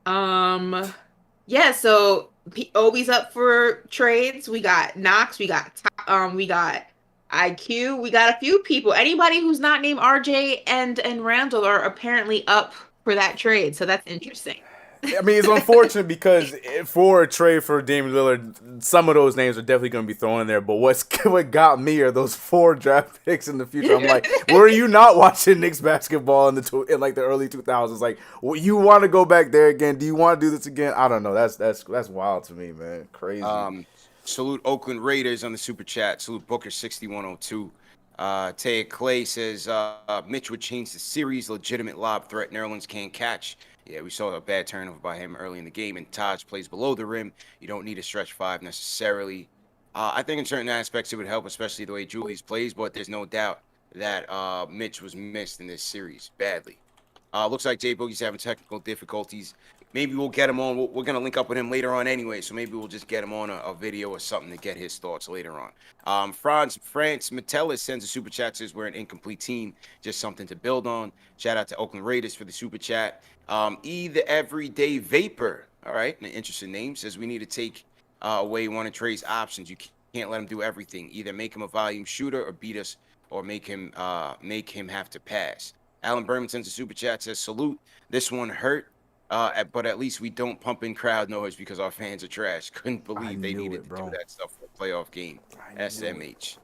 Yeah, so Obi's up for trades. We got Knox, we got IQ, we got a few people. Anybody who's not named RJ and Randall are apparently up for that trade, so that's interesting. I mean, it's unfortunate because for a trade for Damian Lillard, some of those names are definitely going to be thrown in there. But what got me are those 4 draft picks in the future. I'm like, were you not watching Knicks basketball in the early 2000s? Like, you want to go back there again? Do you want to do this again? I don't know. That's wild to me, man. Crazy. Salute Oakland Raiders on the super chat. Salute Booker 6102. Taya Clay says Mitch would change the series. Legitimate lob threat. Nerlens can't catch. Yeah, we saw a bad turnover by him early in the game, and Taj plays below the rim. You don't need a stretch 5 necessarily. I think in certain aspects it would help, especially the way Julius plays, but there's no doubt that Mitch was missed in this series badly. Looks like Jay Boogie's having technical difficulties. Maybe we'll get him on. We're going to link up with him later on anyway, so maybe we'll just get him on a video or something to get his thoughts later on. France Metellus sends a super chat, says we're an incomplete team, just something to build on. Shout out to Oakland Raiders for the super chat. The Everyday Vapor All right, an interesting name. Says we need to take away one of Trey's options. You can't let him do everything. Either make him a volume shooter or beat us, or make him have to pass. Alan Berman sends a super chat. Says salute. This one hurt. But at least we don't pump in crowd noise because our fans are trash. Couldn't believe they needed to do that stuff for a playoff game. SMH.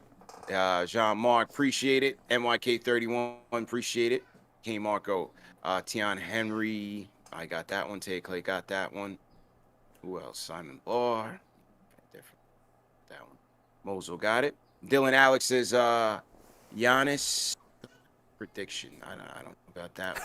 Jean-Marc, appreciate it. NYK31, appreciate it. K. Marco. Tion Henry. I got that one. Tay Clay got that one. Who else? Simon Barr. Different. That one. Mosul got it. Dylan Alex says Giannis prediction. I don't know about that.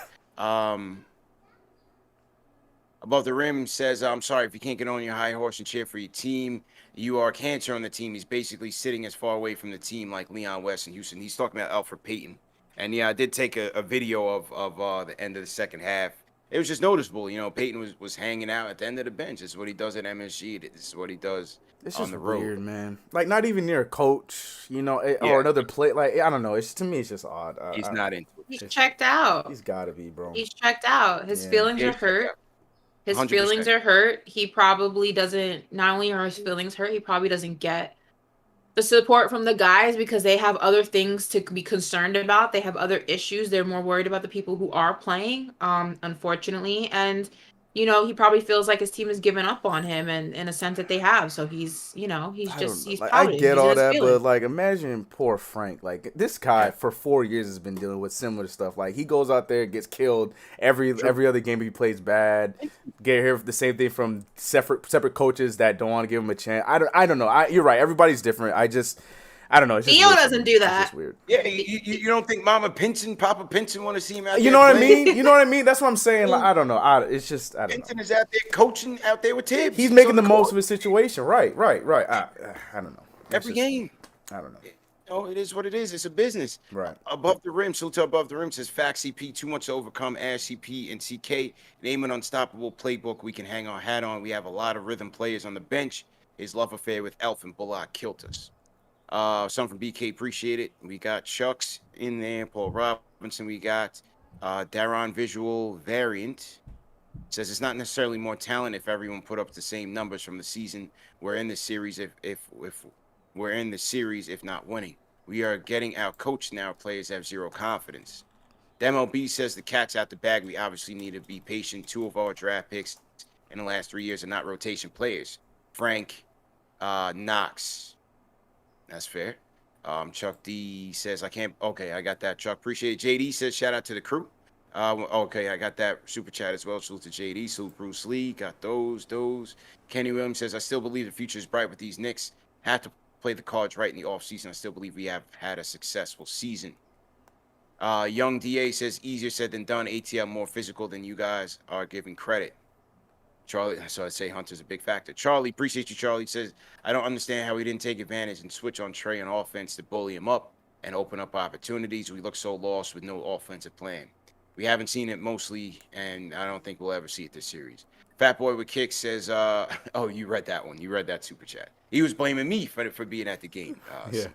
Above the Rim says, I'm sorry if you can't get on your high horse and cheer for your team. You are cancer on the team. He's basically sitting as far away from the team like Leon West in Houston. He's talking about Alfred Payton. And yeah, I did take a video of the end of the second half. It was just noticeable. You know, Payton was hanging out at the end of the bench. This is what he does at MSG. This is what he does It's on just the road. weird, man. Like, not even near a coach, you know, or another play. Like, I don't know. To me, it's just odd. He's not into it. He's checked out. He's got to be, bro. He's checked out. His feelings are hurt. His 100%. feelings are hurt. He probably doesn't, not only are his feelings hurt, he probably doesn't get the support from the guys because they have other things to be concerned about. They have other issues. They're more worried about the people who are playing, unfortunately. And, you know, he probably feels like his team has given up on him and in a sense that they have. So he's, you know, he's Like, pouting. I get He's all in his that, feelings. but like, imagine poor Frank. Like, this guy for 4 years has been dealing with similar stuff. Like, he goes out there, gets killed every other game he plays bad. Get here the same thing from separate coaches that don't want to give him a chance. I don't know. You're right. Everybody's different. I don't know. It's just Theo weird doesn't do that. It's just weird. Yeah, you don't think Mama Pinson, Papa Pinson want to see him out there? You know what I playing? mean? You know what I mean? That's what I'm saying. Like, I don't know. I don't Pinson know. is out there coaching out there with Tibbs. He's making the most of his situation. Right. I don't know. Every game. I don't know. Oh, it is what it is. It's a business. Right. Above the Rim, so to Above the Rim says Fact CP, too much to overcome. Ash CP and CK. Name an unstoppable playbook we can hang our hat on. We have a lot of rhythm players on the bench. His love affair with Elf and Bullock killed us. Some from BK, appreciate it. We got Chucks in there, Paul Robinson. We got Daron Visual Variant. Says it's not necessarily more talent if everyone put up the same numbers from the season. We're in the series if we're in the series if not winning. We are getting out coached now. Players have zero confidence. The MLB says the cat's out the bag. We obviously need to be patient. 2 of our draft picks in the last 3 years are not rotation players. Frank Knox. That's fair. Chuck D says, I can't. Okay, I got that, Chuck. Appreciate it. JD says, shout out to the crew. Okay, I got that super chat as well. Salute to JD. Salute Bruce Lee. Got those. Kenny Williams says, I still believe the future is bright with these Knicks. Have to play the cards right in the offseason. I still believe we have had a successful season. Young DA says, easier said than done. ATL more physical than you guys are giving credit. Charlie, so I'd say Hunter's a big factor. Charlie, appreciate you, Charlie. Says, I don't understand how we didn't take advantage and switch on Trey on offense to bully him up and open up opportunities. We look so lost with no offensive plan. We haven't seen it mostly, and I don't think we'll ever see it this series. Fat Boy with Kicks says, oh, you read that one. You read that super chat. He was blaming me for being at the game. Yeah.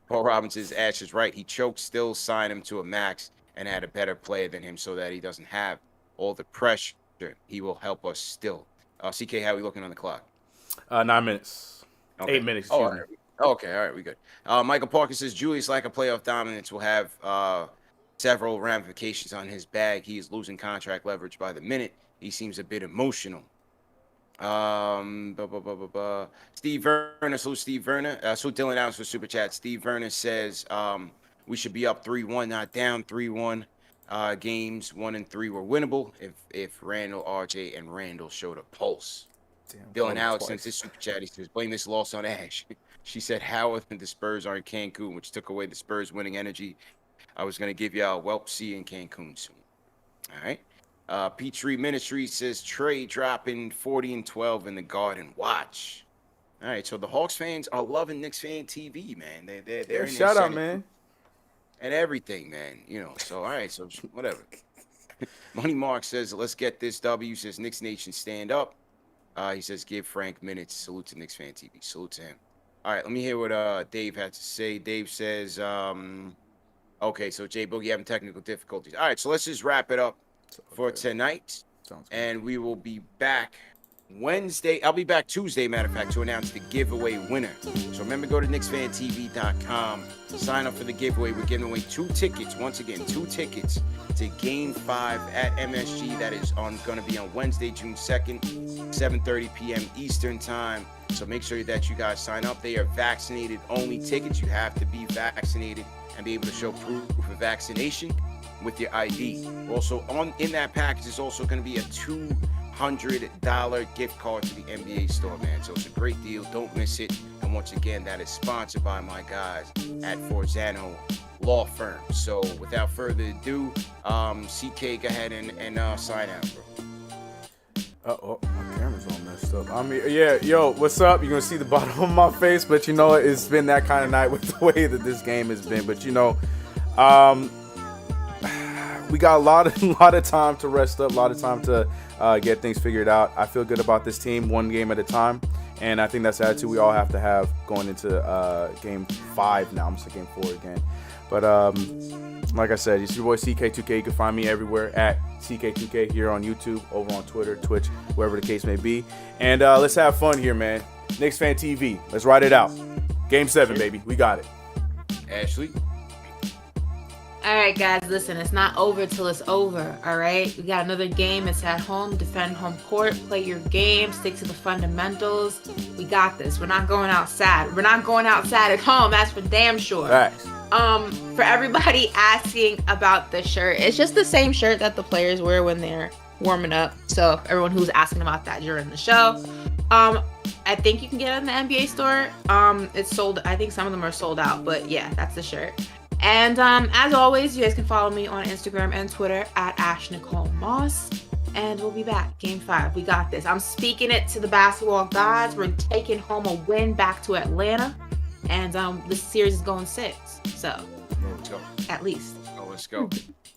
Paul Robbins says, Ash is right. He choked, still signed him to a max and had a better player than him so that he doesn't have all the pressure. He will help us still. CK, how are we looking on the clock? 9 minutes. Okay. 8 minutes. Oh, okay, all right, we good. Michael Parker says Julius lack of playoff dominance will have several ramifications on his bag. He is losing contract leverage by the minute. He seems a bit emotional. Steve Verner, so Steve Verner, so Dylan Adams for super chat. Steve Verner says we should be up 3-1, not down 3-1. Games 1 and 3 were winnable if Randall, RJ, and Randall showed a pulse. Dylan Alex sent this super chat. He says, blame this loss on Ash. She said, how if the Spurs are in Cancun, which took away the Spurs winning energy. I was going to give y'all a whelp see in Cancun soon. All right. Petrie Ministry says, Trey dropping 40 and 12 in the Garden. Watch. All right, so the Hawks fans are loving KnicksFanTV, man. They're shout out, man. And everything, man. You know, so all right, so whatever. Money Mark says, let's get this W. Says Knicks Nation stand up. He says, give Frank minutes. Salute to KnicksFanTV. Salute to him. All right, let me hear what Dave had to say. Dave says, okay, so Jay Boogie having technical difficulties. All right, so let's just wrap it up for tonight. And we will be back Wednesday. I'll be back Tuesday, matter of fact, to announce the giveaway winner. So remember, go to KnicksFanTV.com. Sign up for the giveaway. We're giving away 2 tickets. Once again, 2 tickets to Game 5 at MSG. That is going to be on Wednesday, June 2nd, 7:30 p.m. Eastern Time. So make sure that you guys sign up. They are vaccinated-only tickets. You have to be vaccinated and be able to show proof of vaccination with your ID. Also, in that package is also going to be a $200 gift card to the NBA store, man. So it's a great deal. Don't miss it. And once again, that is sponsored by my guys at Forzano Law Firm. So without further ado, CK, go ahead and sign out, bro. Oh, my camera's all messed up. I mean, yeah, yo, what's up? You're going to see the bottom of my face, but you know, it's been that kind of night with the way that this game has been. But you know, we got a lot of time to rest up, a lot of time to get things figured out. I feel good about this team, one game at a time, and I think that's the attitude we all have to have going into Game 5 now. I'm going to say Game 4 again. But like I said, it's your boy CK2K. You can find me everywhere at CK2K here on YouTube, over on Twitter, Twitch, wherever the case may be. And let's have fun here, man. KnicksFanTV. Let's ride it out. Game 7, baby. We got it. Ashley? All right, guys, listen, it's not over till it's over, all right? We got another game. It's at home. Defend home court. Play your game. Stick to the fundamentals. We got this. We're not going outside. We're not going outside at home. That's for damn sure. Facts. For everybody asking about the shirt, it's just the same shirt that the players wear when they're warming up. So everyone who's asking about that during the show, I think you can get it in the NBA store. It's sold. I think some of them are sold out, but yeah, that's the shirt. And as always, you guys can follow me on Instagram and Twitter at @AshNicoleMoss. And we'll be back. Game 5. We got this. I'm speaking it to the basketball gods. We're taking home a win back to Atlanta. And this series is going 6. So, let's go. At least. Oh, let's go.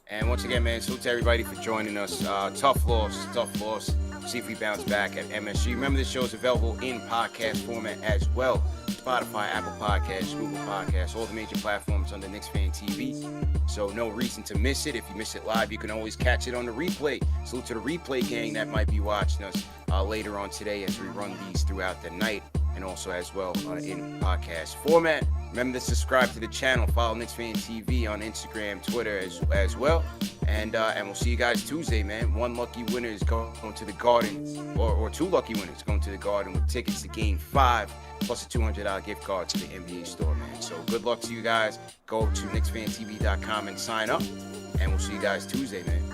And once again, man, salute to everybody for joining us. Tough loss. See if we bounce back at MSG. Remember, this show is available in podcast format as well. Spotify, Apple Podcasts, Google Podcasts, all the major platforms under KnicksFanTV. So no reason to miss it. If you miss it live, you can always catch it on the replay. Salute to the replay gang that might be watching us later on today as we run these throughout the night, and also as well in podcast format. Remember to subscribe to the channel. Follow KnicksFanTV on Instagram, Twitter as well. And we'll see you guys Tuesday, man. 1 lucky winner is going to the Garden, or 2 lucky winners going to the Garden with tickets to Game 5, plus a $200 gift card to the NBA store, man. So good luck to you guys. Go to KnicksFanTV.com and sign up. And we'll see you guys Tuesday, man.